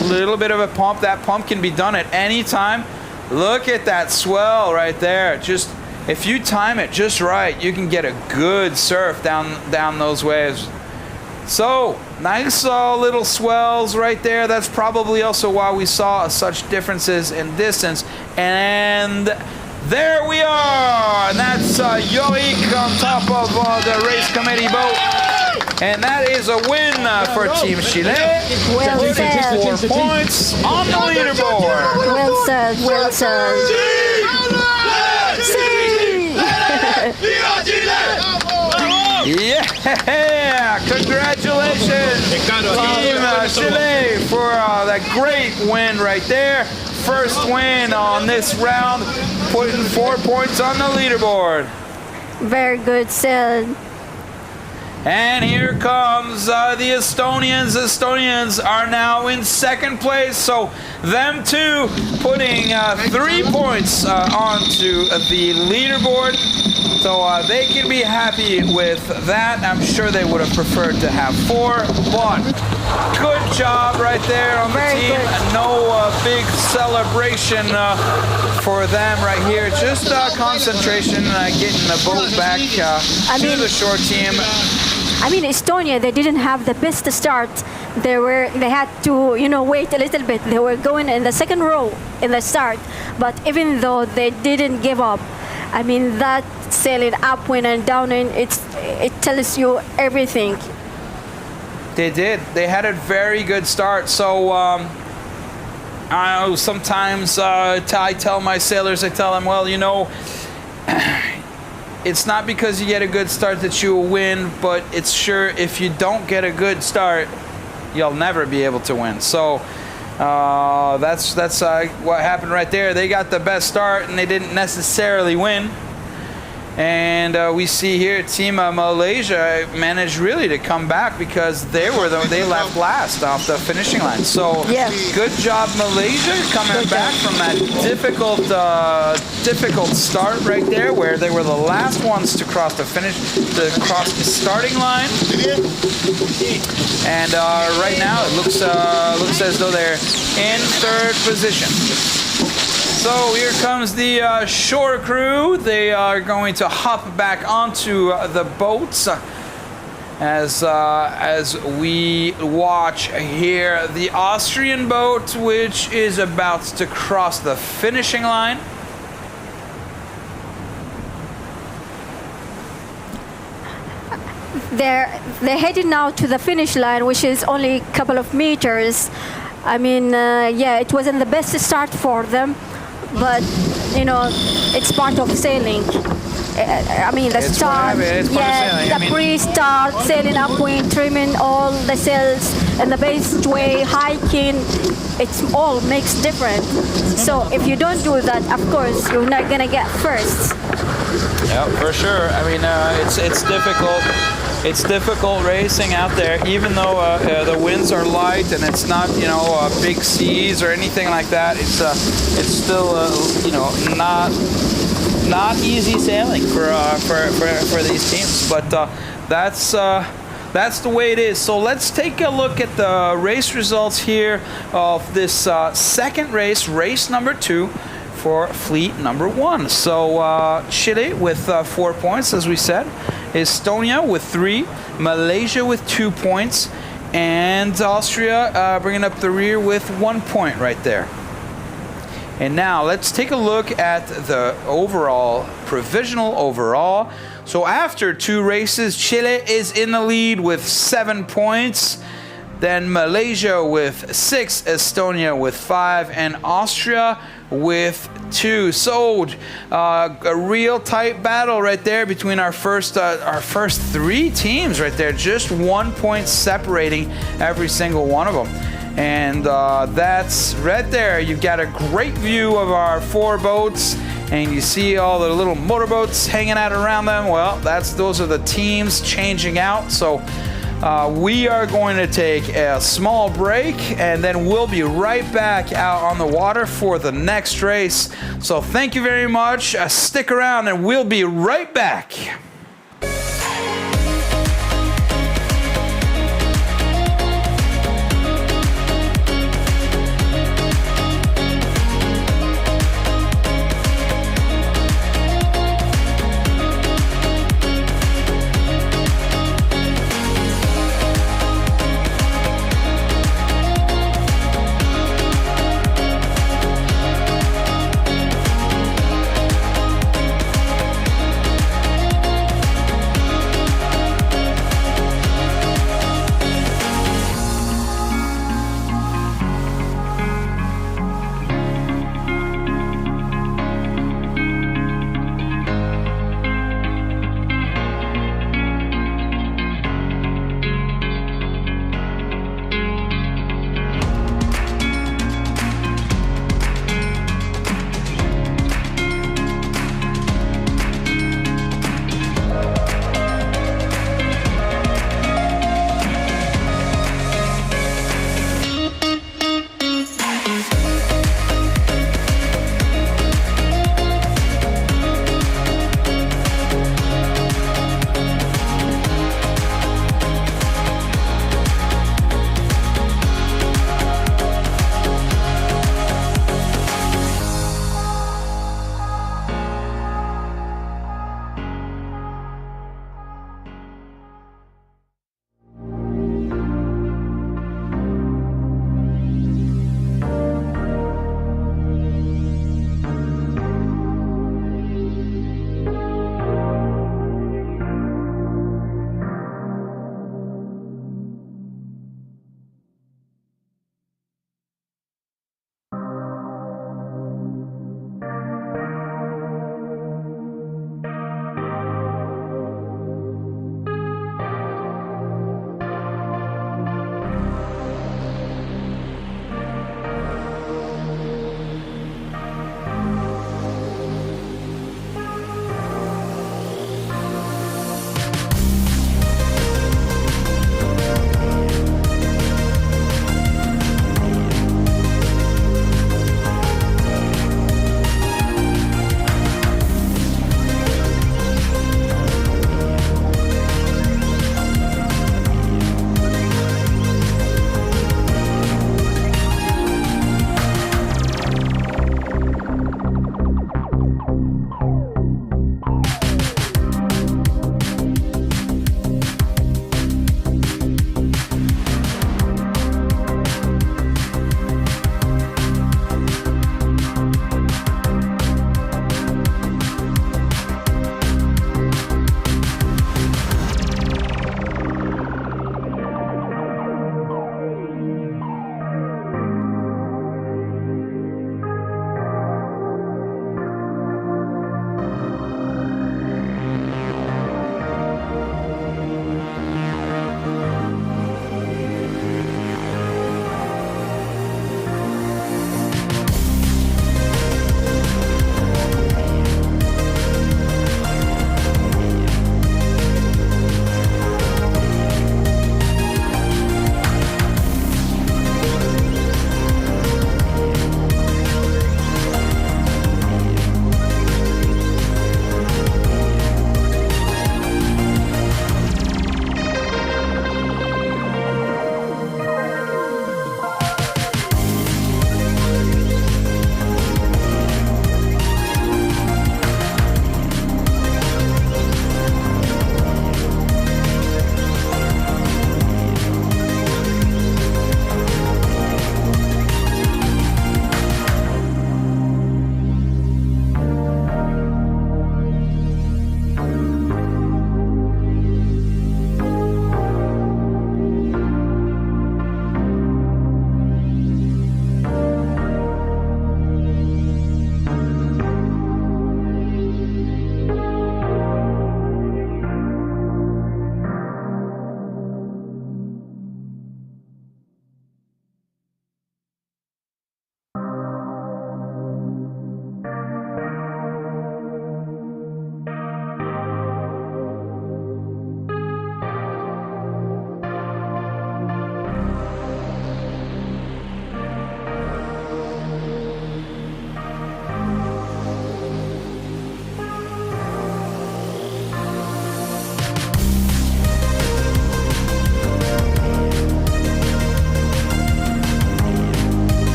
a little bit of a pump. That pump can be done at any time. Look at that swell right there. Just if you time it just right, you can get a good surf down those waves. So nice little swells right there. That's probably also why we saw such differences in distance. And there we are, and that's Yoik on top of the race committee boat. And that is a win for Team Chile. Well said. 4 points on the leaderboard. Well said, well said. Yeah! Congratulations, Team Chile, for that great win right there. First win on this round, putting 4 points on the leaderboard. Very good sail. And here comes the Estonians. Estonians are now in second place, so them too putting 3 points onto the leaderboard. So they can be happy with that. I'm sure they would have preferred to have 4, but good job right there on the team. No big celebration for them right here. Just concentration, getting the boat back to the shore team. I mean, Estonia, they didn't have the best start. They had to, wait a little bit. They were going in the second row in the start, but even though they didn't give up, I mean, that sailing upwind and downwind, it tells you everything. They did. They had a very good start. So I know sometimes I tell my sailors, I tell them, well, it's not because you get a good start that you will win, but it's sure if you don't get a good start, you'll never be able to win. So that's what happened right there. They got the best start and they didn't necessarily win. And we see here Team Malaysia managed really to come back because they left last off the finishing line. So good job Malaysia coming back from that difficult start right there where they were the last ones to cross the starting line. And right now it looks as though they're in third position. So here comes the shore crew. They are going to hop back onto the boats as we watch here the Austrian boat, which is about to cross the finishing line. They're heading now to the finish line, which is only a couple of meters. I mean, it wasn't the best start for them. But, it's part of sailing. I mean, the start, the pre-start, sailing upwind, trimming all the sails in the best way, hiking, it all makes difference. So if you don't do that, of course, you're not going to get first. Yeah, for sure. I mean, it's difficult. It's difficult racing out there, even though the winds are light and it's not, big seas or anything like that. It's still, not easy sailing for these teams. But that's the way it is. So let's take a look at the race results here of this second race, race number 2. For fleet number 1. So Chile with 4 points, as we said. Estonia with 3. Malaysia with 2 points. And Austria bringing up the rear with 1 point right there. And now let's take a look at the provisional overall. So after 2 races, Chile is in the lead with 7 points. Then Malaysia with 6, Estonia with 5, and Austria with 2. So a real tight battle right there between our first 3 teams right there. Just 1 point separating every single one of them. And that's right there. You've got a great view of our 4 boats. And you see all the little motorboats hanging out around them. Well, those are the teams changing out. So we are going to take a small break and then we'll be right back out on the water for the next race. So thank you very much. Stick around and we'll be right back.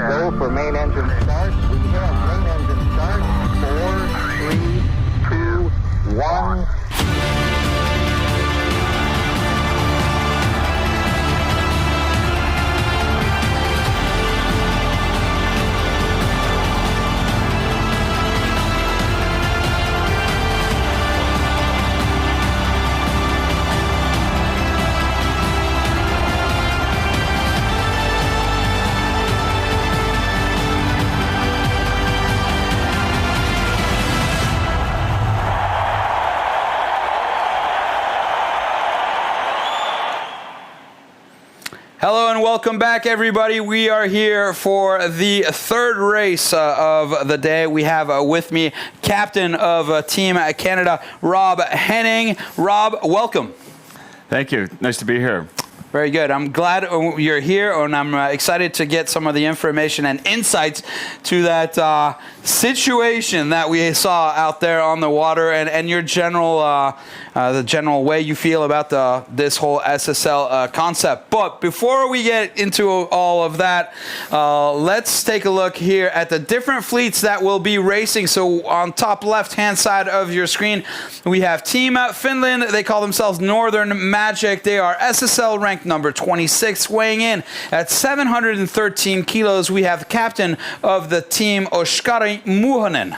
go for main engine start. We have main engine start. 4, 3, 2, 1. Hello and welcome back, everybody. We are here for the third race of the day. We have with me captain of Team Canada, Rob Henning. Rob, welcome. Thank you. Nice to be here. Very good. I'm glad you're here, and I'm excited to get some of the information and insights to that situation that we saw out there on the water, and your general, the general way you feel about this whole SSL concept. But before we get into all of that, let's take a look here at the different fleets that will be racing. So on top left-hand side of your screen, we have Team Finland. They call themselves Northern Magic. They are SSL ranked number 26, weighing in at 713 kilos. We have the captain of the team, Oskari Muhonen.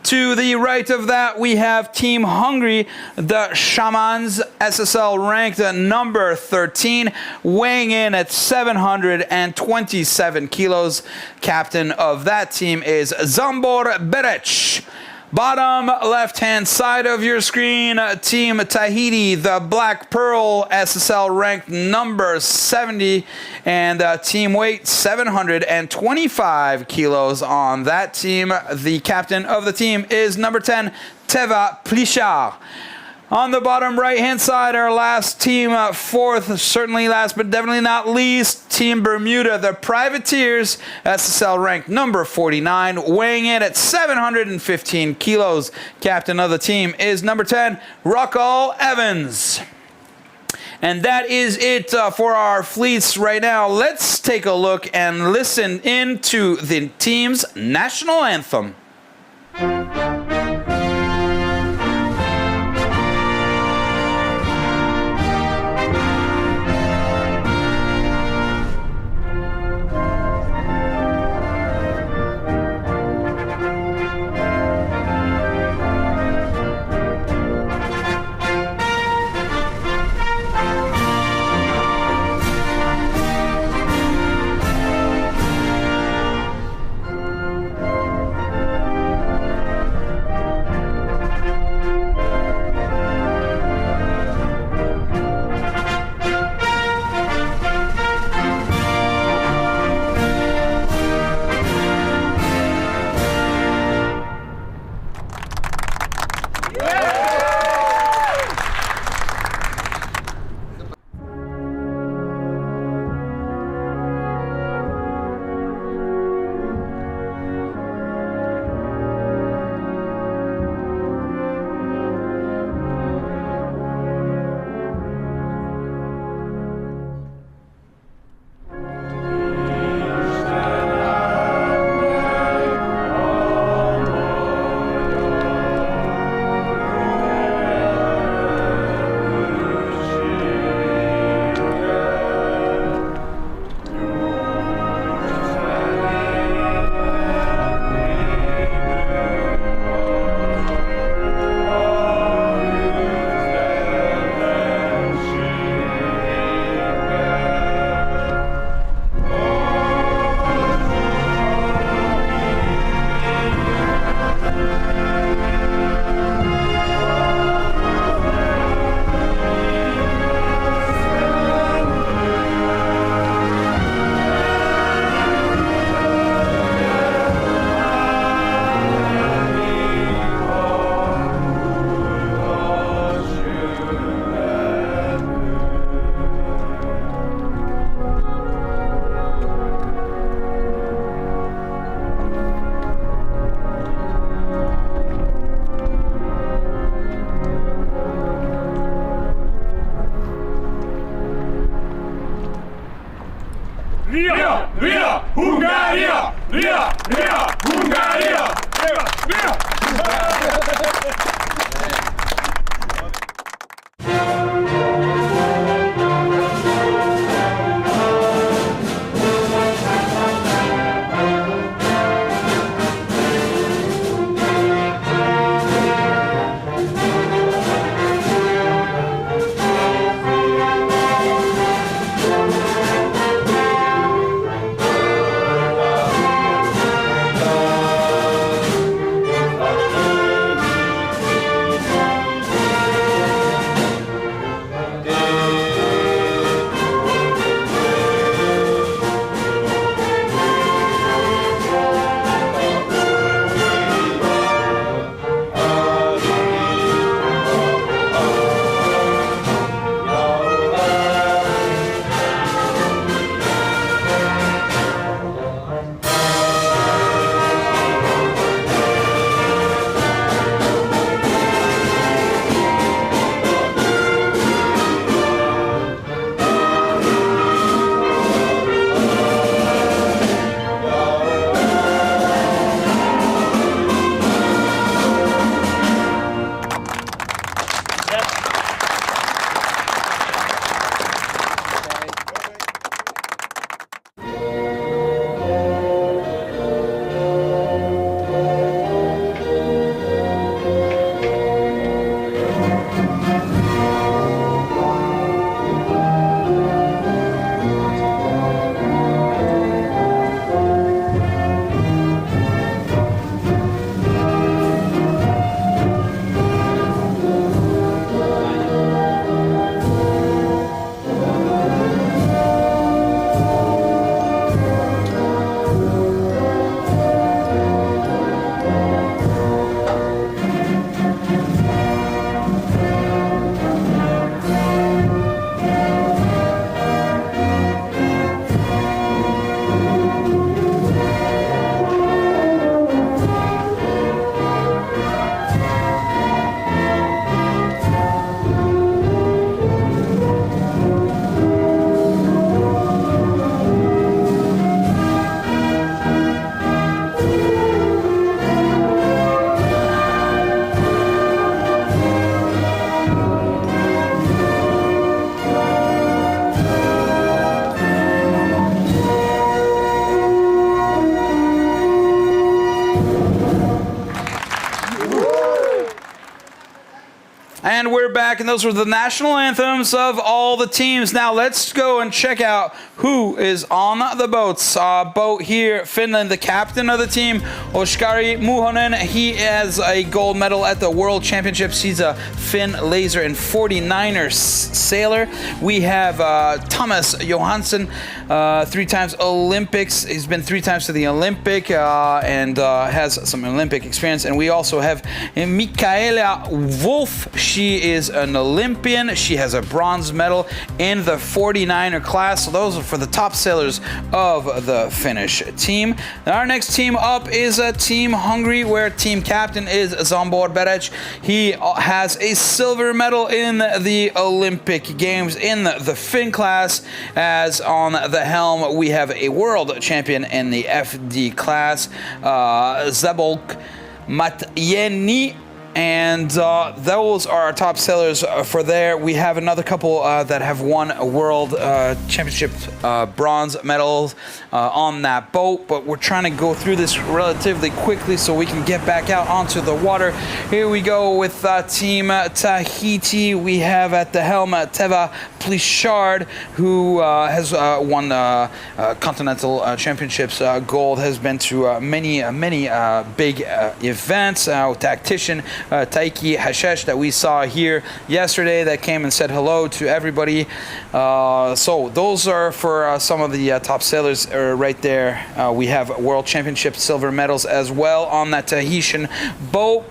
To the right of that, we have Team Hungary, the Shamans, SSL ranked number 13, weighing in at 727 kilos. Captain of that team is Zambor Berec. Bottom left-hand side of your screen, Team Tahiti, the Black Pearl, SSL ranked number 70, and team weight 725 kilos on that team. The captain of the team is number 10, Teva Plichard. On the bottom right-hand side, our last team, fourth, certainly last but definitely not least, Team Bermuda, the Privateers, SSL ranked number 49, weighing in at 715 kilos. Captain of the team is number 10, Rockall Evans. And that is it for our fleets right now. Let's take a look and listen in to the team's national anthem. Via! Via! Hungaria! Via! Via! Hungaria! Via! Via! And we're back, and those were the national anthems of all the teams. Now let's go and check out who is on the boats. Boat here, Finland, the captain of the team, Oskari Muhonen. He has a gold medal at the World Championships. He's a Finn laser and 49er sailor. We have Thomas Johansson, 3 times Olympics. He's been 3 times to the Olympic and has some Olympic experience. And we also have Mikaela Wolf. She is an Olympian. She has a bronze medal in the 49er class. So those are for the top sailors of the Finnish team. Our next team up is Team Hungary, where team captain is Zsombor Berec. He has a silver medal in the Olympic Games in the Finn class. As on the helm, we have a world champion in the FD class, Zabolk Matjeni. And those are our top sailors for there. We have another couple that have won a world championship bronze medals on that boat, but we're trying to go through this relatively quickly so we can get back out onto the water. Here we go with Team Tahiti. We have at the helm Teva Plichard, who has won continental championships gold, has been to many big events. Tactician Taiki Hashesh that we saw here yesterday, that came and said hello to everybody. So those are for some of the top sailors right there. We have World Championship silver medals as well on that Tahitian boat.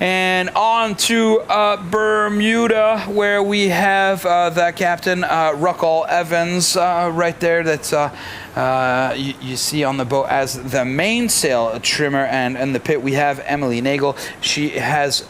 And on to Bermuda, where we have the captain, Ruckle Evans, right there. That's you see on the boat as the mainsail trimmer, and in the pit we have Emily Nagel. She has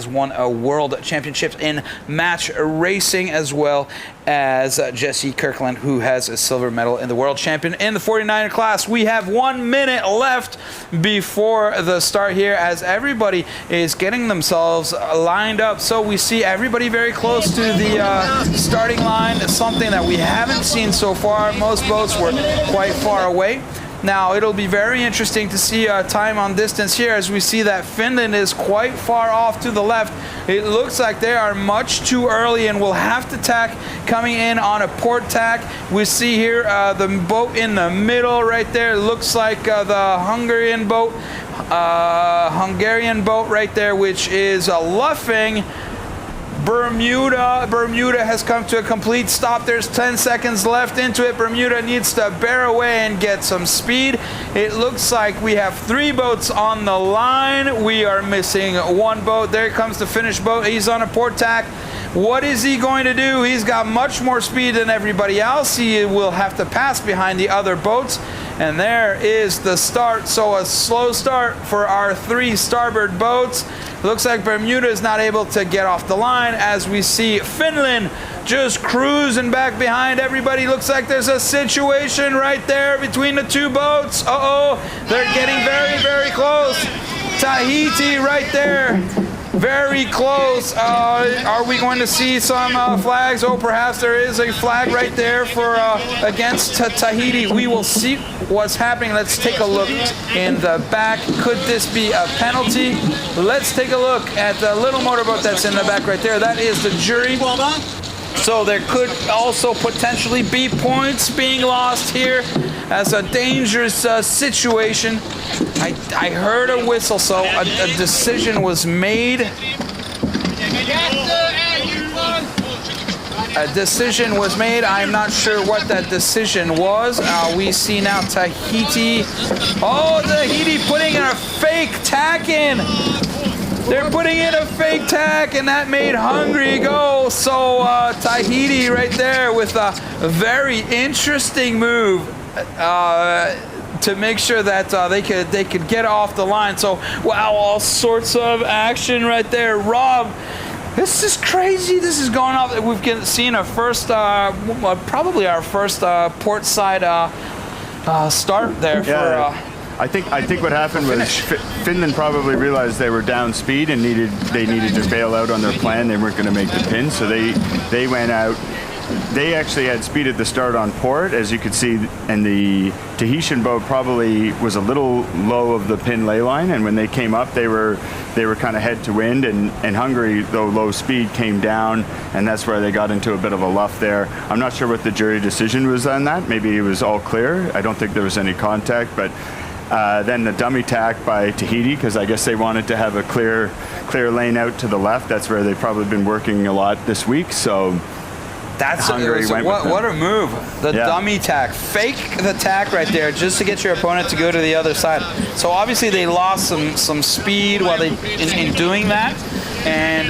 won a world championship in match racing, as well as Jessie Kirkland, who has a silver medal in the world champion in the 49er class. We have 1 minute left before the start here, as everybody is getting themselves lined up. So we see everybody very close to the starting line, something that we haven't seen so far. Most boats were quite far away. Now it'll be very interesting to see time on distance here, as we see that Finland is quite far off to the left. It looks like they are much too early and will have to tack coming in on a port tack. We see here the boat in the middle right there. Looks like the Hungarian boat right there, which is luffing Bermuda. Bermuda has come to a complete stop. There's 10 seconds left into it. Bermuda needs to bear away and get some speed. It looks like we have 3 boats on the line. We are missing 1 boat. There comes the Finnish boat. He's on a port tack. What is he going to do? He's got much more speed than everybody else. He will have to pass behind the other boats. And there is the start. So a slow start for our 3 starboard boats. Looks like Bermuda is not able to get off the line, as we see Finland just cruising back behind everybody. Looks like there's a situation right there between the 2 boats. Uh-oh, they're getting very, very close. Tahiti right there. Very close. Are we going to see some flags? Oh, perhaps there is a flag right there for against Tahiti. We will see what's happening. Let's take a look in the back. Could this be a penalty? Let's take a look at the little motorboat that's in the back right there. That is the jury. So there could also potentially be points being lost here, as a dangerous situation. I heard a whistle, so a decision was made. A decision was made. I'm not sure what that decision was. We see now Tahiti. Oh, Tahiti putting a fake tack in. They're putting in a fake tack, and that made Hungary go. So Tahiti right there with a very interesting move to make sure that they could get off the line. So wow, all sorts of action right there. Rob, this is crazy. This is going off. We've seen a first, probably our first port side start there for. I think what happened was Finland probably realized they were down speed and they needed to bail out on their plan. They weren't going to make the pin, so they went out. They actually had speed at the start on port, as you could see, and the Tahitian boat probably was a little low of the pin ley line, and when they came up, they were kind of head to wind, and Hungary, though low speed, came down, and that's where they got into a bit of a luff there. I'm not sure what the jury decision was on that. Maybe it was all clear. I don't think there was any contact, but then the dummy tack by Tahiti, because I guess they wanted to have a clear lane out to the left. That's where they've probably been working a lot this week. So that's what a move. The dummy tack. Fake the tack right there just to get your opponent to go to the other side. So obviously they lost some speed while in doing that. And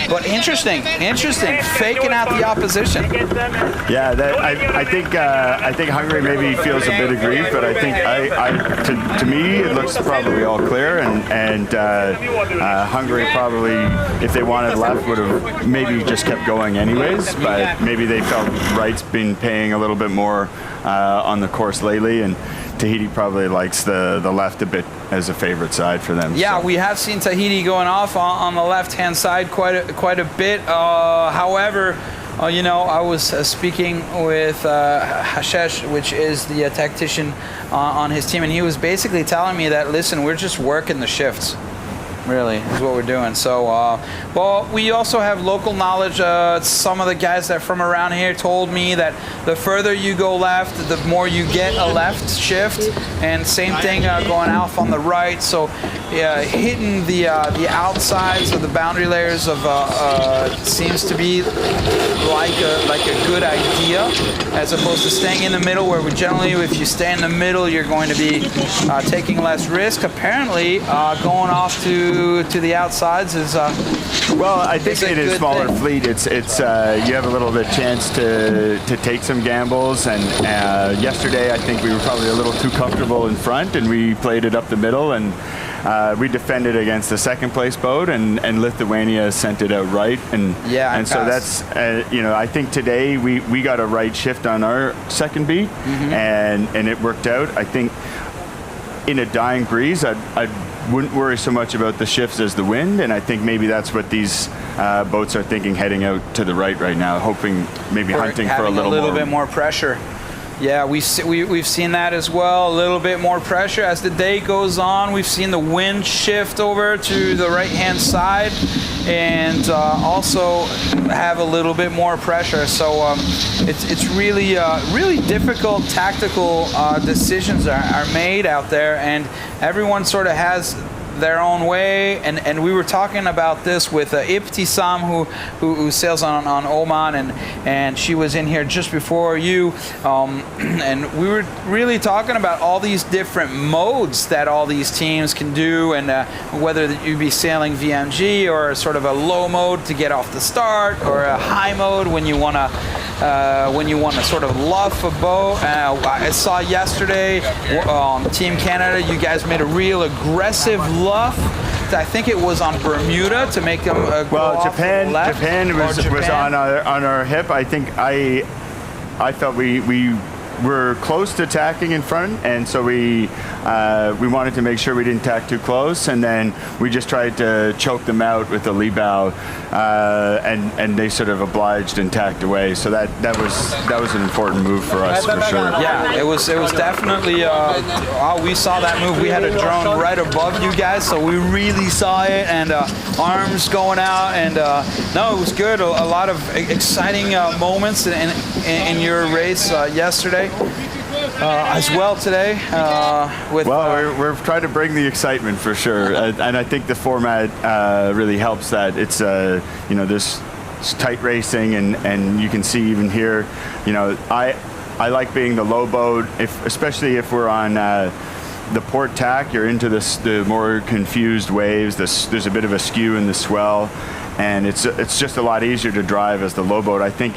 but interesting, faking out the opposition. Yeah, I think Hungary maybe feels a bit of grief, but I think to me it looks probably all clear, and Hungary probably, if they wanted left, would have maybe just kept going anyways. But maybe they felt Wright's been paying a little bit more on the course lately, and Tahiti probably likes the left a bit as a favorite side for them. Yeah, so we have seen Tahiti going off on the left-hand side quite a bit. However, you know, I was speaking with Hashesh, which is the tactician on his team, and he was basically telling me that, listen, we're just working the shifts. Really, is what we're doing. So, well, we also have local knowledge. Some of the guys that from around here told me that the further you go left, the more you get a left shift, and same thing going off on the right. So, hitting the outsides of the boundary layers of seems to be like a good idea, as opposed to staying in the middle, where we generally, if you stay in the middle, you're going to be taking less risk. Apparently, going off to to the outsides is well, I think in a smaller fleet, it's you have a little bit chance to take some gambles. And yesterday, I think we were probably a little too comfortable in front, and we played it up the middle, and we defended against the second place boat, and Lithuania sent it out right. And so that's I think today we got a right shift on our second beat, and it worked out. I think in a dying breeze, I wouldn't worry so much about the shifts as the wind, and I think maybe that's what these boats are thinking, heading out to the right now, hoping maybe hunting for a little bit more pressure. Yeah, we've seen that as well, a little bit more pressure. As the day goes on, we've seen the wind shift over to the right-hand side and also have a little bit more pressure. So it's really, really difficult tactical decisions are made out there, and everyone sort of has their own way, and we were talking about this with Ibtisam, who sails on Oman, and she was in here just before you, and we were really talking about all these different modes that all these teams can do, and whether you be sailing VMG or sort of a low mode to get off the start, or a high mode when you want to sort of luff a boat. I saw yesterday, Team Canada, you guys made a real aggressive luff. I think it was on Bermuda to make them go off Japan. to the left. Japan was on our hip. I think I felt we were close to tacking in front, and so we wanted to make sure we didn't tack too close, and then we just tried to choke them out with the lee bow, and they sort of obliged and tacked away. So that was an important move for us, for sure. Yeah, it was definitely. We saw that move. We had a drone right above you guys, so we really saw it, and arms going out, and no, it was good. A lot of exciting moments in your race yesterday. As well today. We're trying to bring the excitement for sure, and I think the format really helps that. It's there's tight racing, and you can see even here, I like being the low boat, especially if we're on the port tack. You're into the more confused waves. There's a bit of a skew in the swell, and it's just a lot easier to drive as the low boat. I think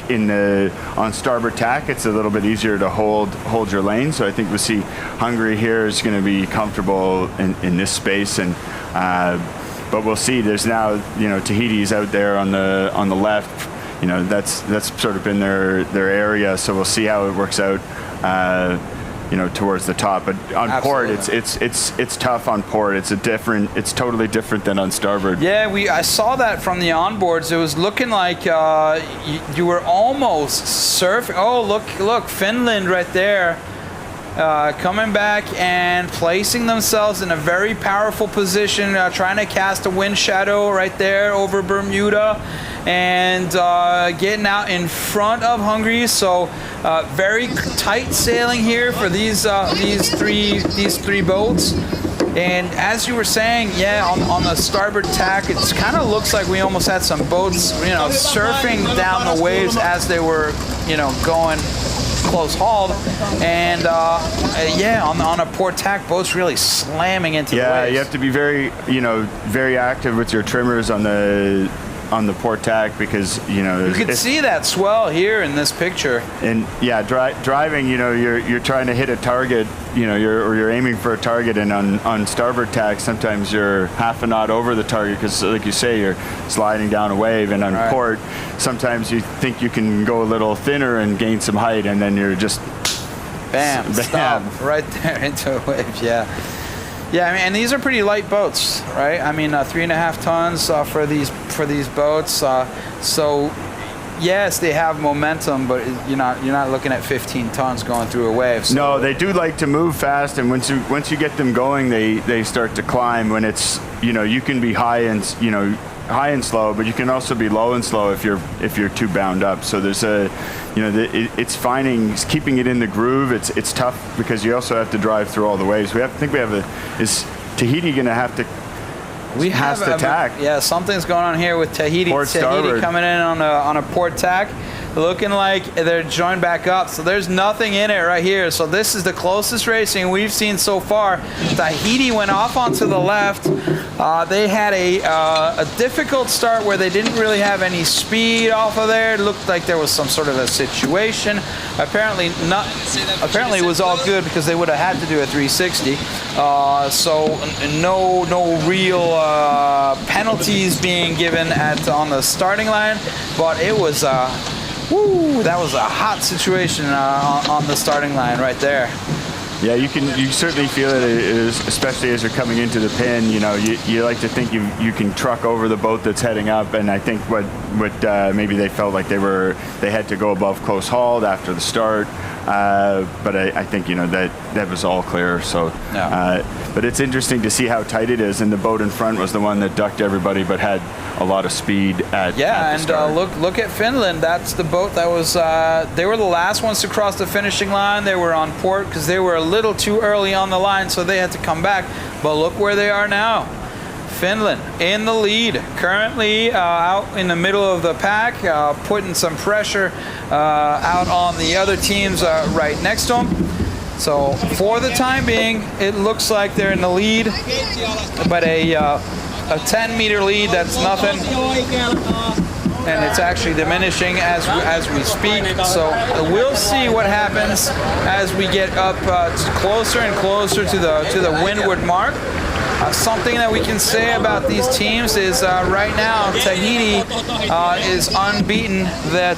on starboard tack, it's a little bit easier to hold your lane. So I think we'll see Hungary here is going to be comfortable in this space, and but we'll see. There's now Tahiti's out there on the left. That's sort of been their area. So we'll see how it works out. Towards the top, but on Absolutely. Port, it's tough on port. It's totally different than on starboard. Yeah, I saw that from the onboards. It was looking like you were almost surfing. Oh, look, Finland right there, coming back and placing themselves in a very powerful position, trying to cast a wind shadow right there over Bermuda, and getting out in front of Hungary. So very tight sailing here for these three boats. And as you were saying, on the starboard tack, it kind of looks like we almost had some boats, surfing down the waves as they were, going close hauled, and on a port tack, boats really slamming into the waves. Yeah, you have to be very, very active with your trimmers on the port tack, because you can see that swell here in this picture. And driving, you're trying to hit a target, you're aiming for a target, and on starboard tack, sometimes you're half a knot over the target, because like you say, you're sliding down a wave, and on port, sometimes you think you can go a little thinner and gain some height, and then you're just bam, stop right there into a wave. Yeah, I mean, and these are pretty light boats, right? I mean, 3.5 tons for these boats. So, yes, they have momentum, but you're not looking at 15 tons going through a wave. So. No, they do like to move fast, and once you get them going, they start to climb. When it's you can be high and slow, but you can also be low and slow if you're too bound up. So there's it's keeping it in the groove. It's tough because you also have to drive through all the waves. Is Tahiti going to have to? Tack. Yeah, something's going on here with Tahiti. Port Tahiti starboard. coming in on a port tack. looking like they're joined back up. So there's nothing in it right here. So this is the closest racing we've seen so far. Tahiti went off onto the left. They had a difficult start where they didn't really have any speed off of there. It looked like there was some sort of a situation. Apparently not. Apparently it was all good because they would have had to do a 360. So no real penalties being given on the starting line, but it was that was a hot situation on the starting line right there. Yeah, you certainly feel it, especially as you're coming into the pin. You know, you like to think you can truck over the boat that's heading up, and I think what maybe they felt like they had to go above close hauled after the start. But I think that was all clear. So, yeah. But it's interesting to see how tight it is, and the boat in front was the one that ducked everybody, but had a lot of speed at the start. Look at Finland. That's the boat that was. They were the last ones to cross the finishing line. They were on port because they were a little too early on the line, so they had to come back. But look where they are now. Finland in the lead, currently out in the middle of the pack, putting some pressure out on the other teams right next to them. So for the time being, it looks like they're in the lead, but a 10-meter lead, that's nothing. And it's actually diminishing as we speak. So we'll see what happens as we get up closer and closer to the windward mark. Something that we can say about these teams is right now Tahiti is unbeaten.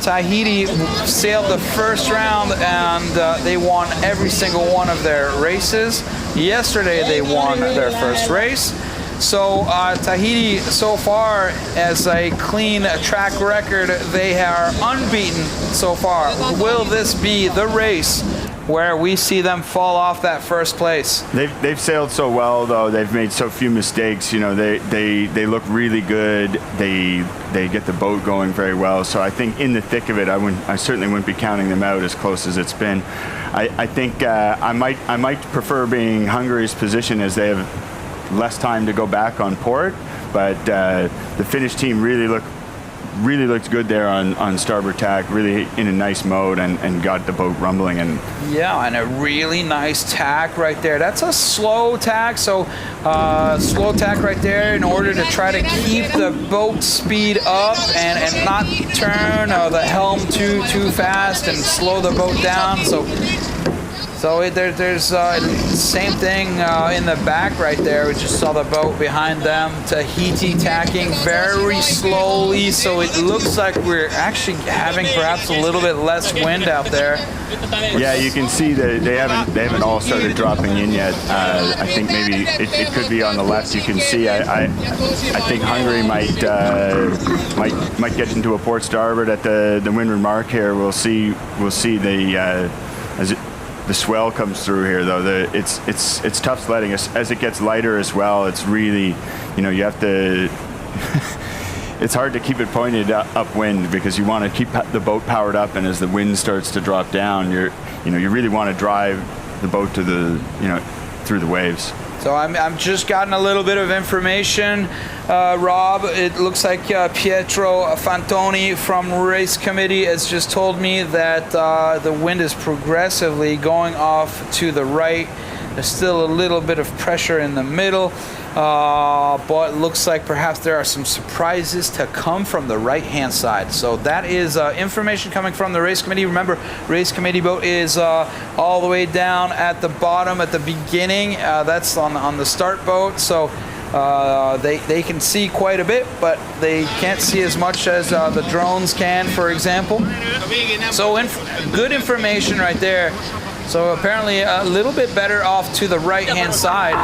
Tahiti sailed the first round and they won every single one of their races. Yesterday they won their first race. So Tahiti so far has a clean track record. They are unbeaten so far. Will this be the race where we see them fall off that first place? They've sailed so well, though. They've made so few mistakes. You know, they look really good. They get the boat going very well. So I think in the thick of it, I certainly wouldn't be counting them out as close as it's been. I think I might prefer being Hungary's position as they have less time to go back on port. But the Finnish team really looked good there on starboard tack, really in a nice mode, and got the boat rumbling. And a really nice tack right there. That's a slow tack, so slow tack right there in order to try to keep the boat speed up and not turn the helm too fast and slow the boat down. So there's same thing in the back right there. We just saw the boat behind them. Tahiti tacking very slowly, so it looks like we're actually having perhaps a little bit less wind out there. Yeah, you can see that they haven't all started dropping in yet. I think maybe it could be on the left. You can see. I think Hungary might get into a port starboard at the windward mark here. We'll see the swell comes through here, though. It's tough sledding as it gets lighter as well. It's really, you have to. It's hard to keep it pointed upwind because you want to keep the boat powered up, and as the wind starts to drop down, you really want to drive the boat to through the waves. So I'm just gotten a little bit of information, Rob. It looks like Pietro Fantoni from race committee has just told me that the wind is progressively going off to the right. There's still a little bit of pressure in the middle, but it looks like perhaps there are some surprises to come from the right-hand side. So that is information coming from the race committee. Remember, race committee boat is all the way down at the bottom at the beginning. That's on the start boat. So they can see quite a bit, but they can't see as much as the drones can, for example. So good information right there. So apparently a little bit better off to the right-hand side,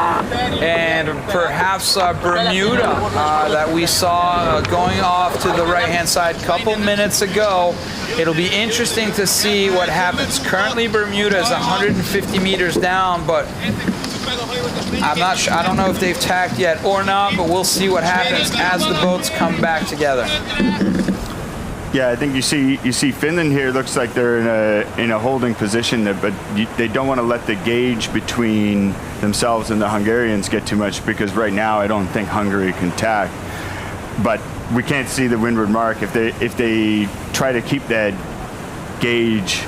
and perhaps Bermuda that we saw going off to the right-hand side a couple minutes ago. It'll be interesting to see what happens. Currently Bermuda is 150 meters down, but I'm not sure. I don't know if they've tacked yet or not, but we'll see what happens as the boats come back together. Yeah, I think you see Finland here. Looks like they're in a holding position, but they don't want to let the gauge between themselves and the Hungarians get too much, because right now I don't think Hungary can tack. But we can't see the windward mark. If they try to keep that gauge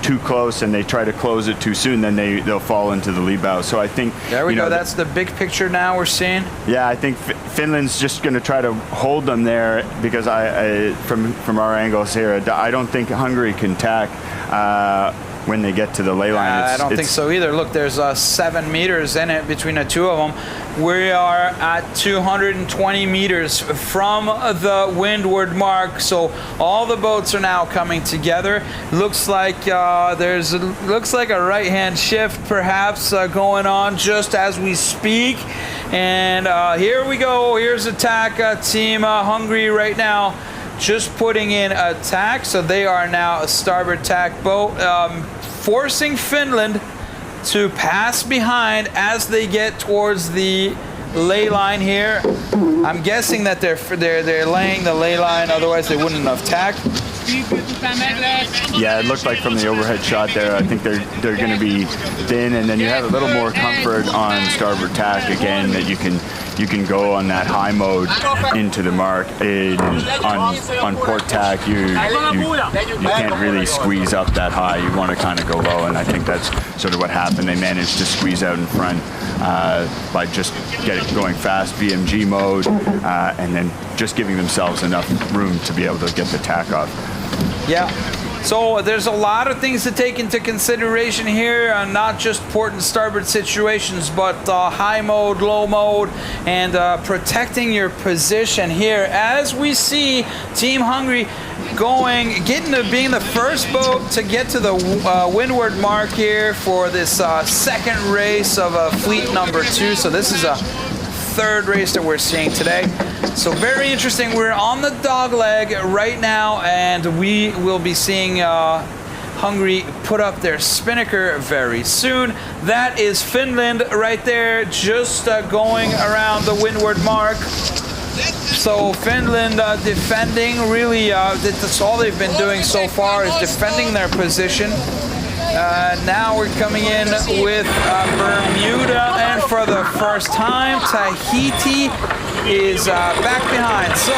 too close and they try to close it too soon, then they'll fall into the lee bow. So I think there we go. That's the big picture now we're seeing. Yeah, I think Finland's just going to try to hold them there because from our angles here, I don't think Hungary can tack when they get to the ley line. I don't think so either. Look, there's 7 meters in it between the two of them. We are at 220 meters from the windward mark, so all the boats are now coming together. Looks like looks like a right-hand shift perhaps going on just as we speak. And here we go. Here's attack team Hungary right now, just putting in attack. So they are now a starboard tack boat, forcing Finland to pass behind as they get towards the ley line here. I'm guessing that they're laying the ley line, otherwise they wouldn't have tacked. Yeah, it looked like from the overhead shot there, I think they're going to be thin, and then you have a little more comfort on starboard tack again, that you can go on that high mode into the mark. On port tack, you can't really squeeze up that high. You want to kind of go low, and I think that's sort of what happened. They managed to squeeze out in front by just going fast BMG mode, and then just giving themselves enough room to be able to get the tack off. Yeah. So there's a lot of things to take into consideration here, not just port and starboard situations, but high mode, low mode, and protecting your position here. As we see Team Hungary being the first boat to get to the windward mark here for this second race of fleet number 2. So this is a third race that we're seeing today. So very interesting. We're on the dog leg right now, and we will be seeing Hungary put up their spinnaker very soon. That is Finland right there, just going around the windward mark. So Finland defending, really, that's all they've been doing so far, is defending their position. Now we're coming in with Bermuda, and for the first time, Tahiti is back behind. So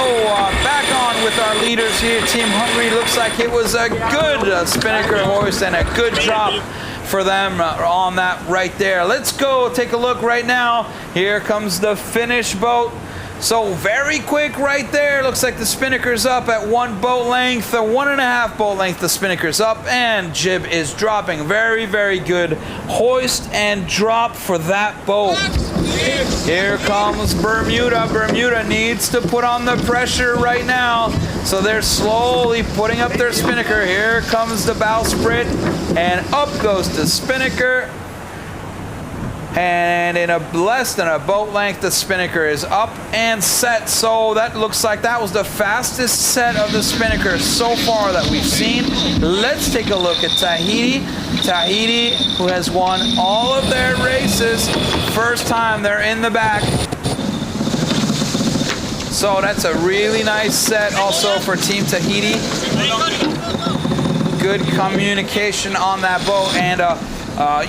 back on with our leaders here. Team Hungary, looks like it was a good spinnaker hoist and a good drop for them on that right there. Let's go take a look right now. Here comes the Finnish boat. So very quick right there. Looks like the spinnaker's up at 1 boat length, 1.5 boat length. The spinnaker's up and jib is dropping. Very, very good hoist and drop for that boat. Here comes Bermuda. Bermuda needs to put on the pressure right now. So they're slowly putting up their spinnaker. Here comes the bowsprit, and up goes the spinnaker. And in less than a boat length, the spinnaker is up and set. So that looks like that was the fastest set of the spinnaker so far that we've seen. Let's take a look at Tahiti. Tahiti, who has won all of their races. First time they're in the back. So that's a really nice set also for Team Tahiti. Good communication on that boat, and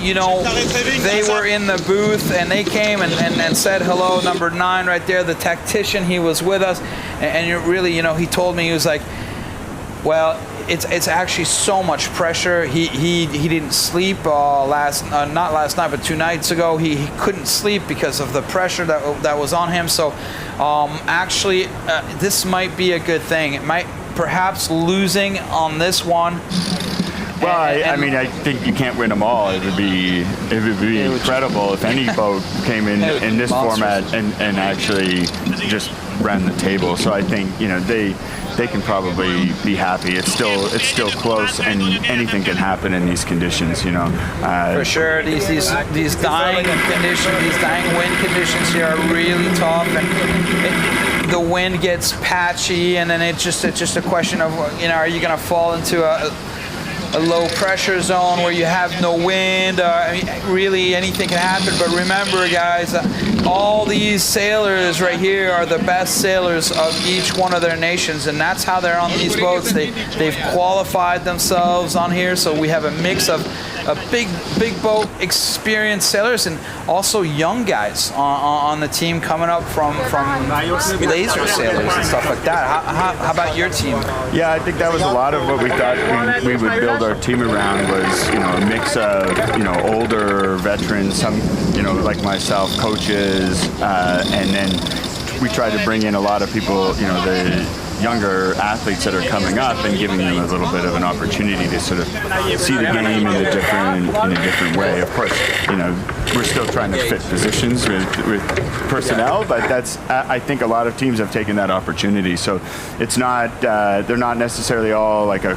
you know, they were in the booth and they came and said hello. Number 9 right there, the tactician, he was with us, and you really, you know, he told me, he was like, well, it's actually so much pressure. He didn't sleep not last night, but 2 nights ago. He couldn't sleep because of the pressure that was on him. So actually, this might be a good thing. It might perhaps losing on this one. Well, I mean, I think you can't win them all. It would be incredible if any boat came in this format and actually just ran the table. So I think, you know, they can probably be happy. It's still close, and anything can happen in these conditions, you know. For sure, these dying conditions, these dying wind conditions here are really tough, and the wind gets patchy, and then it's just a question of, you know, are you going to fall into a low pressure zone where you have no wind? I mean, really anything can happen. But remember, guys, all these sailors right here are the best sailers of each one of their nations, and that's how they're on these boats. They've qualified themselves on here, so we have a mix of a big boat, experienced sailors, and also young guys on the team coming up from laser sailors and stuff like that. How about your team? Yeah, I think that was a lot of what we thought we would build our team around was, a mix of, older veterans, some, like myself, coaches, and then we tried to bring in a lot of people, the younger athletes that are coming up and giving them a little bit of an opportunity to sort of see the game in a different way. Of course, we're still trying to fit positions with personnel, but I think a lot of teams have taken that opportunity. So it's not, they're not necessarily all like a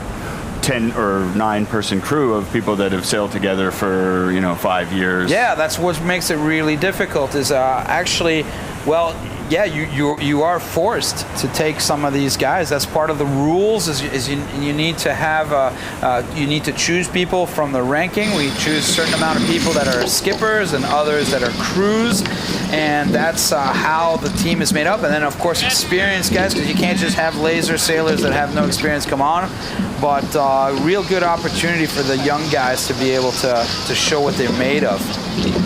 10 or 9 person crew of people that have sailed together for 5 years. Yeah, that's what makes it really difficult is actually, well, yeah, you are forced to take some of these guys. That's part of the rules. Is you need to have you need to choose people from the ranking. We choose a certain amount of people that are skippers and others that are crews, and that's how the team is made up. And then of course experienced guys, because you can't just have laser sailors that have no experience come on. But real good opportunity for the young guys to be able to show what they're made of.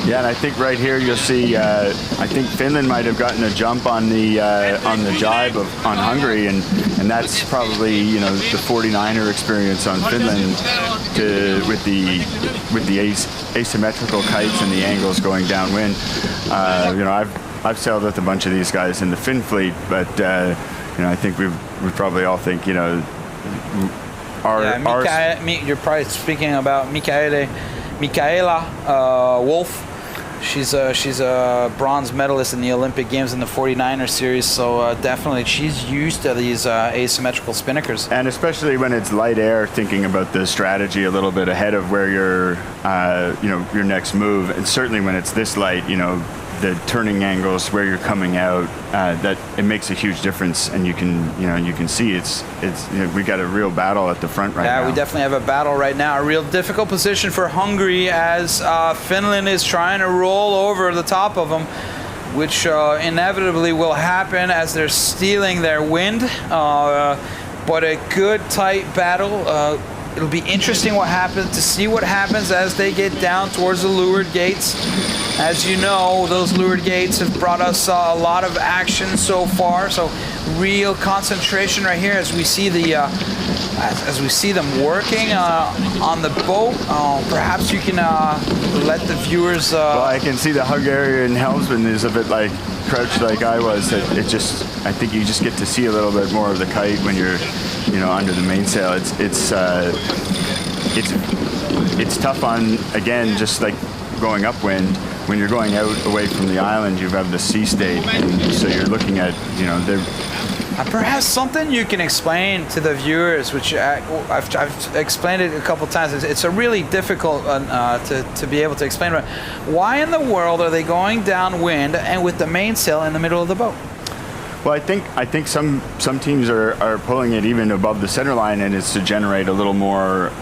Yeah, and I think right here you'll see. I think Finland might have gotten a jump on the jibe on Hungary, and that's probably the 49er experience on Finland with the asymmetrical kites and the angles going downwind. I've sailed with a bunch of these guys in the Finn fleet, but I think we probably all think you're probably speaking about Michaela Wolf. She's a bronze medalist in the Olympic Games in the 49er series, so definitely she's used to these asymmetrical spinnakers. And especially when it's light air, thinking about the strategy a little bit ahead of where your next move, and certainly when it's this light, the turning angles where you're coming out, that it makes a huge difference, and you can see it's we got a real battle at the front right now. Yeah, we definitely have a battle right now. A real difficult position for Hungary as Finland is trying to roll over the top of them, which inevitably will happen as they're stealing their wind. But a good tight battle. It'll be interesting to see what happens as they get down towards the leeward gates. As you know, those leeward gates have brought us a lot of action so far. So real concentration right here as we see them working on the boat. Perhaps you can let the viewers. Well, I can see the Hungarian helmsman is a bit like crouched like I was. I think you just get to see a little bit more of the kite when you're under the mainsail. It's tough on, again, just like going upwind. When you're going out away from the island, you have the sea state, and so you're looking at perhaps something you can explain to the viewers, which I've explained it a couple times. It's a really difficult to be able to explain. Why in the world are they going downwind and with the mainsail in the middle of the boat? Well, I think some teams are pulling it even above the center line, and it's to generate a little more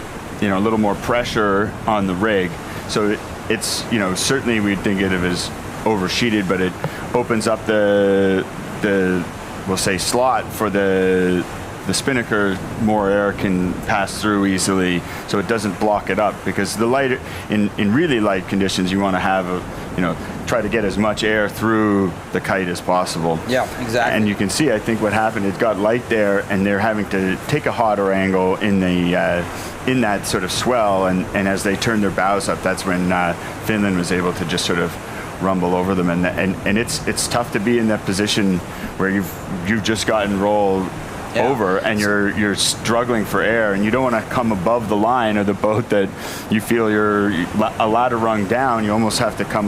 pressure on the rig. So it's certainly we'd think of it as oversheeted, but it opens up the we'll say slot for the spinnaker. More air can pass through easily, so it doesn't block it up, because the light in really light conditions you want to have try to get as much air through the kite as possible. Yeah, exactly. And you can see, I think what happened, it got light there, and they're having to take a hotter angle in that sort of swell, and as they turned their bows up, that's when Finland was able to just sort of rumble over them, and it's tough to be in that position where you've just gotten rolled over, and you're struggling for air, and you don't want to come above the line of the boat that you feel you're a ladder rung down. You almost have to come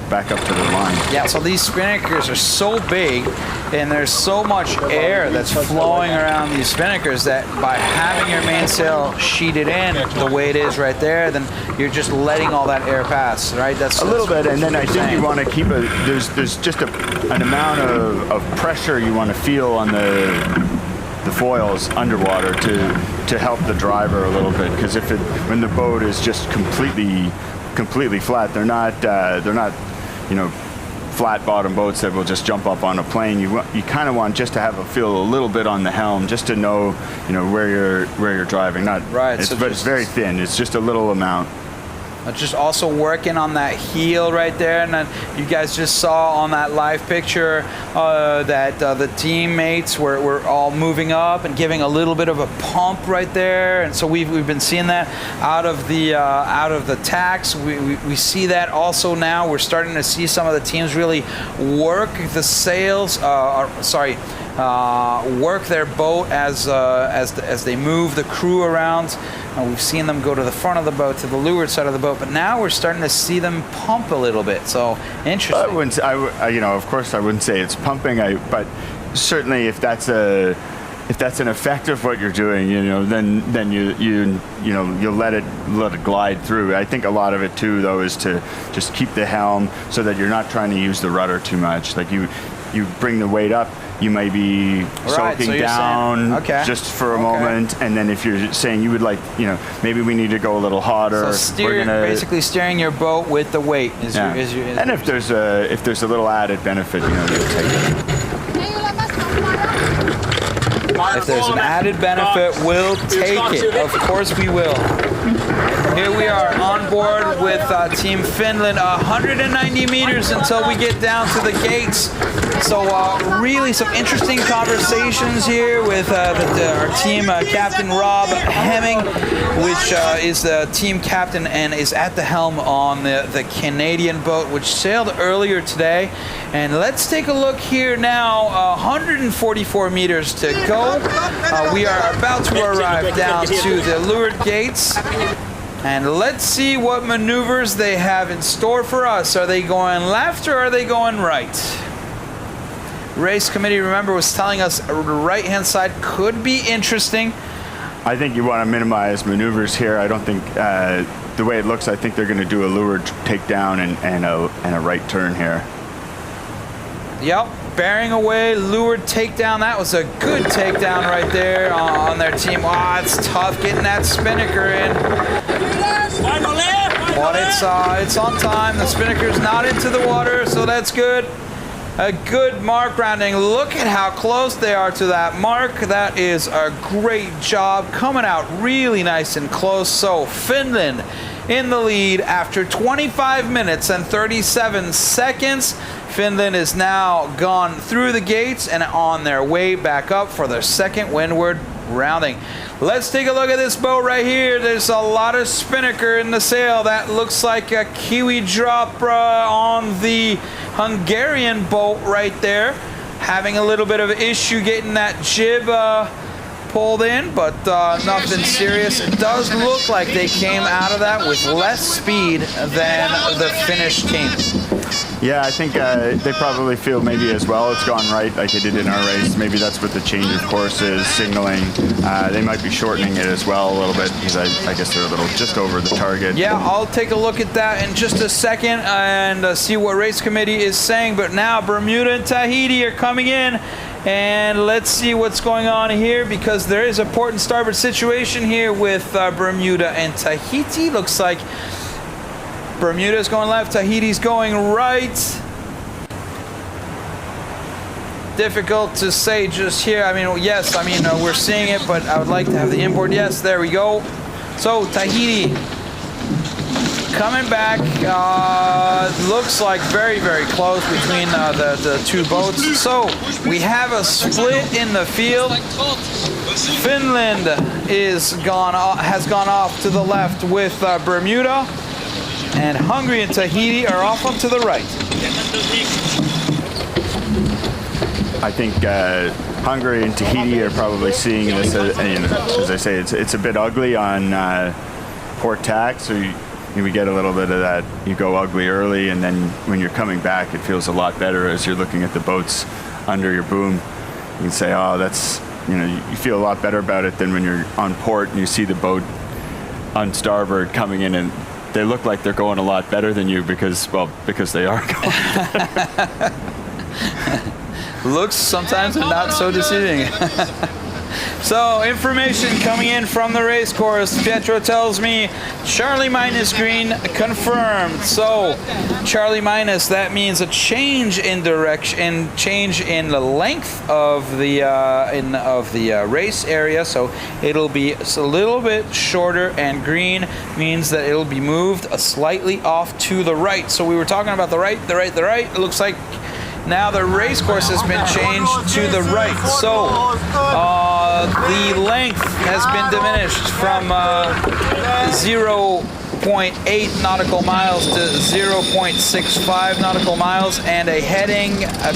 back up to the line. Yeah, so these spinnakers are so big, and there's so much air that's flowing around these spinnakers that by having your mainsail sheeted in the way it is right there, then you're just letting all that air pass, right? That's a little bit, and then I think you want to keep there's just an amount of pressure you want to feel on the foils underwater to help the driver a little bit, because when the boat is just completely flat, they're not flat bottom boats that will just jump up on a plane. You kind of want just to feel a little bit on the helm, just to know, where you're driving. Not right, but it's very thin. It's just a little amount. just also working on that heel right there. And then you guys just saw on that live picture that the teammates were all moving up and giving a little bit of a pump right there. And so we've been seeing that out of the tacks. We see that also now. We're starting to see some of the teams really work the sails. Work their boat as they move the crew around. We've seen them go to the front of the boat, to the leeward side of the boat, but now we're starting to see them pump a little bit. So interesting. Of course, I wouldn't say it's pumping. But certainly, if that's an effect of what you're doing, then you'll let it glide through. I think a lot of it too, though, is to just keep the helm so that you're not trying to use the rudder too much. Like you bring the weight up. You may be soaking down just for a moment, and then if you're saying you would like, maybe we need to go a little hotter. So basically steering your boat with the weight is your and if there's a little added benefit, you'll take it. If there's an added benefit, we'll take it. Of course we will. Here we are on board with Team Finland, 190 meters until we get down to the gates. So really some interesting conversations here with our team captain Rob Hemming, which is the team captain and is at the helm on the Canadian boat, which sailed earlier today. And let's take a look here now, 144 meters to go. We are about to arrive down to the leeward gates. And let's see what maneuvers they have in store for us. Are they going left or are they going right? Race committee, remember, was telling us the right-hand side could be interesting. I think you want to minimize maneuvers here. I don't think, the way it looks, I think they're going to do a leeward takedown and a right turn here. Yep, bearing away, leeward takedown. That was a good takedown right there on their team. It's tough getting that spinnaker in. But it's on time. The spinnaker's not into the water, so that's good. A good mark rounding. Look at how close they are to that mark. That is a great job. Coming out really nice and close. So Finland in the lead after 25 minutes and 37 seconds. Finland is now gone through the gates and on their way back up for their second windward rounding. Let's take a look at this boat right here. There's a lot of spinnaker in the sail. That looks like a Kiwi drop on the Hungarian boat right there. Having a little bit of an issue getting that jib pulled in, but nothing serious. It does look like they came out of that with less speed than the Finnish team. Yeah, I think they probably feel maybe as well it's gone right like they did in our race. Maybe that's what the change of course is signaling. They might be shortening it as well a little bit because I guess they're a little just over the target. Yeah, I'll take a look at that in just a second and see what race committee is saying. But now Bermuda and Tahiti are coming in. And let's see what's going on here because there is a port and starboard situation here with Bermuda and Tahiti. Looks like Bermuda's going left, Tahiti's going right. Difficult to say just here. Yes, we're seeing it, but I would like to have the inboard. Yes, there we go. So Tahiti coming back. Looks like very, very close between the two boats. So we have a split in the field. Finland has gone off to the left with Bermuda. And Hungary and Tahiti are off onto the right. I think Hungary and Tahiti are probably seeing this, as I say, it's a bit ugly on port tack, so we get a little bit of that. You go ugly early, and then when you're coming back, it feels a lot better as you're looking at the boats under your boom. You can say, that's, you feel a lot better about it than when you're on port and you see the boat on starboard coming in and they look like they're going a lot better than you because they are going. Looks sometimes are not so deceiving. So, information coming in from the race course. Pietro tells me Charlie minus green confirmed. So, Charlie minus, that means a change in direction, change in the length of the race area. So, it'll be a little bit shorter, and green means that it'll be moved slightly off to the right. So, we were talking about the right. It looks like now the race course has been changed to the right. So the length has been diminished from 0.8 nautical miles to 0.65 nautical miles, and a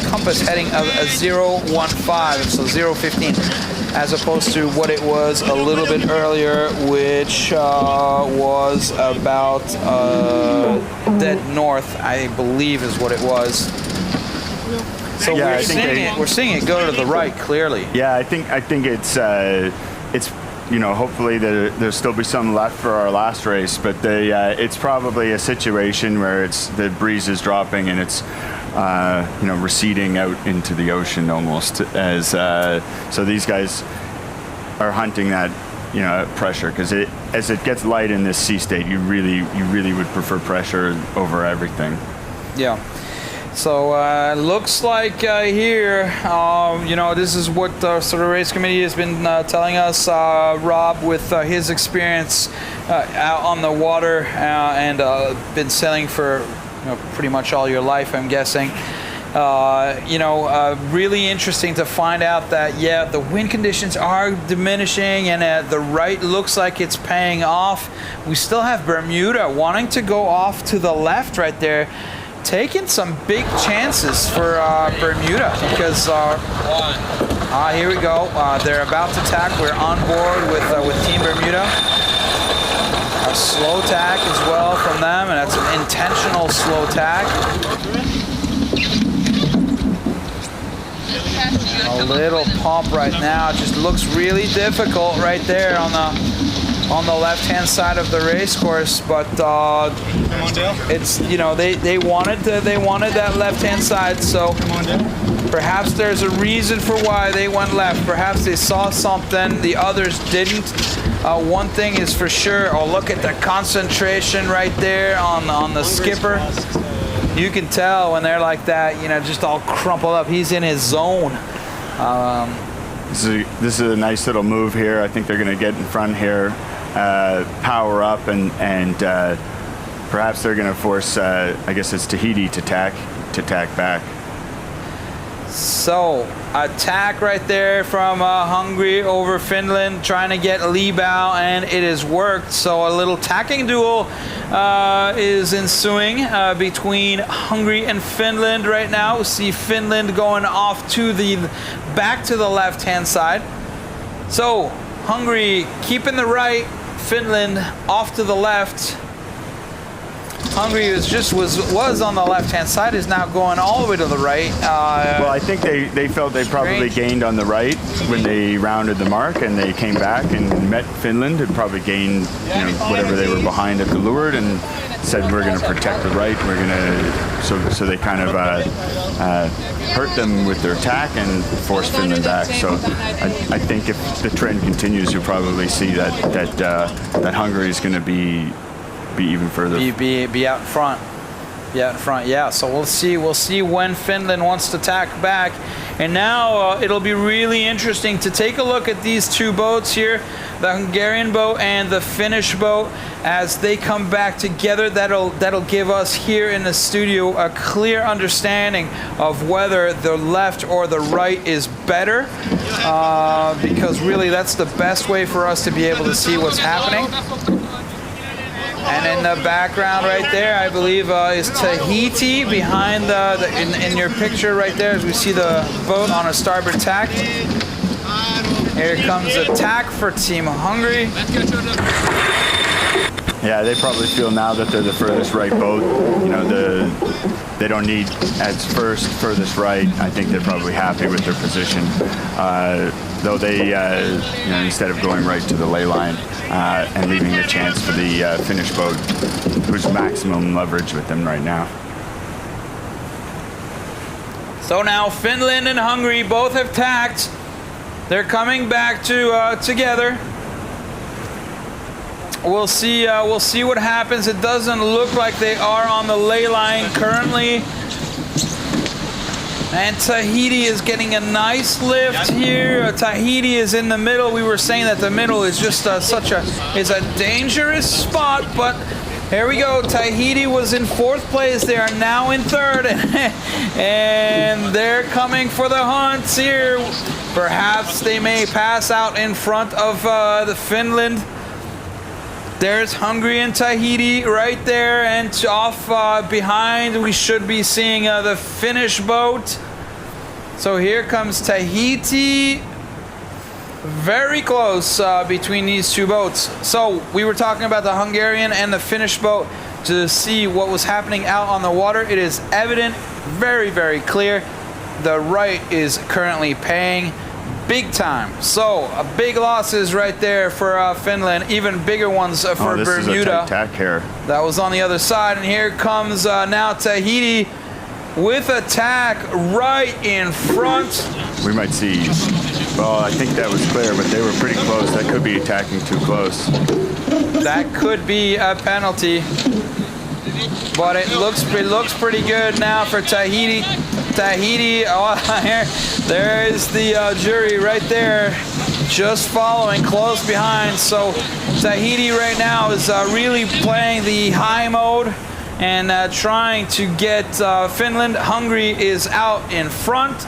compass heading of a 0.15, so 0.15, as opposed to what it was a little bit earlier, which was about dead north, I believe is what it was. So yeah, we're seeing it go to the right clearly. Yeah, I think it's hopefully there'll still be some left for our last race, but it's probably a situation where the breeze is dropping and it's receding out into the ocean almost, as so these guys are hunting that pressure, because as it gets light in this sea state, you really would prefer pressure over everything. Yeah. So looks like here, this is what sort of race committee has been telling us. Rob, with his experience out on the water and been sailing for pretty much all your life, I'm guessing. Really interesting to find out that, yeah, the wind conditions are diminishing, and the right looks like it's paying off. We still have Bermuda wanting to go off to the left right there, taking some big chances for Bermuda, because here we go. They're about to tack. We're on board with Team Bermuda. A slow tack as well from them, and that's an intentional slow tack. A little pump right now. It just looks really difficult right there on the left-hand side of the race course, but it's they wanted that left-hand side, so perhaps there's a reason for why they went left. Perhaps they saw something the others didn't. One thing is for sure. Oh, look at the concentration right there on the skipper. You can tell when they're like that, just all crumpled up. He's in his zone. This is a nice little move here. I think they're going to get in front here, power up, and perhaps they're going to force, I guess it's Tahiti to tack back. So, attack right there from Hungary over Finland, trying to get lee bow, and it has worked. So a little tacking duel is ensuing between Hungary and Finland right now. We see Finland going off back to the left-hand side. So Hungary keeping the right, Finland off to the left. Hungary was on the left-hand side, is now going all the way to the right. Well, I think they felt they probably gained on the right when they rounded the mark, and they came back and met Finland and probably gained whatever they were behind at the leeward, and said, we're going to protect the right. We're going to so they kind of hurt them with their attack and forced Finland back. So I think if the trend continues, you'll probably see that Hungary is going to be even further. Be out in front. Yeah. So we'll see when Finland wants to tack back. And now it'll be really interesting to take a look at these two boats here, the Hungarian boat and the Finnish boat, as they come back together. That'll give us here in the studio a clear understanding of whether the left or the right is better, because really that's the best way for us to be able to see what's happening. And in the background right there, I believe, is Tahiti behind in your picture right there, as we see the boat on a starboard tack. Here comes a tack for Team Hungary. Yeah, they probably feel now that they're the furthest right boat. They don't need as furthest right. I think they're probably happy with their position. Though they, instead of going right to the ley line and leaving the chance for the Finnish boat, who's maximum leverage with them right now. So now Finland and Hungary both have tacked. They're coming back to together. We'll see what happens. It doesn't look like they are on the ley line currently. And Tahiti is getting a nice lift here. Tahiti is in the middle. We were saying that the middle is just is a dangerous spot, but here we go. Tahiti was in 4th place. They are now in 3rd, and they're coming for the hunt here. Perhaps they may pass out in front of the Finland. There's Hungary and Tahiti right there, and off behind we should be seeing the Finnish boat. So here comes Tahiti. Very close between these two boats. So we were talking about the Hungarian and the Finnish boat to see what was happening out on the water. It is evident, very, very clear. The right is currently paying big time. So big losses right there for Finland, even bigger ones for this Bermuda. is a tight tack here. That was on the other side, and here comes now Tahiti with a tack right in front. We might see, well, I think that was clear, but they were pretty close. That could be attacking too close. That could be a penalty. But it looks pretty good now for Tahiti. Tahiti, oh, there's the jury right there, just following close behind. So Tahiti right now is really playing the high mode and trying to get Finland. Hungary is out in front.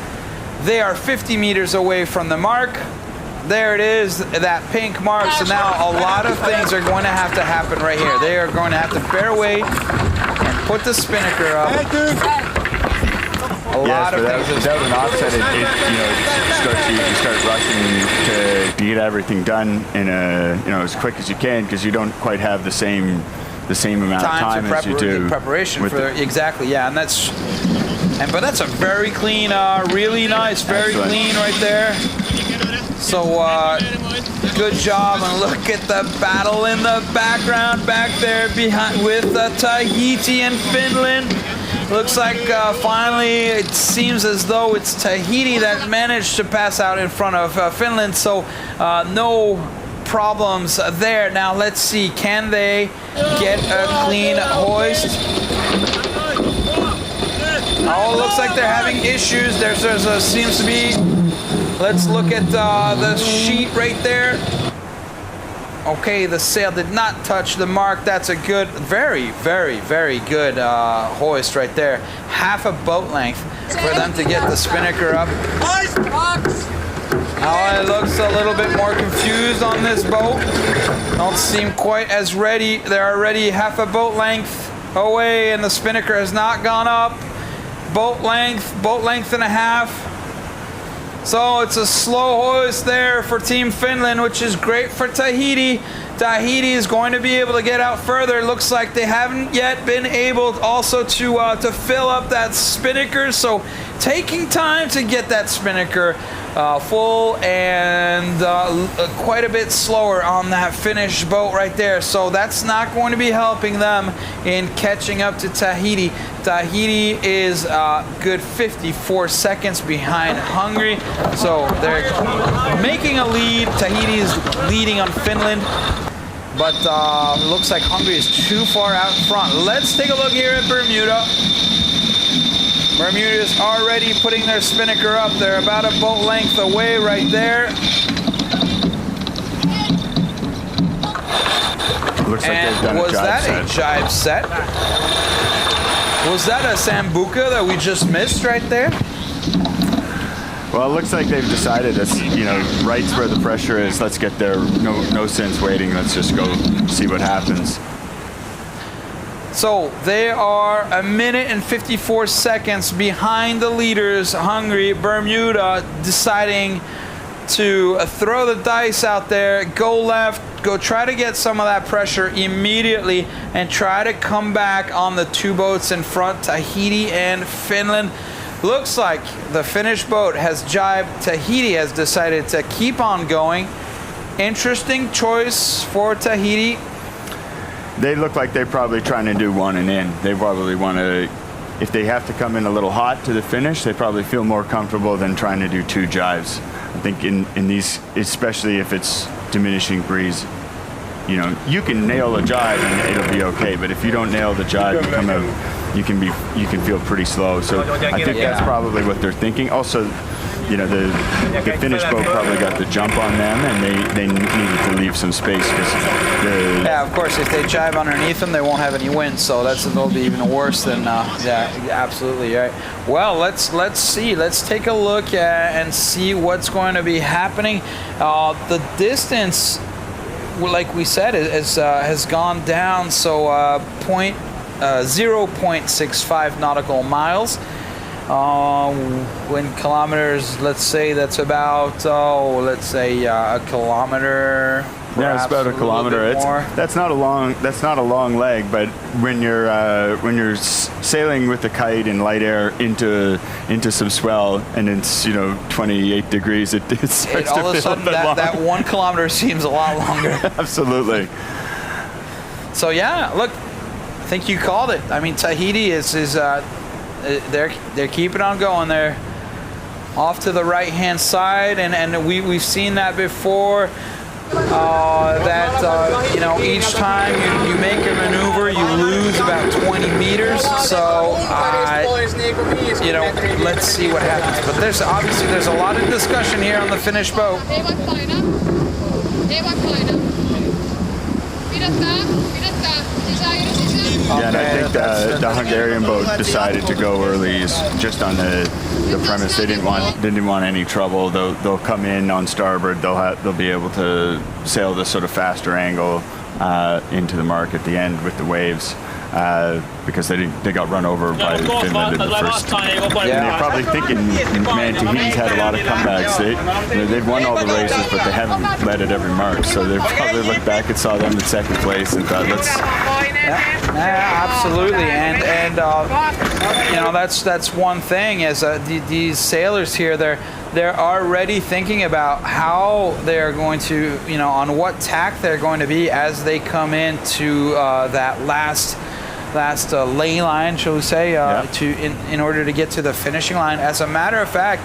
They are 50 meters away from the mark. There it is, that pink mark. So now a lot of things are going to have to happen right here. They are going to have to bear weight and put the spinnaker up. A lot of things. Without an offset, you start rushing to get everything done in as quick as you can, because you don't quite have the same amount of time as you do. Preparation for exactly, yeah, and but that's a very clean, really nice, very clean right there. So good job, and look at the battle in the background back there behind with Tahiti and Finland. Looks like finally it seems as though it's Tahiti that managed to pass out in front of Finland, so no problems there. Now let's see, can they get a clean hoist? Oh, it looks like they're having issues. There seems to be. Let's look at the sheet right there. Okay, the sail did not touch the mark. That's a good, very, very, very good hoist right there. Half a boat length for them to get the spinnaker up. Now it looks a little bit more confused on this boat. Don't seem quite as ready. They're already half a boat length away, and the spinnaker has not gone up. Boat length and a half. So it's a slow hoist there for Team Finland, which is great for Tahiti. Tahiti is going to be able to get out further. It looks like they haven't yet been able also to fill up that spinnaker. So taking time to get that spinnaker full, and quite a bit slower on that Finnish boat right there. So that's not going to be helping them in catching up to Tahiti. Tahiti is good 54 seconds behind Hungary. So they're making a lead. Tahiti is leading on Finland. But looks like Hungary is too far out in front. Let's take a look here at Bermuda. Bermuda is already putting their spinnaker up. They're about a boat length away right there. Looks like they've done was that a jibe set? Was that a sambuca that we just missed right there? Well, it looks like they've decided it's, right's where the pressure is. Let's get there. No sense waiting. Let's just go see what happens. So they are 1 minute and 54 seconds behind the leaders, Hungary. Bermuda deciding to throw the dice out there, go left, go try to get some of that pressure immediately, and try to come back on the two boats in front, Tahiti and Finland. Looks like the Finnish boat has jibed. Tahiti has decided to keep on going. Interesting choice for Tahiti. They look like they're probably trying to do one and in. They probably want to, if they have to come in a little hot to the finish, they probably feel more comfortable than trying to do two jives. I think in these, especially if it's diminishing breeze, you know, you can nail a jibe and it'll be okay. But if you don't nail the jibe, you can feel pretty slow. So I think that's probably what they're thinking. Also, you know, the Finnish boat probably got the jump on them, and they needed to leave some space because yeah, of course, if they jibe underneath them, they won't have any wind, so that'll be even worse than yeah, absolutely right. Well, let's see. Let's take a look and see what's going to be happening. The distance, like we said, has gone down, so 0.65 nautical miles. In kilometers, let's say that's about let's say a kilometer. Yeah, it's about a kilometer. That's not a long leg, but when you're sailing with the kite in light air into some swell and it's 28 degrees, it starts to feel all of a sudden that 1 kilometer seems a lot longer. Absolutely. So yeah, look, I think you called it. I mean, Tahiti is they're keeping on going there, off to the right hand side, and we've seen that before. Each time you make a maneuver, you lose about 20 meters. So let's see what happens. But there's a lot of discussion here on the Finnish boat. Yeah, and I think the Hungarian boat decided to go early just on the premise they didn't want any trouble. They'll come in on starboard. They'll be able to sail this sort of faster angle into the mark at the end with the waves. Because they got run over by Finland in the first. Yeah. They're probably thinking, man, Tahiti's had a lot of comebacks. They've won all the races, but they haven't led at every mark. So they probably looked back and saw them in second place and thought, let's. Yeah, absolutely, and that's one thing is these sailors here, they're already thinking about how they're going to, on what tack they're going to be as they come into that last lay line, shall we say, in order to get to the finishing line. As a matter of fact,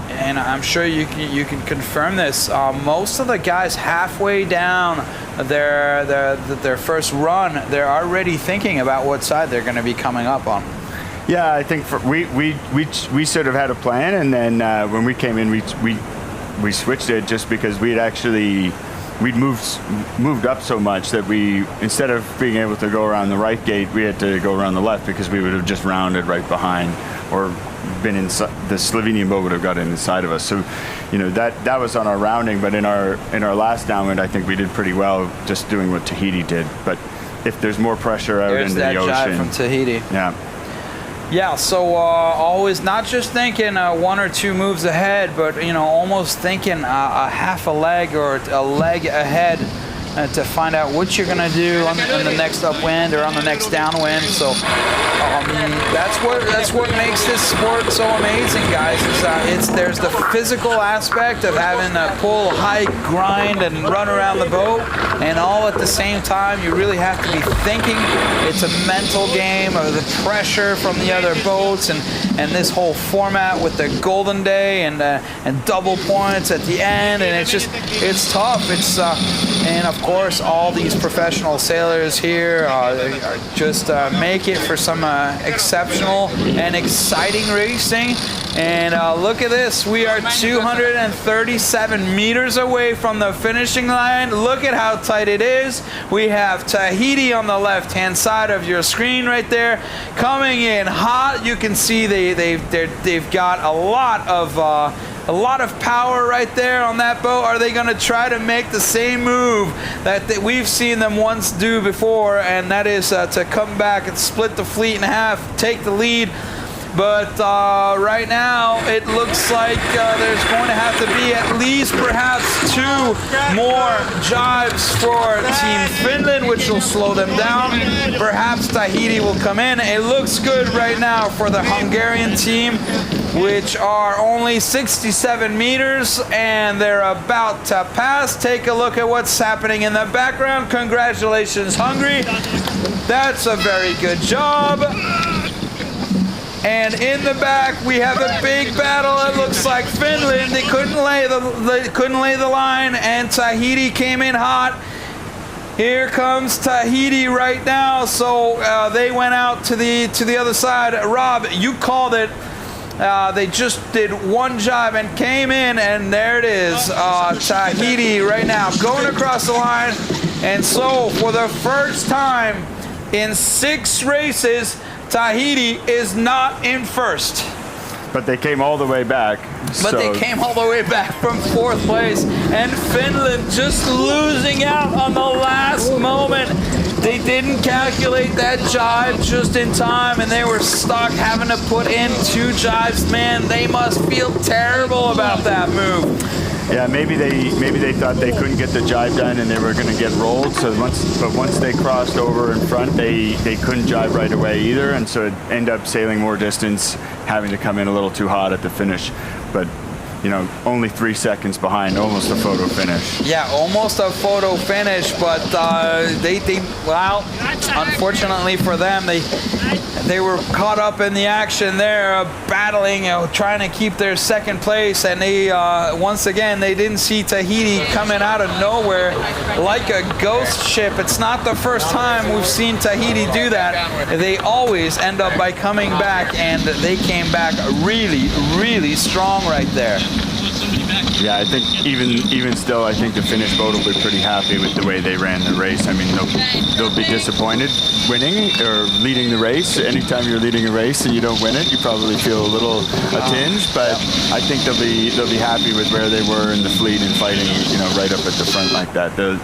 and I'm sure you can confirm this, most of the guys halfway down their first run, they're already thinking about what side they're going to be coming up on. Yeah, I think we sort of had a plan, and then when we came in, we switched it just because we'd moved up so much that instead of being able to go around the right gate, we had to go around the left because we would have just rounded right behind or been inside. The Slovenian boat would have got inside of us. So, that was on our rounding. But in our last downwind, I think we did pretty well just doing what Tahiti did. But if there's more pressure out into the ocean, jive from Tahiti. Yeah, so always not just thinking 1 or 2 moves ahead, but almost thinking a half a leg or a leg ahead to find out what you're gonna do on the next upwind or on the next downwind. So that's what makes this sport so amazing, guys. There's the physical aspect of having to pull, hike, grind, and run around the boat, and all at the same time. You really have to be thinking. It's a mental game of the pressure from the other boats, and this whole format with the golden day and double points at the end, and it's tough. And of course, all these professional sailors here just make it for some exceptional and exciting racing. And look at this, we are 237 meters away from the finishing line. Look at how tight it is. We have Tahiti on the left-hand side of your screen right there, coming in hot. You can see they've got a lot of power right there on that boat. Are they going to try to make the same move that we've seen them once do before, and that is to come back and split the fleet in half, take the lead? But right now, it looks like there's going to have to be at least perhaps 2 more jibes for Team Finland, which will slow them down. Perhaps Tahiti will come in. It looks good right now for the Hungarian team, which are only 67 meters, and they're about to pass. Take a look at what's happening in the background. Congratulations, Hungary. That's a very good job. And in the back, we have a big battle. It looks like Finland. They couldn't lay the line, and Tahiti came in hot. Here comes Tahiti right now. So they went out to the other side. Rob, you called it. They just did one jibe and came in, and there it is. Tahiti right now going across the line. And so for the first time in 6 races, Tahiti is not in first. But they came all the way back. But they came all the way back from 4th place. And Finland just losing out on the last moment. They didn't calculate that jibe just in time, and they were stuck having to put in 2 jibes. Man, they must feel terrible about that move. Yeah, maybe they thought they couldn't get the jibe done and they were going to get rolled. So once they crossed over in front, they couldn't jibe right away either, and so it ended up sailing more distance, having to come in a little too hot at the finish. But you know, only 3 seconds behind, almost a photo finish. Yeah, almost a photo finish, but well, unfortunately for them, they were caught up in the action there, battling, trying to keep their 2nd place, and they once again they didn't see Tahiti coming out of nowhere like a ghost ship. It's not the first time we've seen Tahiti do that. They always end up by coming back, and they came back really, really strong right there. Yeah, I think even still, I think the Finnish boat will be pretty happy with the way they ran the race. I mean, they'll be disappointed winning or leading the race. Anytime you're leading a race and you don't win it, you probably feel a tinge. But I think they'll be happy with where they were in the fleet and fighting, you know, right up at the front like that. They'll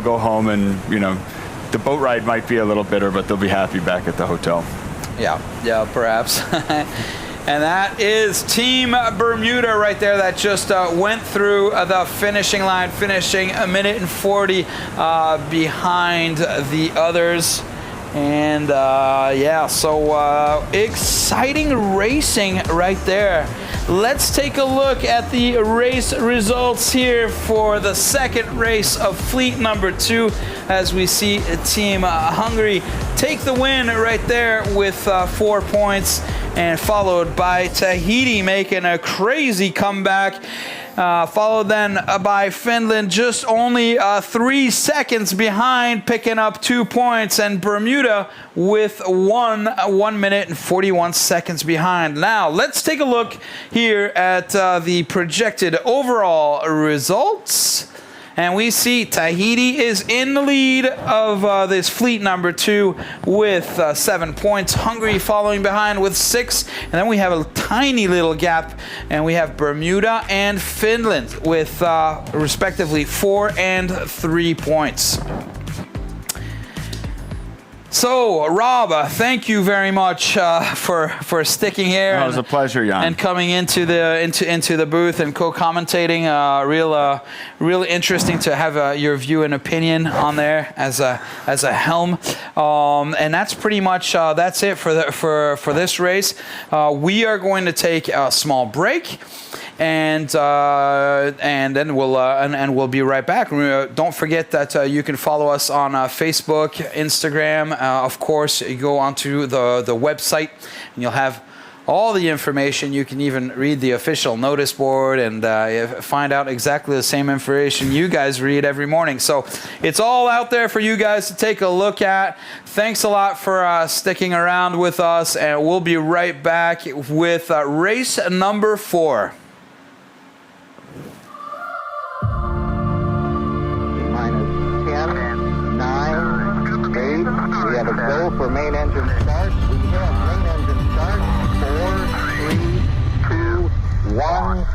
go home, and you know, the boat ride might be a little bitter, but they'll be happy back at the hotel. Yeah, perhaps. And that is Team Bermuda right there that just went through the finishing line, finishing 1:40 behind the others. And yeah, so exciting racing right there. Let's take a look at the race results here for the 2nd race of fleet number 2, as we see Team Hungary take the win right there with 4 points, and followed by Tahiti making a crazy comeback. Followed then by Finland, just only 3 seconds behind, picking up 2 points, and Bermuda with 1 minute and 41 seconds behind. Now, let's take a look here at the projected overall results. And we see Tahiti is in the lead of this fleet number 2 with 7 points. Hungary following behind with 6. And then we have a tiny little gap. And we have Bermuda and Finland with respectively 4 and 3 points. So, Rob, thank you very much for sticking here. It was a pleasure, Jan. And coming into the booth and co-commentating. Real interesting to have your view and opinion on there as a helm. And that's pretty much that's it for this race. We are going to take a small break. And then we'll be right back. Don't forget that you can follow us on Facebook, Instagram. Of course, you go onto the website, and you'll have all the information. You can even read the official notice board and find out exactly the same information you guys read every morning. So it's all out there for you guys to take a look at. Thanks a lot for sticking around with us, and we'll be right back with race number 4. We have a go for main engine start. We have main engine start. 4, 3, 2, 1.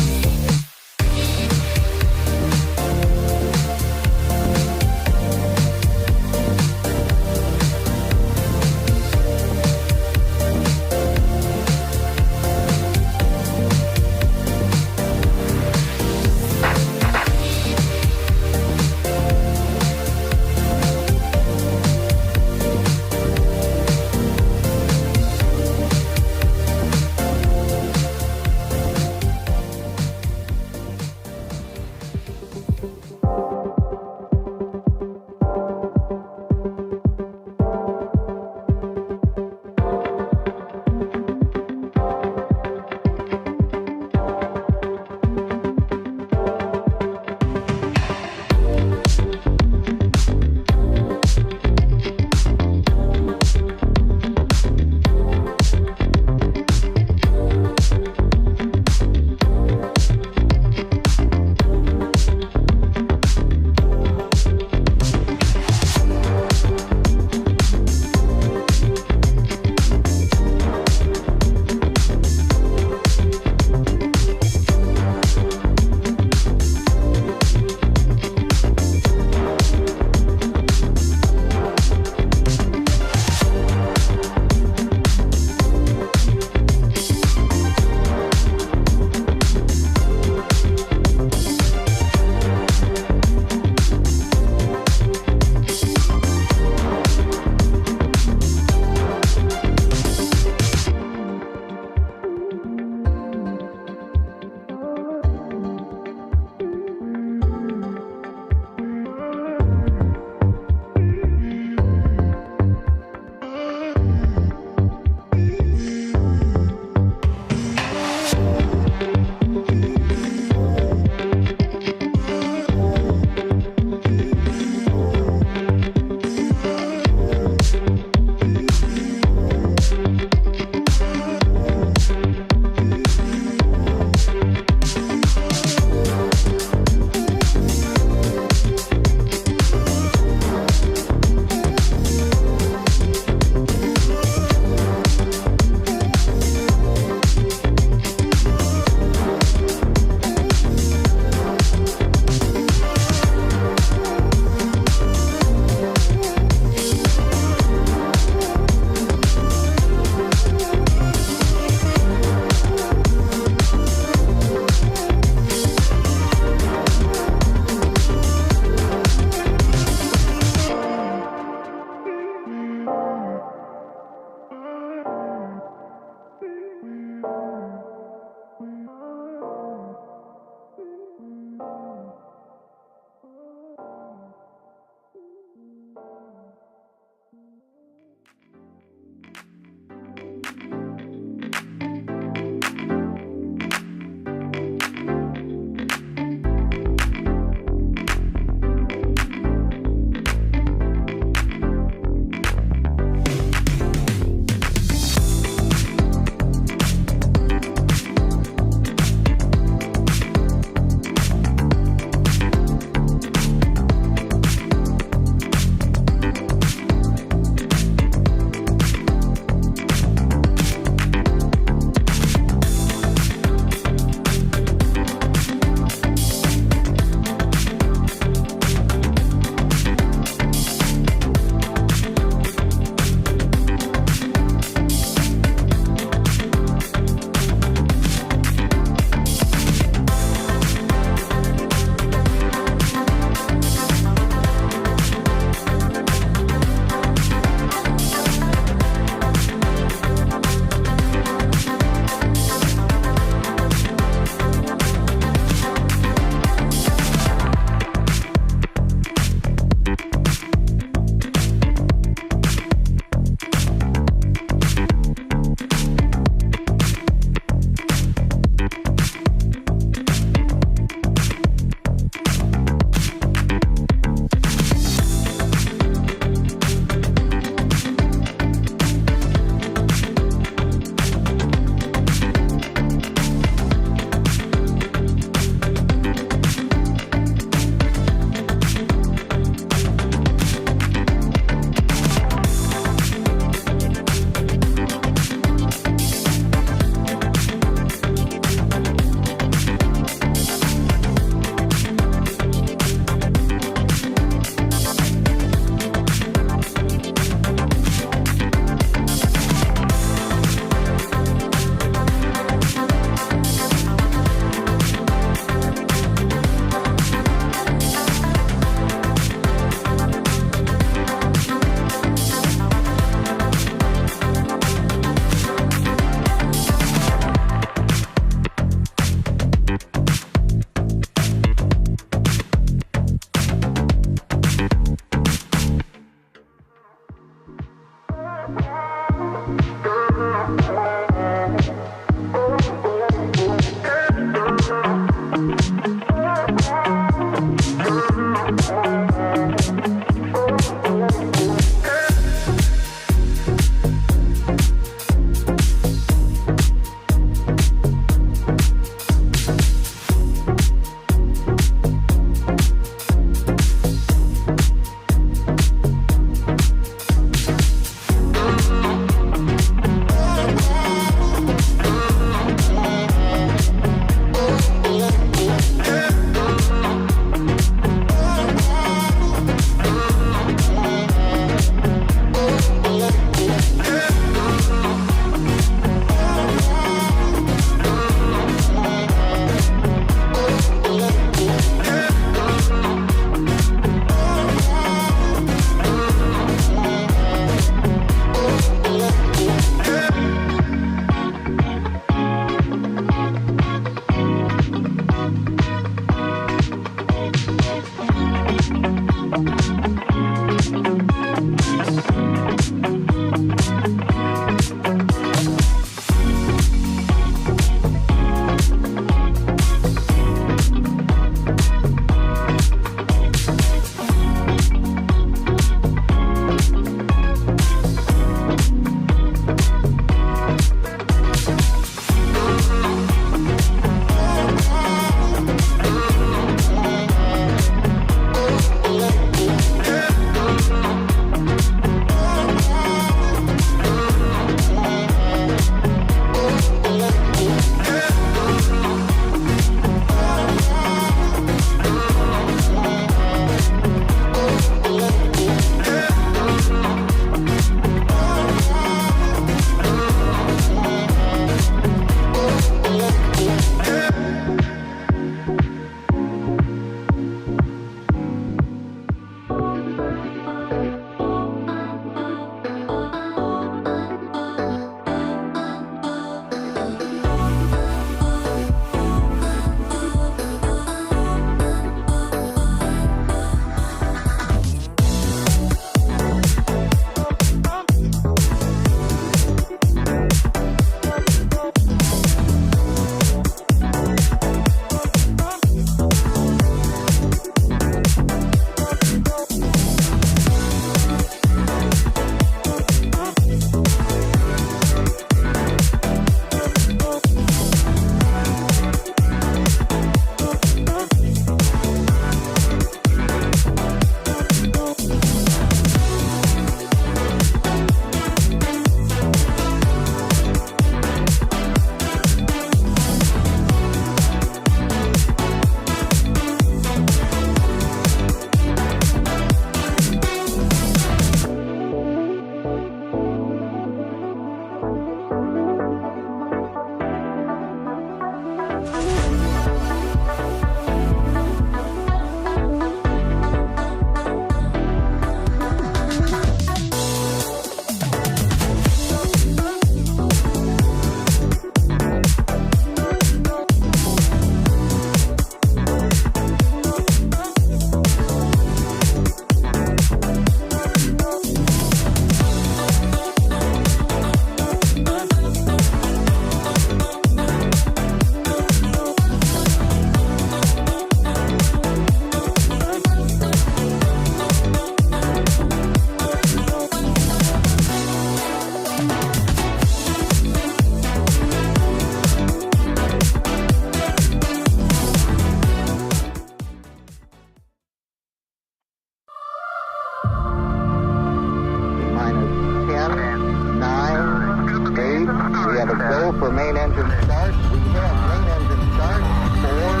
for main engine start. We have main engine start. 4,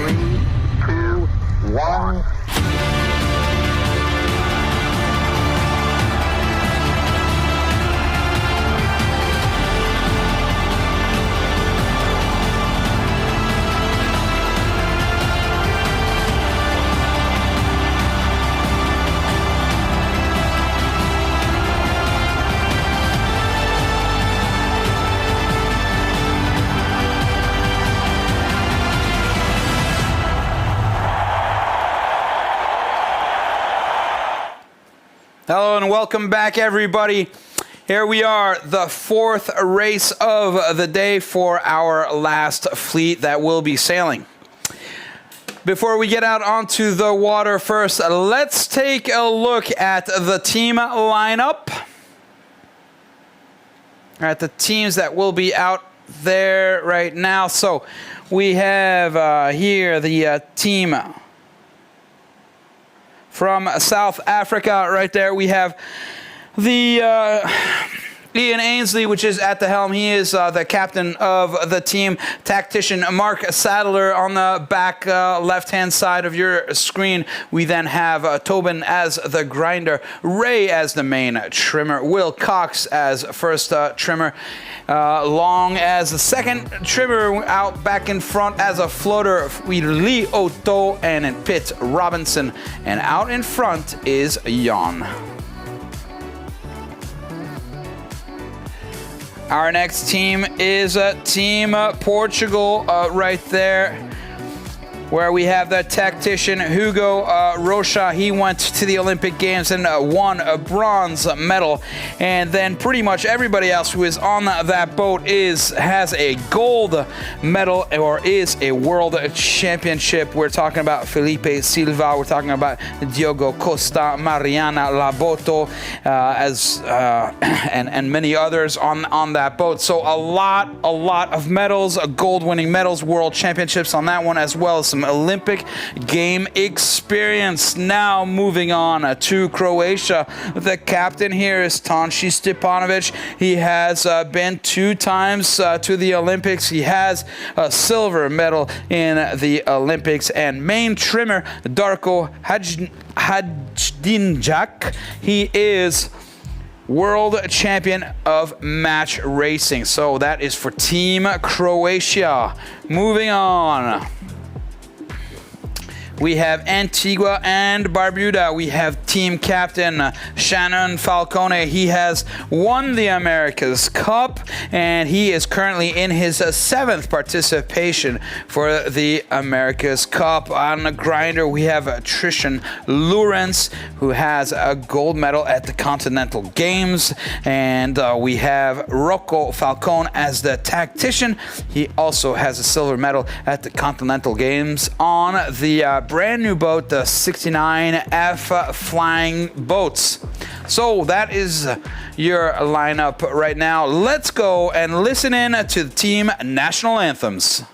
3, 2, 1. Hello and welcome back, everybody. Here we are, the fourth race of the day for our last fleet that will be sailing. Before we get out onto the water first, let's take a look at the team lineup. At the teams that will be out there right now. So we have here the team from South Africa right there. We have the Ian Ainsley, which is at the helm. He is the captain of the team. Tactician Mark Sadler on the back left-hand side of your screen. We then have Tobin as the grinder, Ray as the main trimmer, Will Cox as first trimmer, Long as the second trimmer, out back in front as a floater, Lee Otto, and in pit, Robinson, and out in front is Jan. Our next team is Team Portugal right there, where we have the tactician Hugo Rocha. He went to the Olympic Games and won a bronze medal. And then pretty much everybody else who is on that boat has a gold medal or is a world championship. We're talking about Felipe Silva. We're talking about Diogo Costa, Mariana Laboto, and many others on that boat. So a lot of medals, gold-winning medals, world championships on that one, as well as some Olympic game experience. Now moving on to Croatia. The captain here is Tonči Stepanovic. He has been 2 times to the Olympics. He has a silver medal in the Olympics. And main trimmer Darko Hajdinjak. He is world champion of match racing. So that is for Team Croatia. Moving on. We have Antigua and Bermuda. We have team captain Shannon Falcone. He has won the America's Cup, and he is currently in his 7th participation for the America's Cup. On the grinder, we have Trishan Lawrence, who has a gold medal at the Continental Games, and we have Rocco Falcone as the tactician. He also has a silver medal at the Continental Games on the brand new boat, the 69F Flying Boats. So that is your lineup right now. Let's go and listen in to the team national anthems.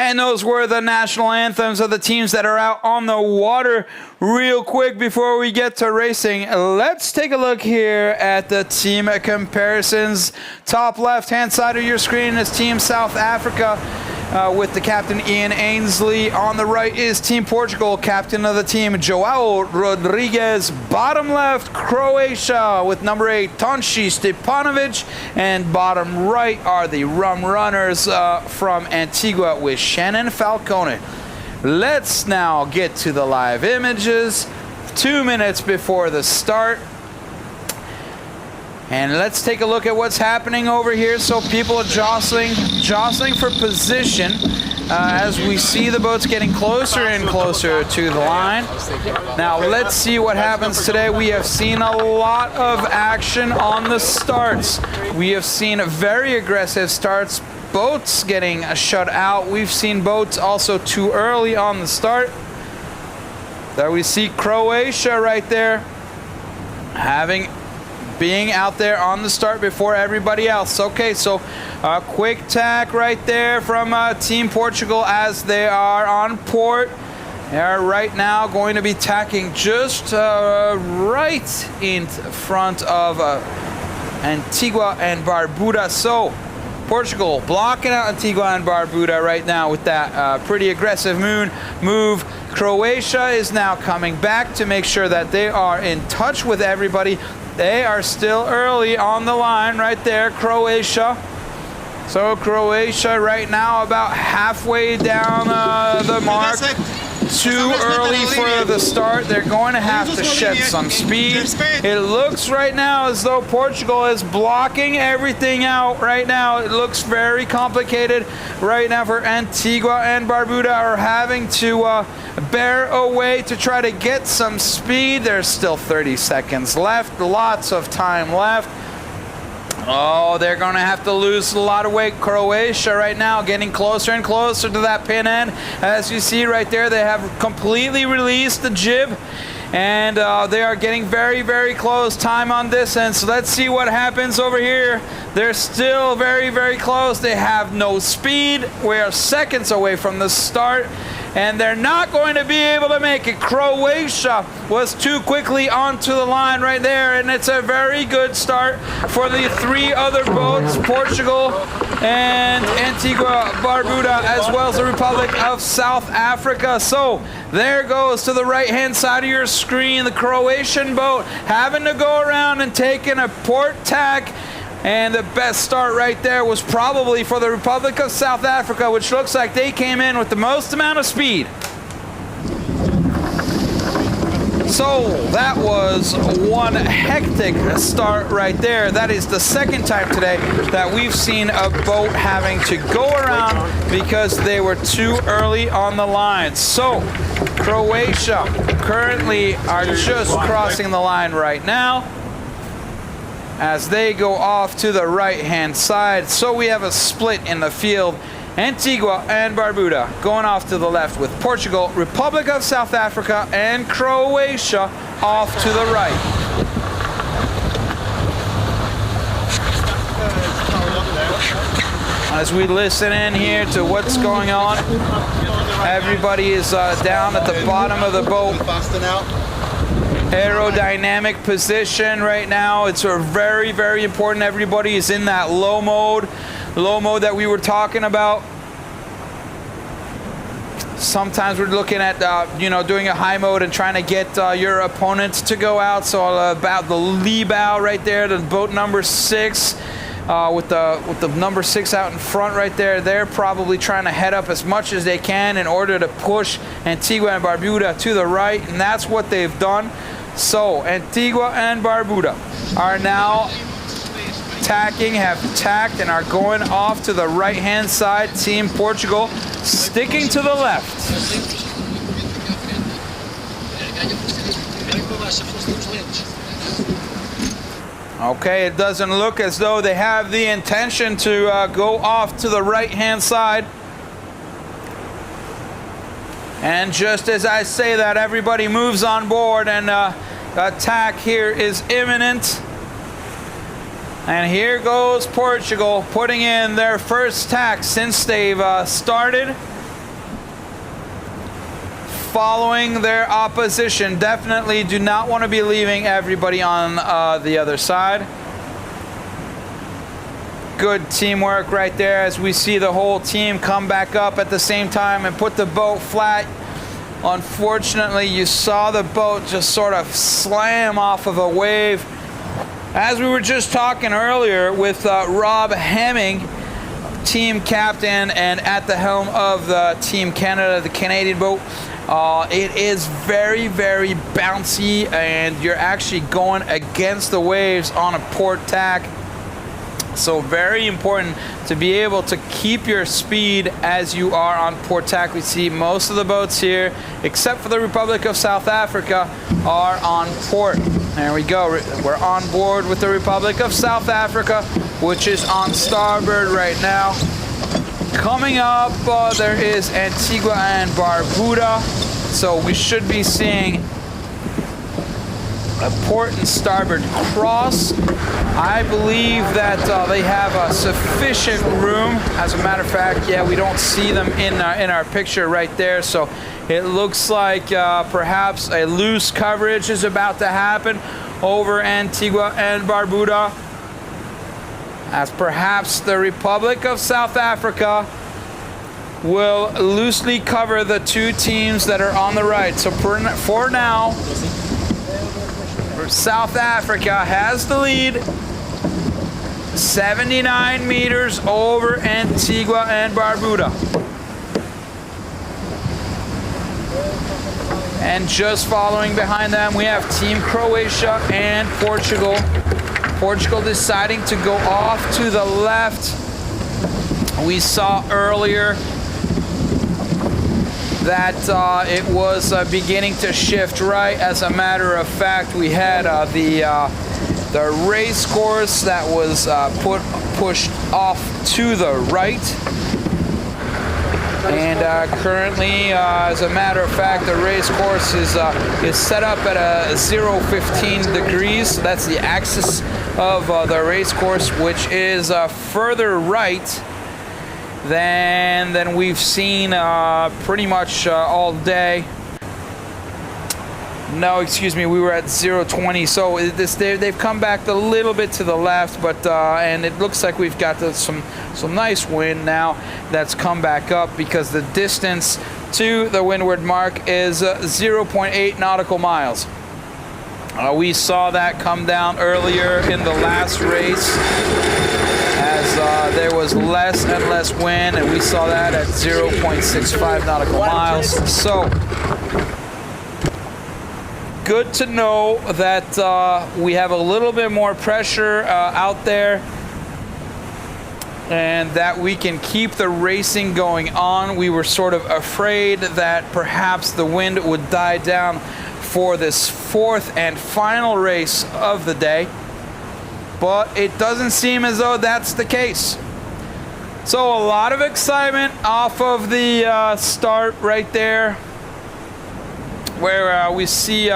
And those were the national anthems of the teams that are out on the water. Real quick before we get to racing, let's take a look here at the team comparisons. Top left-hand side of your screen is Team South Africa with the captain Ian Ainsley. On the right is Team Portugal, captain of the team Joao Rodriguez. Bottom left, Croatia with number 8 Tonči Stepanovic. And bottom right are the rum runners from Antigua with Shannon Falcone. Let's now get to the live images 2 minutes before the start. And let's take a look at what's happening over here. So people are jostling for position as we see the boats getting closer and closer to the line. Now let's see what happens today. We have seen a lot of action on the starts. We have seen very aggressive starts. Boats getting shut out. We've seen boats also too early on the start. There we see Croatia right there being out there on the start before everybody else. Okay, so a quick tack right there from Team Portugal as they are on port. They're right now going to be tacking just right in front of Antigua and Barbuda. So Portugal blocking out Antigua and Barbuda right now with that pretty aggressive move. Croatia is now coming back to make sure that they are in touch with everybody. They are still early on the line right there, Croatia. So Croatia right now about halfway down the mark. Too early for the start. They're going to have to shed some speed. It looks right now as though Portugal is blocking everything out right now. It looks very complicated right now for Antigua and Barbuda are having to bear away to try to get some speed. There's still 30 seconds left. Lots of time left. Oh, they're going to have to lose a lot of weight. Croatia right now getting closer and closer to that pin end. As you see right there, they have completely released the jib. And they are getting very, very close. Time on this end. So let's see what happens over here. They're still very, very close. They have no speed. We are seconds away from the start. And they're not going to be able to make it. Croatia was too quickly onto the line right there, and it's a very good start for the 3 other boats, Portugal and Antigua, Barbuda, as well as the Republic of South Africa. So there goes to the right-hand side of your screen, the Croatian boat having to go around and taking a port tack. And the best start right there was probably for the Republic of South Africa, which looks like they came in with the most amount of speed. So that was one hectic start right there. That is the second time today that we've seen a boat having to go around because they were too early on the line. So Croatia currently are just crossing the line right now as they go off to the right-hand side. So we have a split in the field. Antigua and Barbuda going off to the left with Portugal, Republic of South Africa, and Croatia off to the right. As we listen in here to what's going on, everybody is down at the bottom of the boat. Aerodynamic position right now. It's very, very important. Everybody is in that low mode that we were talking about. Sometimes we're looking at doing a high mode and trying to get your opponents to go out. So about the lee bow right there, the boat number 6 with the number 6 out in front right there. They're probably trying to head up as much as they can in order to push Antigua and Barbuda to the right, and that's what they've done. So Antigua and Barbuda are now have tacked and are going off to the right-hand side. Team Portugal sticking to the left. Okay, it doesn't look as though they have the intention to go off to the right-hand side. And just as I say that, everybody moves on board, and attack here is imminent. And here goes Portugal putting in their first tack since they've started. following their opposition. Definitely do not want to be leaving everybody on the other side. Good teamwork right there as we see the whole team come back up at the same time and put the boat flat. Unfortunately, you saw the boat just sort of slam off of a wave. As we were just talking earlier with Rob Hemming, team captain and at the helm of the Team Canada, the Canadian boat, it is very, very bouncy, and you're actually going against the waves on a port tack. So very important to be able to keep your speed as you are on port tack. We see most of the boats here, except for the Republic of South Africa, are on port. There we go. We're on board with the Republic of South Africa, which is on starboard right now. Coming up, there is Antigua and Barbuda. So we should be seeing a port and starboard cross. I believe that they have a sufficient room. As a matter of fact, yeah, we don't see them in our picture right there. So it looks like perhaps a loose coverage is about to happen over Antigua and Barbuda, as perhaps the Republic of South Africa will loosely cover the two teams that are on the right. So for now, South Africa has the lead, 79 meters over Antigua and Barbuda. And just following behind them, we have Team Croatia and Portugal. Portugal deciding to go off to the left. We saw earlier that it was beginning to shift right. As a matter of fact, we had the race course that was pushed off to the right. And currently, as a matter of fact, the race course is set up at a 0-15 degrees. That's the axis of the race course, which is further right than we've seen pretty much all day. No, excuse me, we were at 0-20, so they've come back a little bit to the left, but and it looks like we've got some nice wind now that's come back up, because the distance to the windward mark is 0.8 nautical miles. We saw that come down earlier in the last race as there was less and less wind, and we saw that at 0.65 nautical miles. So good to know that we have a little bit more pressure out there, and that we can keep the racing going on. We were sort of afraid that perhaps the wind would die down for this fourth and final race of the day, but it doesn't seem as though that's the case. So a lot of excitement off of the start right there, where we see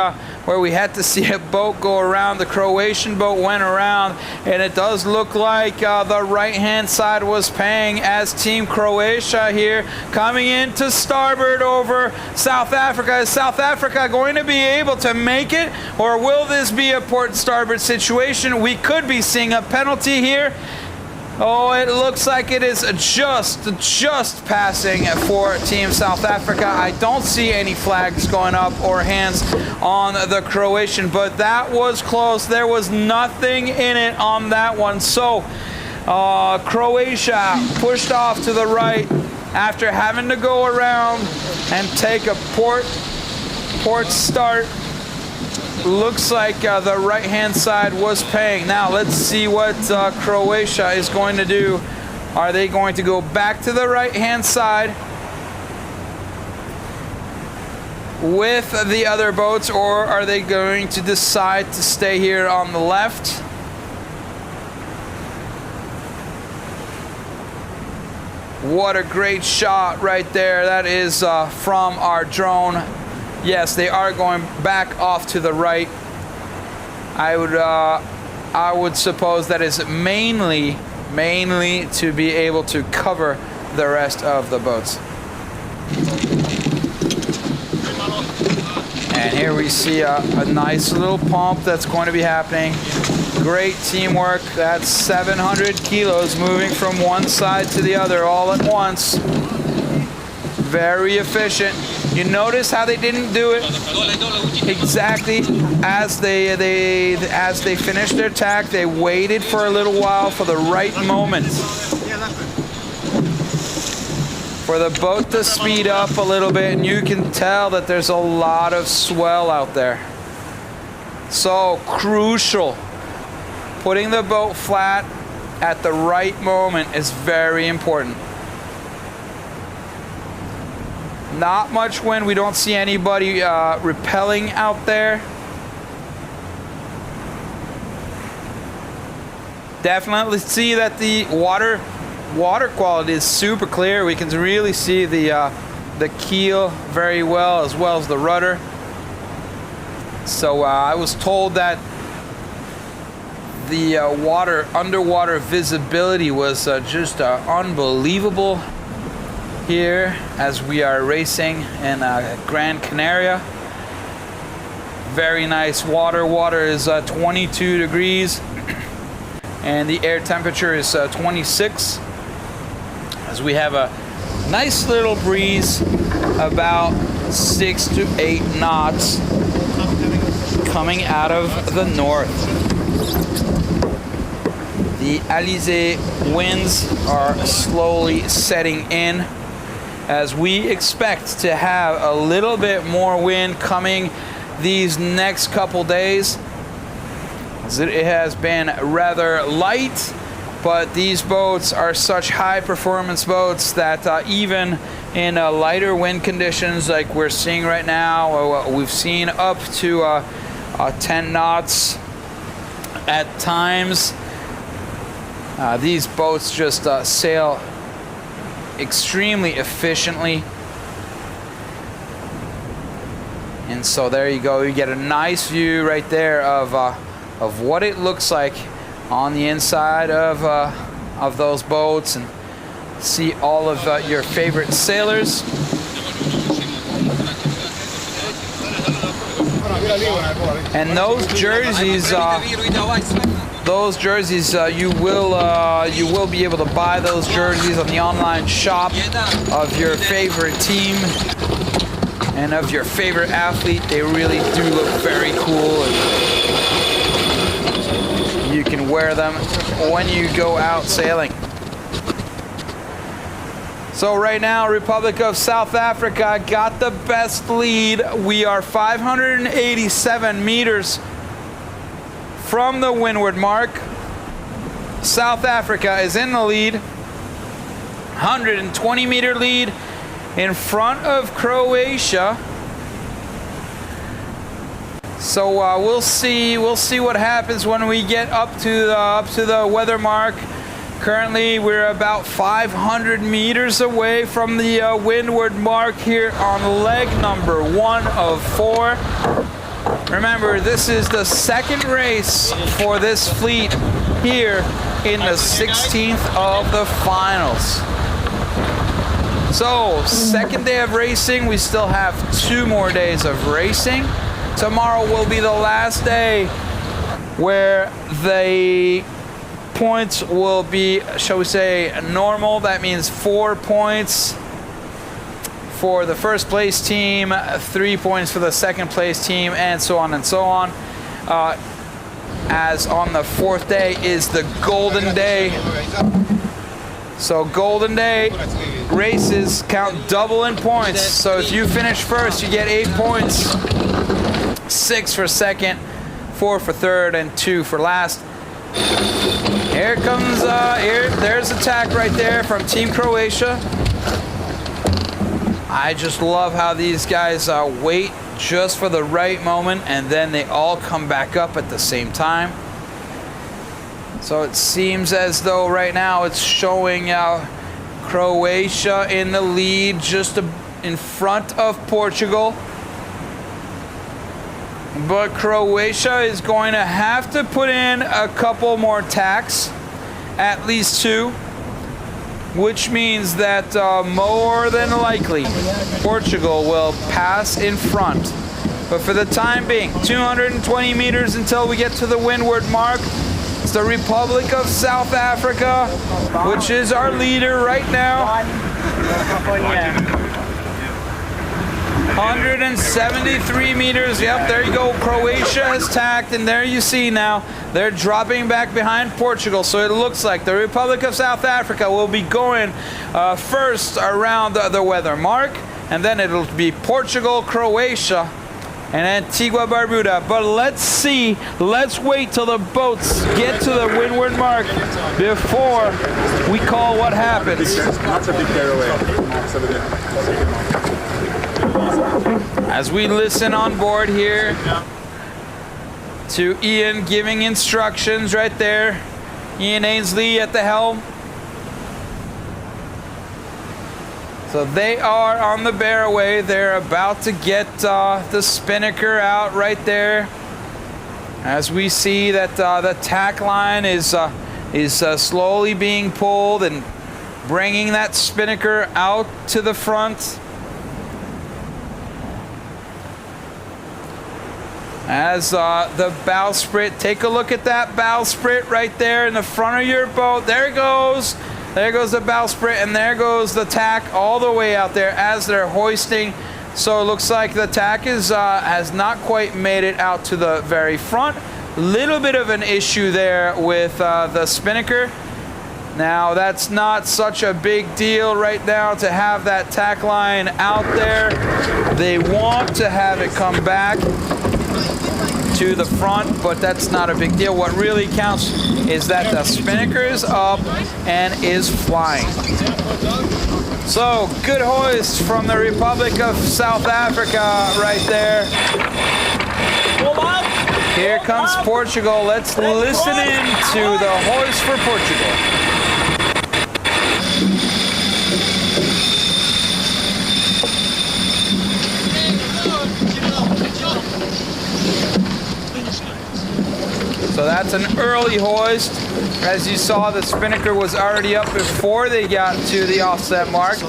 where we had to see a boat go around. The Croatian boat went around, and it does look like the right-hand side was paying, as Team Croatia here coming into starboard over South Africa. Is South Africa going to be able to make it, or will this be a port starboard situation? We could be seeing a penalty here. Oh, it looks like it is just passing for Team South Africa. I don't see any flags going up or hands on the Croatian, but that was close. There was nothing in it on that one. So Croatia pushed off to the right after having to go around and take a port start. Looks like the right-hand side was paying. Now let's see what Croatia is going to do. Are they going to go back to the right-hand side with the other boats, or are they going to decide to stay here on the left? What a great shot right there. That is from our drone. Yes, they are going back off to the right. I would suppose that is mainly to be able to cover the rest of the boats. we see a nice little pump that's going to be happening. Great teamwork. That's 700 kilos moving from one side to the other all at once. Very efficient. You notice how they didn't do it exactly as they finished their tack. They waited for a little while for the right moment, for the boat to speed up a little bit, and you can tell that there's a lot of swell out there. So crucial. Putting the boat flat at the right moment is very important. Not much wind. We don't see anybody rappelling out there. Definitely see that the water quality is super clear. We can really see the keel very well as the rudder. So I was told that the underwater visibility was just unbelievable here as we are racing in Gran Canaria. Very nice water. Water is 22 degrees and the air temperature is 26, as we have a nice little breeze, about 6 to 8 knots coming out of the north. The Alizé winds are slowly setting in, as we expect to have a little bit more wind coming these next couple days. It has been rather light, but these boats are such high performance boats that even in lighter wind conditions like we're seeing right now, we've seen up to 10 knots at times. These boats just sail extremely efficiently. And so there you go. You get a nice view right there of what it looks like on the inside of those boats, and see all of your favorite sailors. And those jerseys, you will be able to buy those jerseys on the online shop of your favorite team and of your favorite athlete. They really do look very cool, and you can wear them when you go out sailing. So right now, Republic of South Africa got the best lead. We are 587 meters from the windward mark. South Africa is in the lead, 120 meter lead in front of Croatia. So we'll see what happens when we get up to the weather mark. Currently, we're about 500 meters away from the windward mark here on leg number 1 of 4. Remember, this is the second race for this fleet here in the 16th of the finals. So, second day of racing. We still have 2 more days of racing. Tomorrow will be the last day where the points will be, shall we say, normal. That means 4 points for the first place team, 3 points for the second place team, and so on and so on. As on the 4th day is the golden day. So golden day races count double in points. So if you finish first, you get 8 points. 6 for second, 4 for third, and 2 for last. Here comes, there's attack right there from Team Croatia. I just love how these guys wait just for the right moment, and then they all come back up at the same time. So it seems as though right now it's showing Croatia in the lead, just in front of Portugal. But Croatia is going to have to put in a couple more tacks, at least 2, which means that more than likely Portugal will pass in front But for the time being, 220 meters until we get to the windward mark. It's the Republic of South Africa, which is our leader right now. 173 meters. Yep, there you go. Croatia has tacked, and there you see now they're dropping back behind Portugal. So it looks like the Republic of South Africa will be going first around the weather mark, and then it'll be Portugal, Croatia, and Antigua, Bermuda. But let's see, let's wait till the boats get to the windward mark before we call what happens. As we listen on board here to Ian giving instructions right there. Ian Ainsley at the helm. So they are on the bearaway. They're about to get the spinnaker out right there. As we see that the tack line is slowly being pulled and bringing that spinnaker out to the front. As the bowsprit, take a look at that bowsprit right there in the front of your boat. There it goes. There goes the bowsprit, and there goes the tack all the way out there as they're hoisting. So it looks like the tack has not quite made it out to the very front. Little bit of an issue there with the spinnaker. Now that's not such a big deal right now to have that tack line out there. They want to have it come back to the front, but that's not a big deal. What really counts is that the spinnaker is up and is flying. So good hoist from the Republic of South Africa right there. Here comes Portugal. Let's listen in to the hoist for Portugal. So that's an early hoist. As you saw, the spinnaker was already up before they got to the offset mark.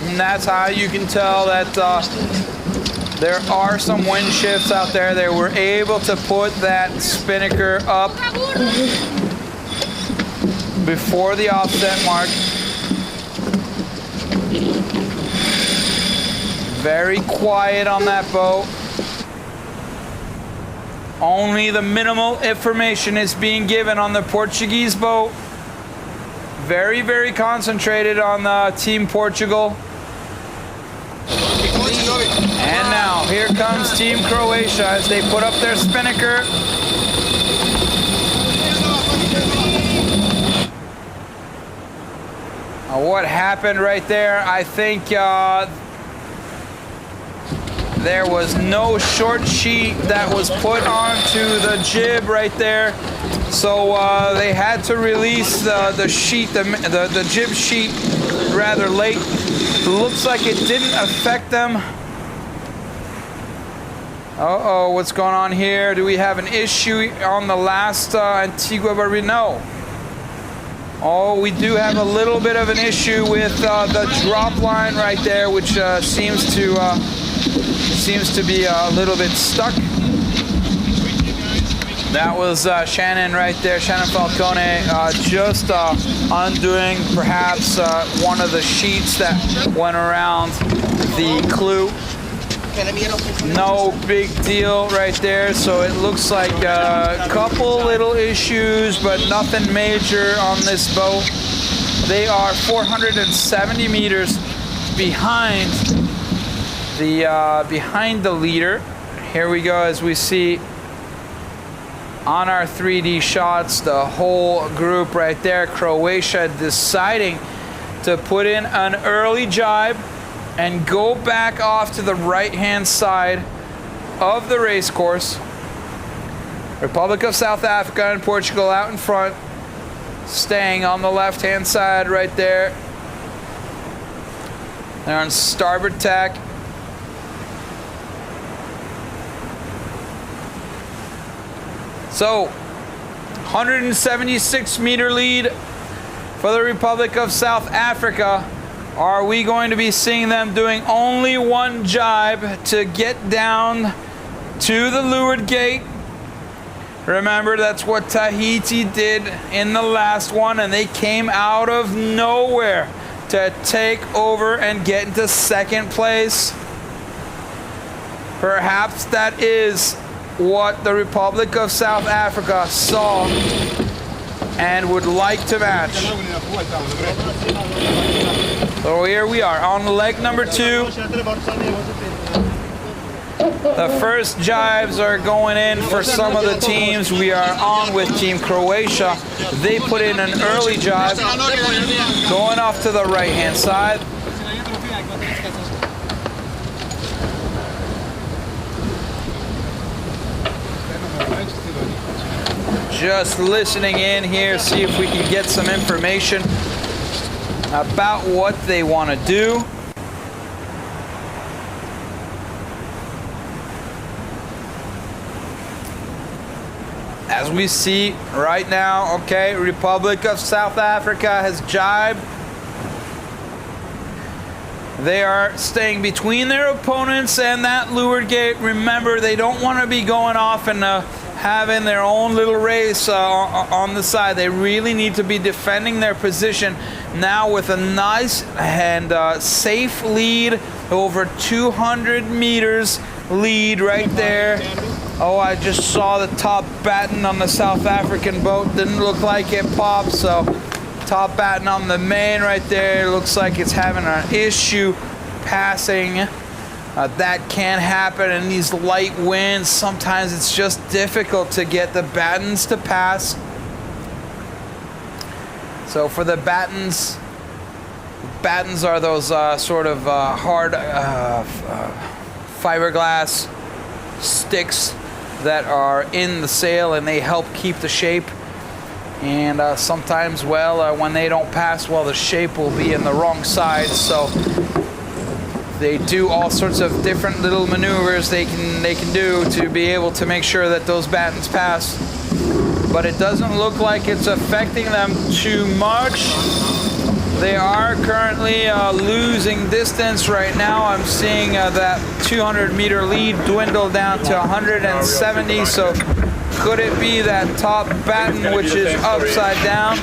And that's how you can tell that there are some wind shifts out there. They were able to put that spinnaker up before the offset mark. Very quiet on that boat. Only the minimal information is being given on the Portuguese boat. Very, very concentrated on the Team Portugal. And now, here comes Team Croatia as they put up their spinnaker. What happened right there? I think there was no short sheet that was put onto the jib right there. So they had to release the sheet, the jib sheet rather late. Looks like it didn't affect them. Uh-oh, what's going on here? Do we have an issue on the last Antigua Bermuda? No. Oh, we do have a little bit of an issue with the drop line right there, which seems to be a little bit stuck. That was Shannon right there, Shannon Falcone, just undoing perhaps one of the sheets that went around the clew. No big deal right there, so it looks like a couple little issues, but nothing major on this boat. They are 470 meters behind the leader. Here we go as we see on our 3D shots the whole group right there. Croatia deciding to put in an early jibe and go back off to the right-hand side of the race course. Republic of South Africa and Portugal out in front, staying on the left-hand side right there. They're on starboard tack. So, 176 meter lead for the Republic of South Africa. Are we going to be seeing them doing only one jibe to get down to the leeward gate? Remember, that's what Tahiti did in the last one, and they came out of nowhere to take over and get into second place. Perhaps that is what the Republic of South Africa saw and would like to match. So here we are on leg number 2. The first jibes are going in for some of the teams. We are on with Team Croatia. They put in an early jibe, going off to the right-hand side. Just listening in here, see if we can get some information about what they want to do. As we see right now, okay, Republic of South Africa has jibed. They are staying between their opponents and that leeward gate. Remember, they don't want to be going off and having their own little race on the side. They really need to be defending their position now with a nice and safe lead, over 200 meters lead right there. Oh, I just saw the top batten on the South African boat. Didn't look like it popped, so top batten on the main right there. Looks like it's having an issue passing. That can happen in these light winds. Sometimes it's just difficult to get the battens to pass. So for the battens are those sort of hard fiberglass sticks that are in the sail, and they help keep the shape. And sometimes, well, when they don't pass well, the shape will be in the wrong side. So they do all sorts of different little maneuvers they can do to be able to make sure that those battens pass. But it doesn't look like it's affecting them too much. They are currently losing distance right now. I'm seeing that 200-meter lead dwindle down to 170. So could it be that top batten which is upside down?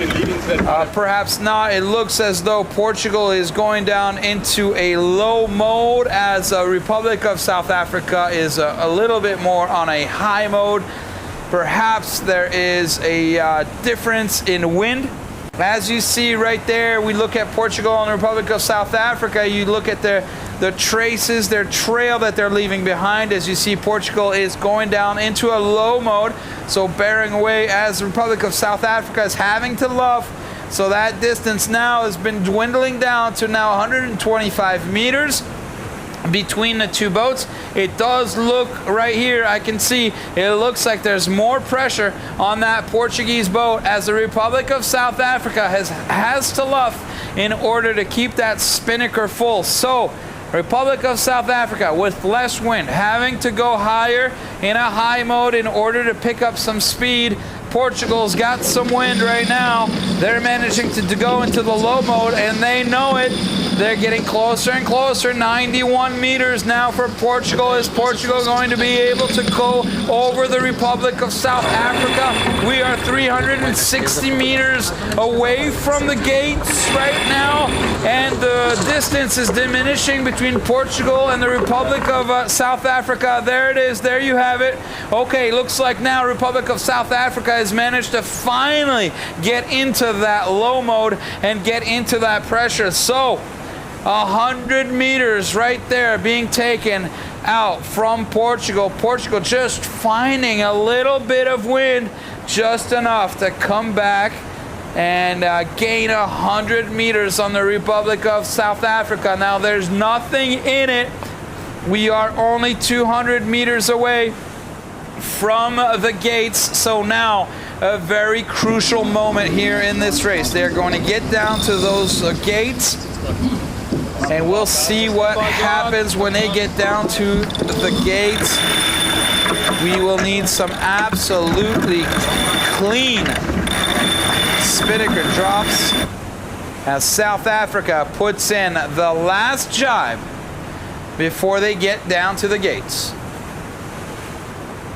Perhaps not. It looks as though Portugal is going down into a low mode, as Republic of South Africa is a little bit more on a high mode. Perhaps there is a difference in wind. As you see right there, we look at Portugal and the Republic of South Africa. You look at the traces, their trail that they're leaving behind. As you see, Portugal is going down into a low mode, so bearing away, as the Republic of South Africa is having to luff. So that distance now has been dwindling down to now 125 meters between the two boats. It does look right here, I can see it looks like there's more pressure on that Portuguese boat, as the Republic of South Africa has to luff in order to keep that spinnaker full. So Republic of South Africa, with less wind, having to go higher in a high mode in order to pick up some speed. Portugal's got some wind right now. They're managing to go into the low mode, and they know it. They're getting closer and closer. 91 meters now for Portugal. Is Portugal going to be able to go over the Republic of South Africa? We are 360 meters away from the gates right now, and the distance is diminishing between Portugal and the Republic of South Africa. There it is. There you have it. Okay, looks like now Republic of South Africa has managed to finally get into that low mode and get into that pressure. So 100 meters right there being taken out from Portugal. Portugal just finding a little bit of wind, just enough to come back and gain 100 meters on the Republic of South Africa. Now there's nothing in it. We are only 200 meters away from the gates. So now a very crucial moment here in this race. They're going to get down to those gates, and we'll see what happens when they get down to the gates. We will need some absolutely clean spinnaker drops. as South Africa puts in the last jibe before they get down to the gates.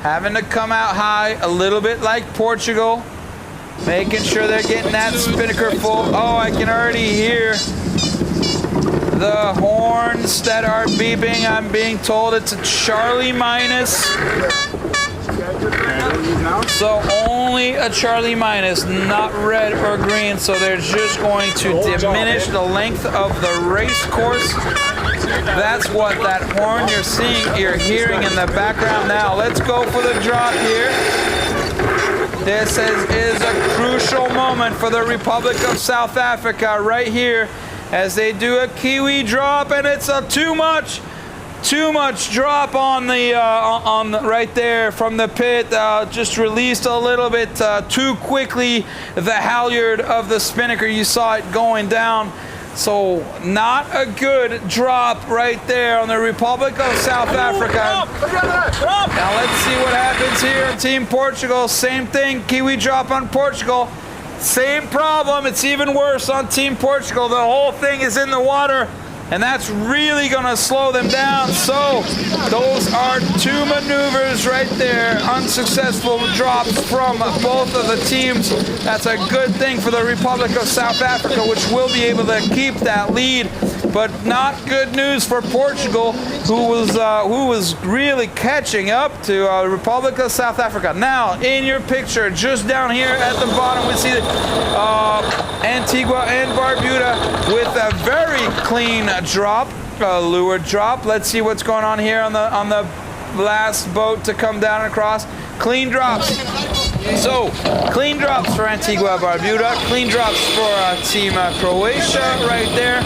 Having to come out high a little bit like Portugal, making sure they're getting that spinnaker full. Oh, I can already hear the horns that are beeping. I'm being told it's a Charlie minus. So only a Charlie minus, not red or green. So they're just going to diminish the length of the race course. That's what that horn you're hearing in the background now. Let's go for the drop here. This is a crucial moment for the Republic of South Africa right here as they do a Kiwi drop, and it's a too much drop on the right there from the pit. Just released a little bit too quickly the halyard of the spinnaker. You saw it going down. So not a good drop right there on the Republic of South Africa. Now let's see what happens here. Team Portugal, same thing. Kiwi drop on Portugal. Same problem. It's even worse on Team Portugal. The whole thing is in the water, and that's really going to slow them down. So those are two maneuvers right there. Unsuccessful drops from both of the teams. That's a good thing for the Republic of South Africa, which will be able to keep that lead. But not good news for Portugal, who was really catching up to Republic of South Africa. Now, in your picture, just down here at the bottom, we see Antigua and Bermuda with a very clean drop, lure drop. Let's see what's going on here on the last boat to come down and across. Clean drops. So, clean drops for Antigua, Bermuda, clean drops for Team Croatia right there,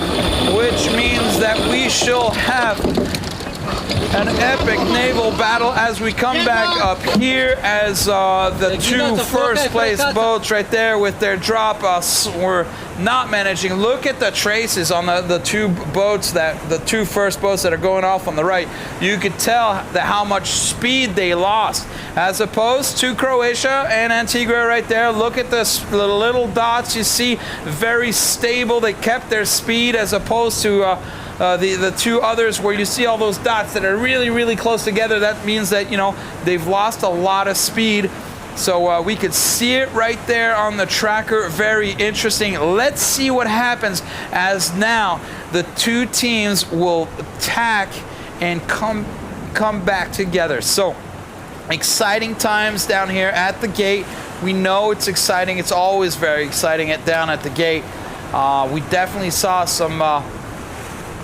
which means that we shall have an epic naval battle as we come back up here as the two first place boats right there with their drop were not managing. Look at the traces on the two boats, the two first boats that are going off on the right. You could tell how much speed they lost as opposed to Croatia and Antigua right there. Look at the little dots you see, very stable. They kept their speed as opposed to the two others where you see all those dots that are really, really close together. That means that, they've lost a lot of speed. So we could see it right there on the tracker. Very interesting. Let's see what happens as now the two teams will tack and come back together. So exciting times down here at the gate. We know it's exciting. It's always very exciting down at the gate. We definitely saw some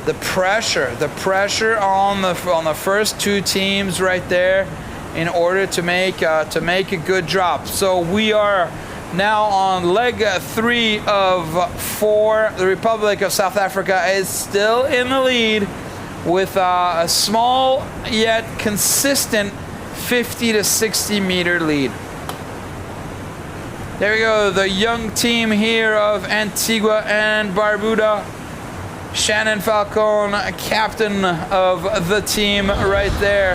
the pressure on the first two teams right there in order to make a good drop. So we are now on leg 3 of 4. The Republic of South Africa is still in the lead with a small yet consistent 50 to 60 meter lead. There we go, the young team here of Antigua and Bermuda. Shannon Falcone, captain of the team right there,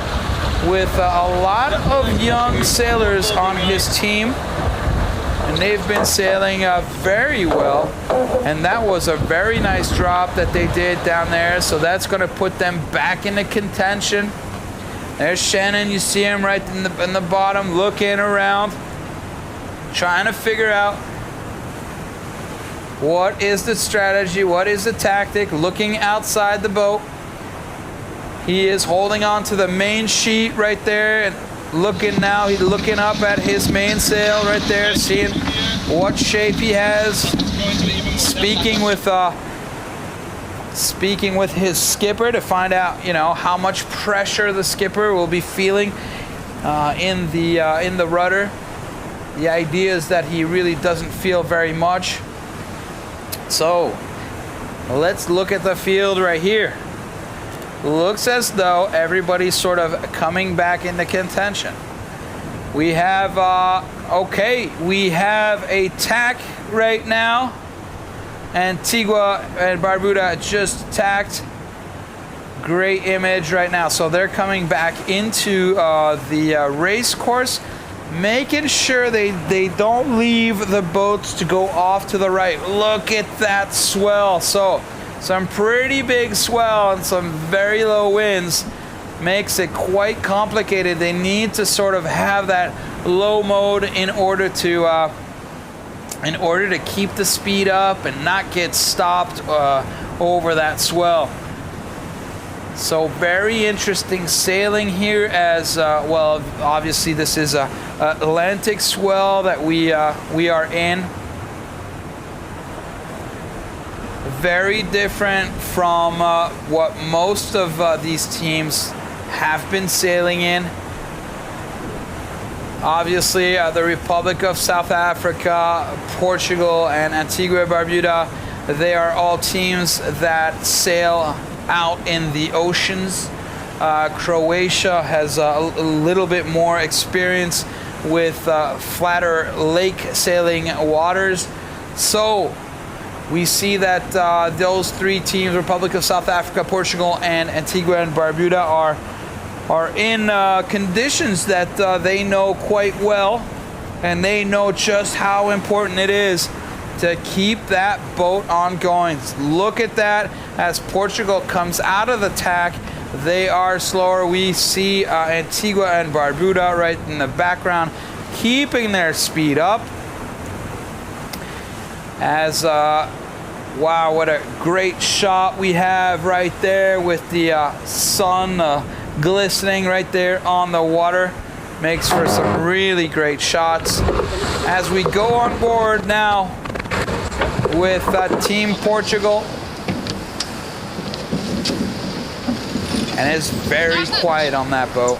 with a lot of young sailors on his team. And they've been sailing very well. And that was a very nice drop that they did down there. So that's going to put them back into contention. There's Shannon. You see him right in the bottom, looking around, trying to figure out what is the strategy, what is the tactic, looking outside the boat. He is holding on to the main sheet right there and looking now. He's looking up at his mainsail right there, seeing what shape he has. Speaking with his skipper to find out, how much pressure the skipper will be feeling in the rudder. The idea is that he really doesn't feel very much. So let's look at the field right here. Looks as though everybody's sort of coming back into contention. We have we have a tack right now. Antigua and Bermuda just tacked. Great image right now. So they're coming back into the race course. making sure they don't leave the boats to go off to the right. Look at that swell. So some pretty big swell and some very low winds makes it quite complicated. They need to sort of have that low mode in order to keep the speed up and not get stopped over that swell. So very interesting sailing here as well. Obviously this is a Atlantic swell that we are in. Very different from what most of these teams have been sailing in. Obviously the Republic of South Africa, Portugal, and Antigua and Bermuda, they are all teams that sail out in the oceans. Croatia has a little bit more experience with flatter lake sailing waters. So we see that those three teams, Republic of South Africa, Portugal, and Antigua and Bermuda, are in conditions that they know quite well, and they know just how important it is to keep that boat on going. Look at that as Portugal comes out of the tack. They are slower. We see Antigua and Bermuda right in the background keeping their speed up. As wow, what a great shot we have right there with the sun glistening right there on the water. Makes for some really great shots. As we go on board now with Team Portugal, and it's very quiet on that boat.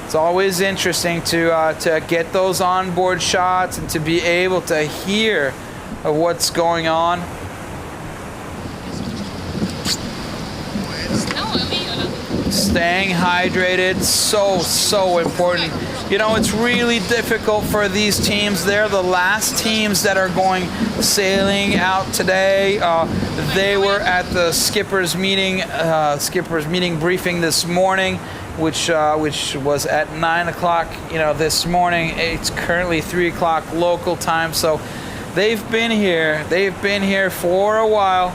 It's always interesting to get those onboard shots and to be able to hear what's going on. Staying hydrated, so important. You know, it's really difficult for these teams. They're the last teams that are going sailing out today. They were at the skipper's meeting briefing this morning, which was at 9 o'clock. You know, this morning. It's currently 3 o'clock local time. So they've been here. They've been here for a while,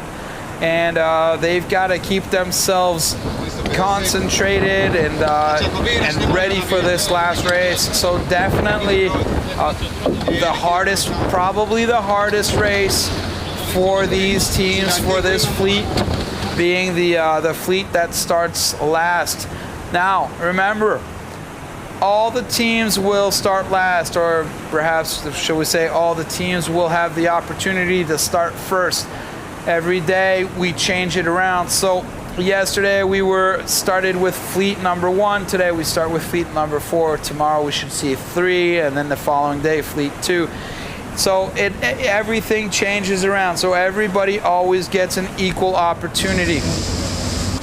and they've got to keep themselves concentrated and ready for this last race. So definitely probably the hardest race for these teams, for this fleet, being the fleet that starts last. Now remember, all the teams will start last, or perhaps should we say all the teams will have the opportunity to start first. Every day we change it around. So yesterday we started with fleet number 1. Today we start with fleet number 4. Tomorrow we should see 3, and then the following day fleet 2. So everything changes around. So everybody always gets an equal opportunity.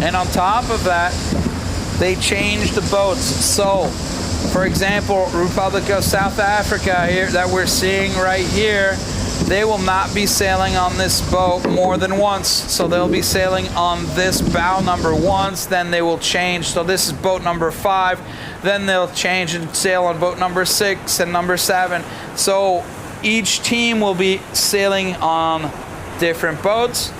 And on top of that, they change the boats. So, for example, Republic of South Africa here that we're seeing right here, they will not be sailing on this boat more than once. So they'll be sailing on this bow number once, then they will change. So this is boat number 5, then they'll change and sail on boat number 6 and number 7. So each team will be sailing on different boats,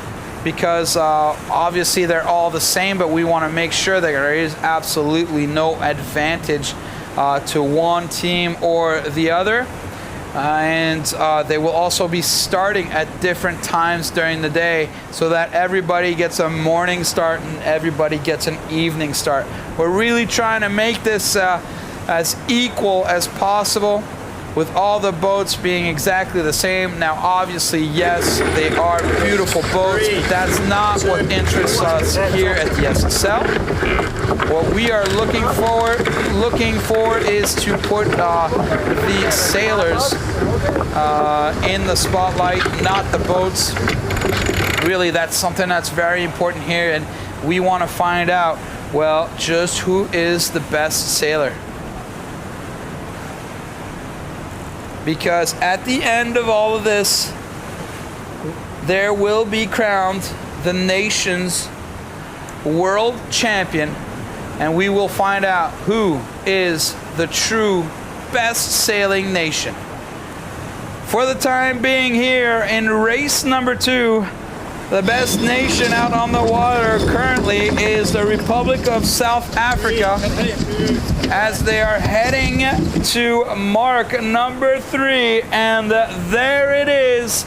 because obviously they're all the same, but we want to make sure that there is absolutely no advantage to one team or the other. And they will also be starting at different times during the day, so that everybody gets a morning start and everybody gets an evening start. We're really trying to make this as equal as possible, with all the boats being exactly the same. Now obviously, yes, they are beautiful boats, but that's not what interests us here at the SSL. What we are looking for is to put the sailors in the spotlight, not the boats. Really, that's something that's very important here, and we want to find out, well, just who is the best sailor. Because at the end of all of this, there will be crowned the nation's world champion and we will find out who is the true best sailing nation. For the time being here in race number 2, the best nation out on the water currently is the Republic of South Africa, as they are heading to mark number 3, and there it is.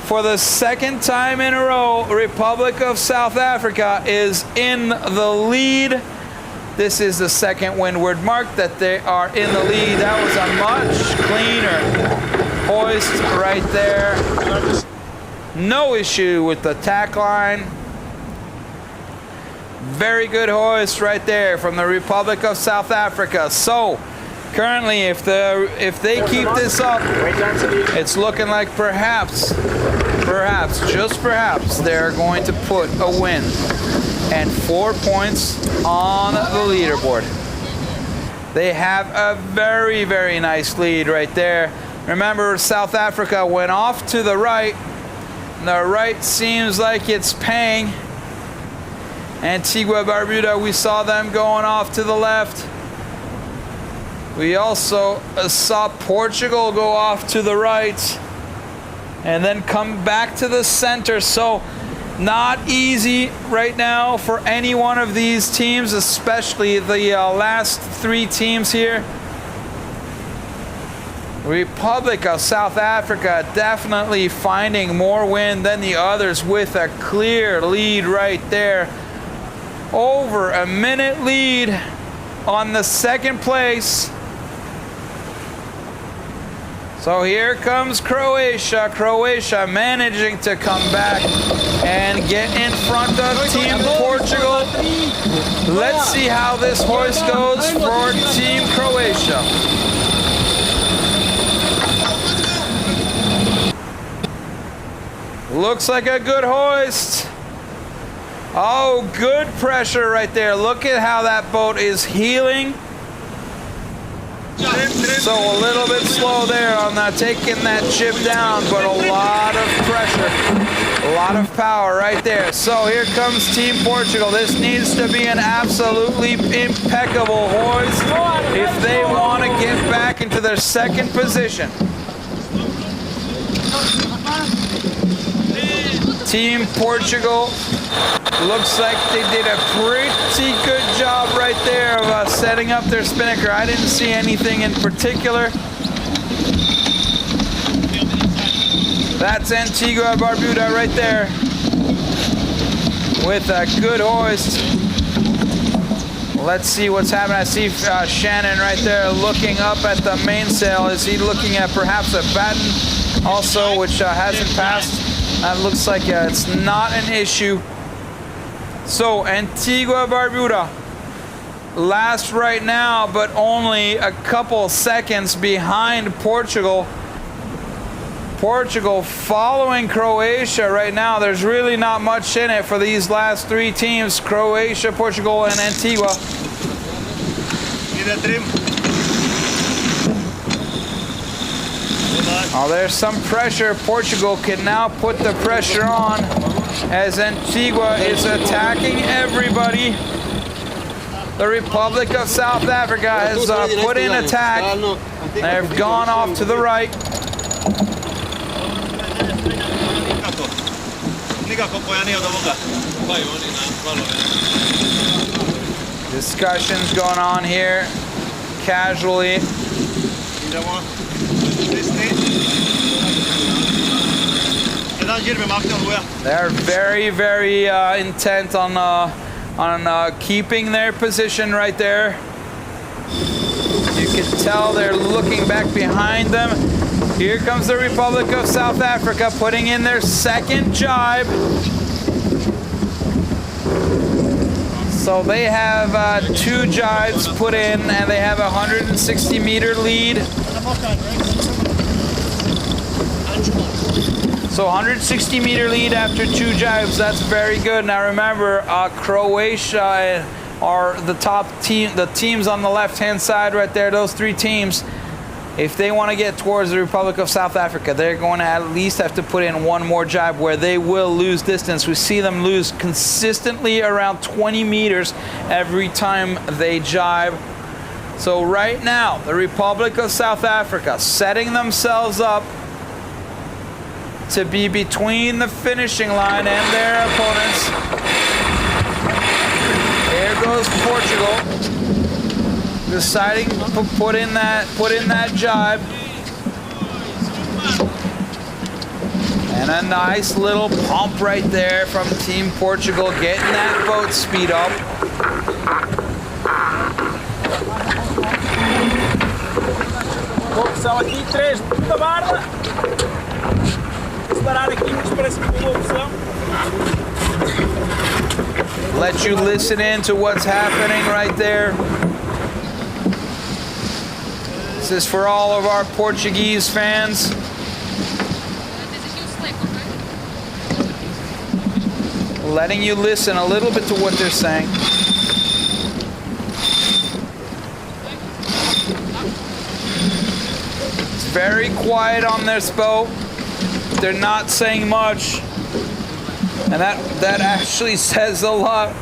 For the second time in a row, Republic of South Africa is in the lead. This is the second windward mark that they are in the lead. That was a much cleaner hoist right there. No issue with the tack line. Very good hoist right there from the Republic of South Africa. So currently, if they keep this up, it's looking like perhaps, just perhaps, they're going to put a win and 4 points on the leaderboard. They have a very, very nice lead right there. Remember, South Africa went off to the right. The right seems like it's paying. Antigua, Bermuda, we saw them going off to the left. We also saw Portugal go off to the right and then come back to the center. So not easy right now for any one of these teams, especially the last 3 teams here. Republic of South Africa definitely finding more wind than the others with a clear lead right there. Over a minute lead on the second place. So here comes Croatia. Croatia managing to come back and get in front of Team Portugal. Let's see how this hoist goes for Team Croatia. Looks like a good hoist. Oh, good pressure right there. Look at how that boat is heeling. So a little bit slow there on taking that ship down, but a lot of pressure, a lot of power right there. So here comes Team Portugal. This needs to be an absolutely impeccable hoist if they want to get back into their second position. Team Portugal looks like they did a pretty good job right there of setting up their spinnaker. I didn't see anything in particular. That's Antigua, Bermuda right there with a good hoist. Let's see what's happening. I see Shannon right there looking up at the mainsail. Is he looking at perhaps a batten also, which hasn't passed? That looks like it's not an issue. So Antigua, Bermuda, last right now, but only a couple seconds behind Portugal. Portugal following Croatia right now. There's really not much in it for these last 3 teams, Croatia, Portugal, and Antigua. Oh, there's some pressure. Portugal can now put the pressure on as Antigua is attacking everybody. The Republic of South Africa has put in attack. They've gone off to the right. Discussions going on here, casually. They're very, very intent on keeping their position right there. You can tell they're looking back behind them. Here comes the Republic of South Africa putting in their second jibe. So they have 2 jibes put in, and they have a 160-meter lead. So 160-meter lead after 2 jibes. That's very good. Now remember, Croatia are the top team, the teams on the left-hand side right there. Those 3 teams if they want to get towards the Republic of South Africa, they're going to at least have to put in one more jibe where they will lose distance. We see them lose consistently around 20 meters every time they jibe. So right now, the Republic of South Africa setting themselves up to be between the finishing line and their opponents. There goes Portugal, deciding to put in that jibe. And a nice little pump right there from Team Portugal, getting that boat speed up. São aqui 3 da barra. Parar aqui, mas parece que tem uma opção. Let you listen in to what's happening right there. This is for all of our Portuguese fans. Letting you listen a little bit to what they're saying. It's very quiet on this boat. They're not saying much. And that actually says a lot.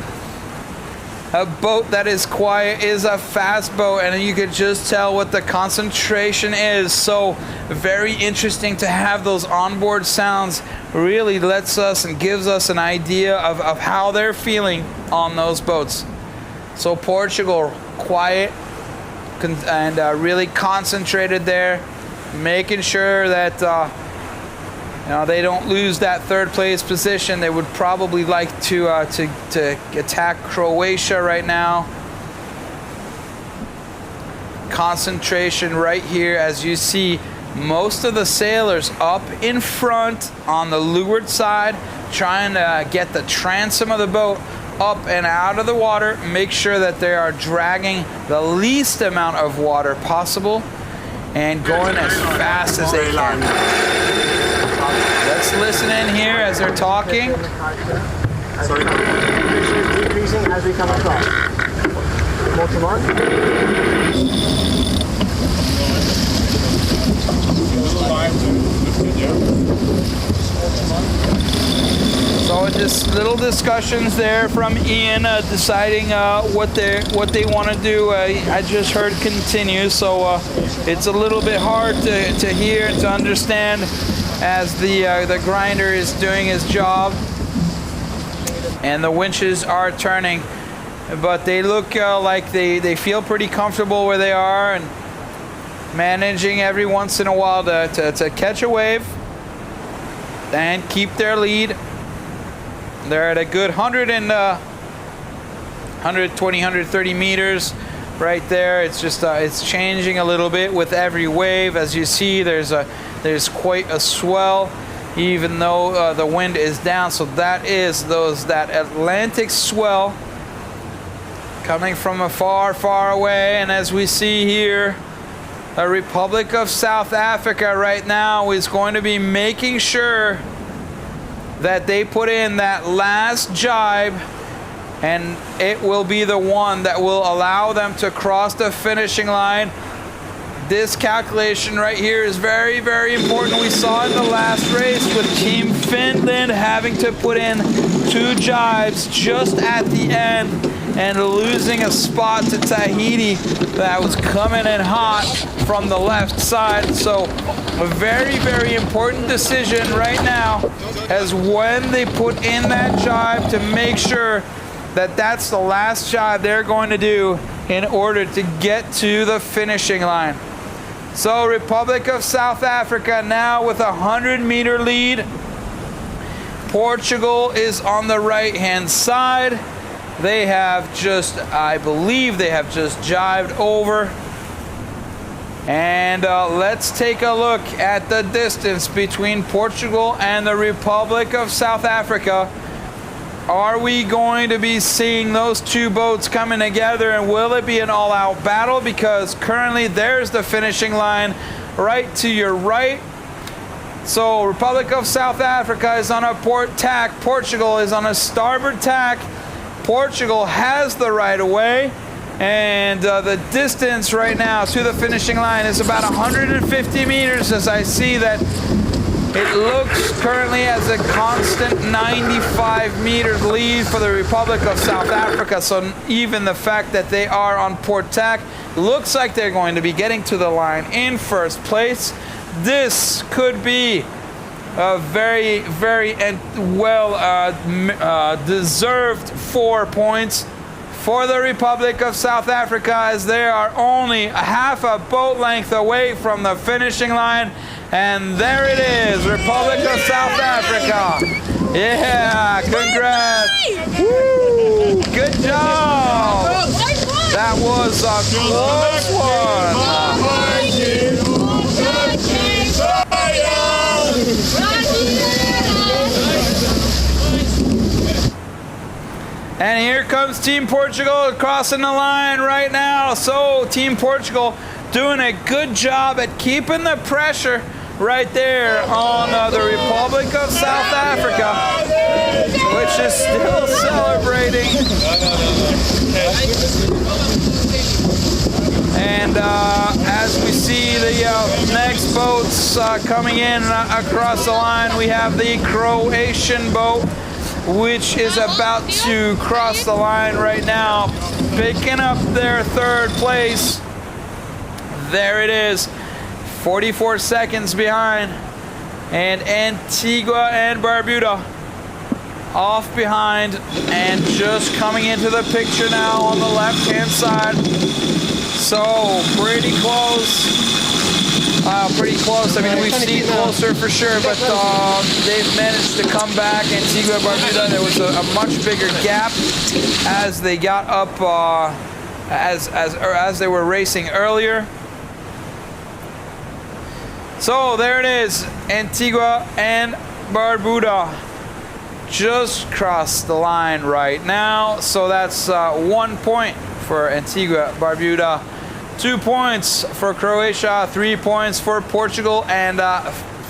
A boat that is quiet is a fast boat, and you could just tell what the concentration is. So very interesting to have those onboard sounds. Really lets us and gives us an idea of how they're feeling on those boats. So Portugal, quiet and really concentrated there, making sure that they don't lose that third place position. They would probably like to attack Croatia right now. Concentration right here, as you see most of the sailors up in front on the leeward side, trying to get the transom of the boat up and out of the water, make sure that they are dragging the least amount of water possible and going as fast as they can. Let's listen in here as they're talking. So the pressure is decreasing as we come across. More command. So just little discussions there from Ian, deciding what they want to do. I just heard continue, so it's a little bit hard to hear and to understand as the grinder is doing his job and the winches are turning. But they look like they feel pretty comfortable where they are and managing every once in a while to catch a wave and keep their lead. They're at a good 120, 130 meters right there. It's just it's changing a little bit with every wave. As you see, there's quite a swell, even though the wind is down. So that is that Atlantic swell coming from far, far away. And as we see here, the Republic of South Africa right now is going to be making sure that they put in that last jibe, and it will be the one that will allow them to cross the finishing line. This calculation right here is very, very important. We saw in the last race with Team Finland having to put in 2 jibes just at the end and losing a spot to Tahiti that was coming in hot from the left side. So a very, very important decision right now as when they put in that jibe to make sure that that's the last jibe they're going to do in order to get to the finishing line. So Republic of South Africa now with a 100-meter lead. Portugal is on the right-hand side. They have just, I believe they have just jibed over. And let's take a look at the distance between Portugal and the Republic of South Africa. Are we going to be seeing those 2 boats coming together, and will it be an all-out battle? Because currently there's the finishing line right to your right. So Republic of South Africa is on a port tack. Portugal is on a starboard tack. Portugal has the right of way. And the distance right now to the finishing line is about 150 meters, as I see that it looks currently as a constant 95-meter lead for the Republic of South Africa. So even the fact that they are on port tack looks like they're going to be getting to the line in first place. This could be a very, very deserved 4 points for the Republic of South Africa, as they are only half a boat length away from the finishing line. And there it is, Republic of South Africa. Yeah, congrats. Woo, good job. That was a close one. And here comes Team Portugal crossing the line right now. So Team Portugal doing a good job at keeping the pressure right there on the Republic of South Africa, which is still celebrating. And as we see the next boats coming in across the line, we have the Croatian boat, which is about to cross the line right now, picking up their third place. There it is, 44 seconds behind. And Antigua and Bermuda off behind and just coming into the picture now on the left-hand side. So pretty close. I mean, we've seen closer for sure, but they've managed to come back. Antigua, Bermuda, there was a much bigger gap as they got up, as they were racing earlier. So there it is, Antigua and Bermuda just crossed the line right now. So that's 1 point for Antigua, Bermuda, 2 points for Croatia, 3 points for Portugal, and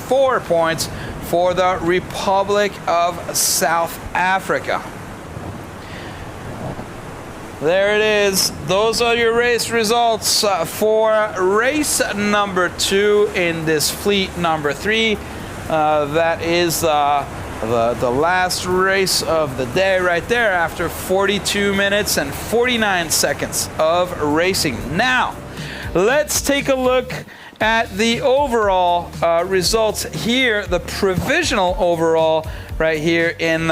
4 points for the Republic of South Africa. There it is. Those are your race results for race number 2 in this fleet number 3. That is the last race of the day right there after 42 minutes and 49 seconds of racing. Now, let's take a look at the overall results here, the provisional overall right here in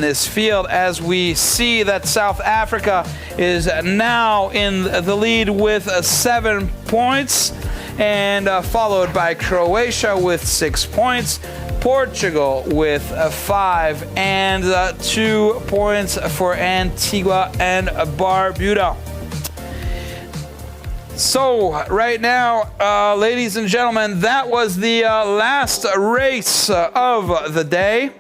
this field, as we see that South Africa is now in the lead with 7 points, and followed by Croatia with 6 points, Portugal with 5, and 2 points for Antigua and Bermuda. So right now, ladies and gentlemen, that was the last race of the day.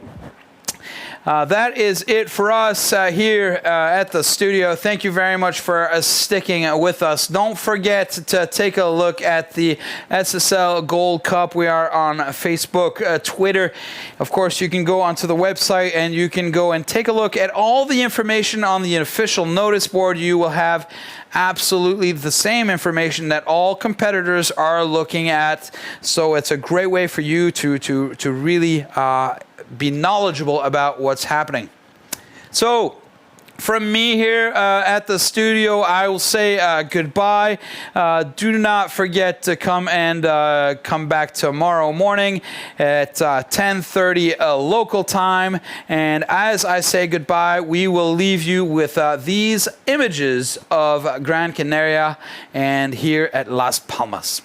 That is it for us here at the studio. Thank you very much for sticking with us. Don't forget to take a look at the SSL Gold Cup. We are on Facebook, Twitter. Of course, you can go onto the website and you can go and take a look at all the information on the official notice board. You will have absolutely the same information that all competitors are looking at. So it's a great way for you to really be knowledgeable about what's happening. So from me here at the studio, I will say goodbye. Do not forget to come back tomorrow morning at 10:30 local time. And as I say goodbye, we will leave you with these images of Gran Canaria and here at Las Palmas.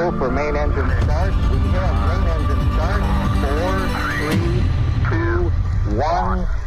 go for main engine start. We have main engine start. 4, 3, 2, 1.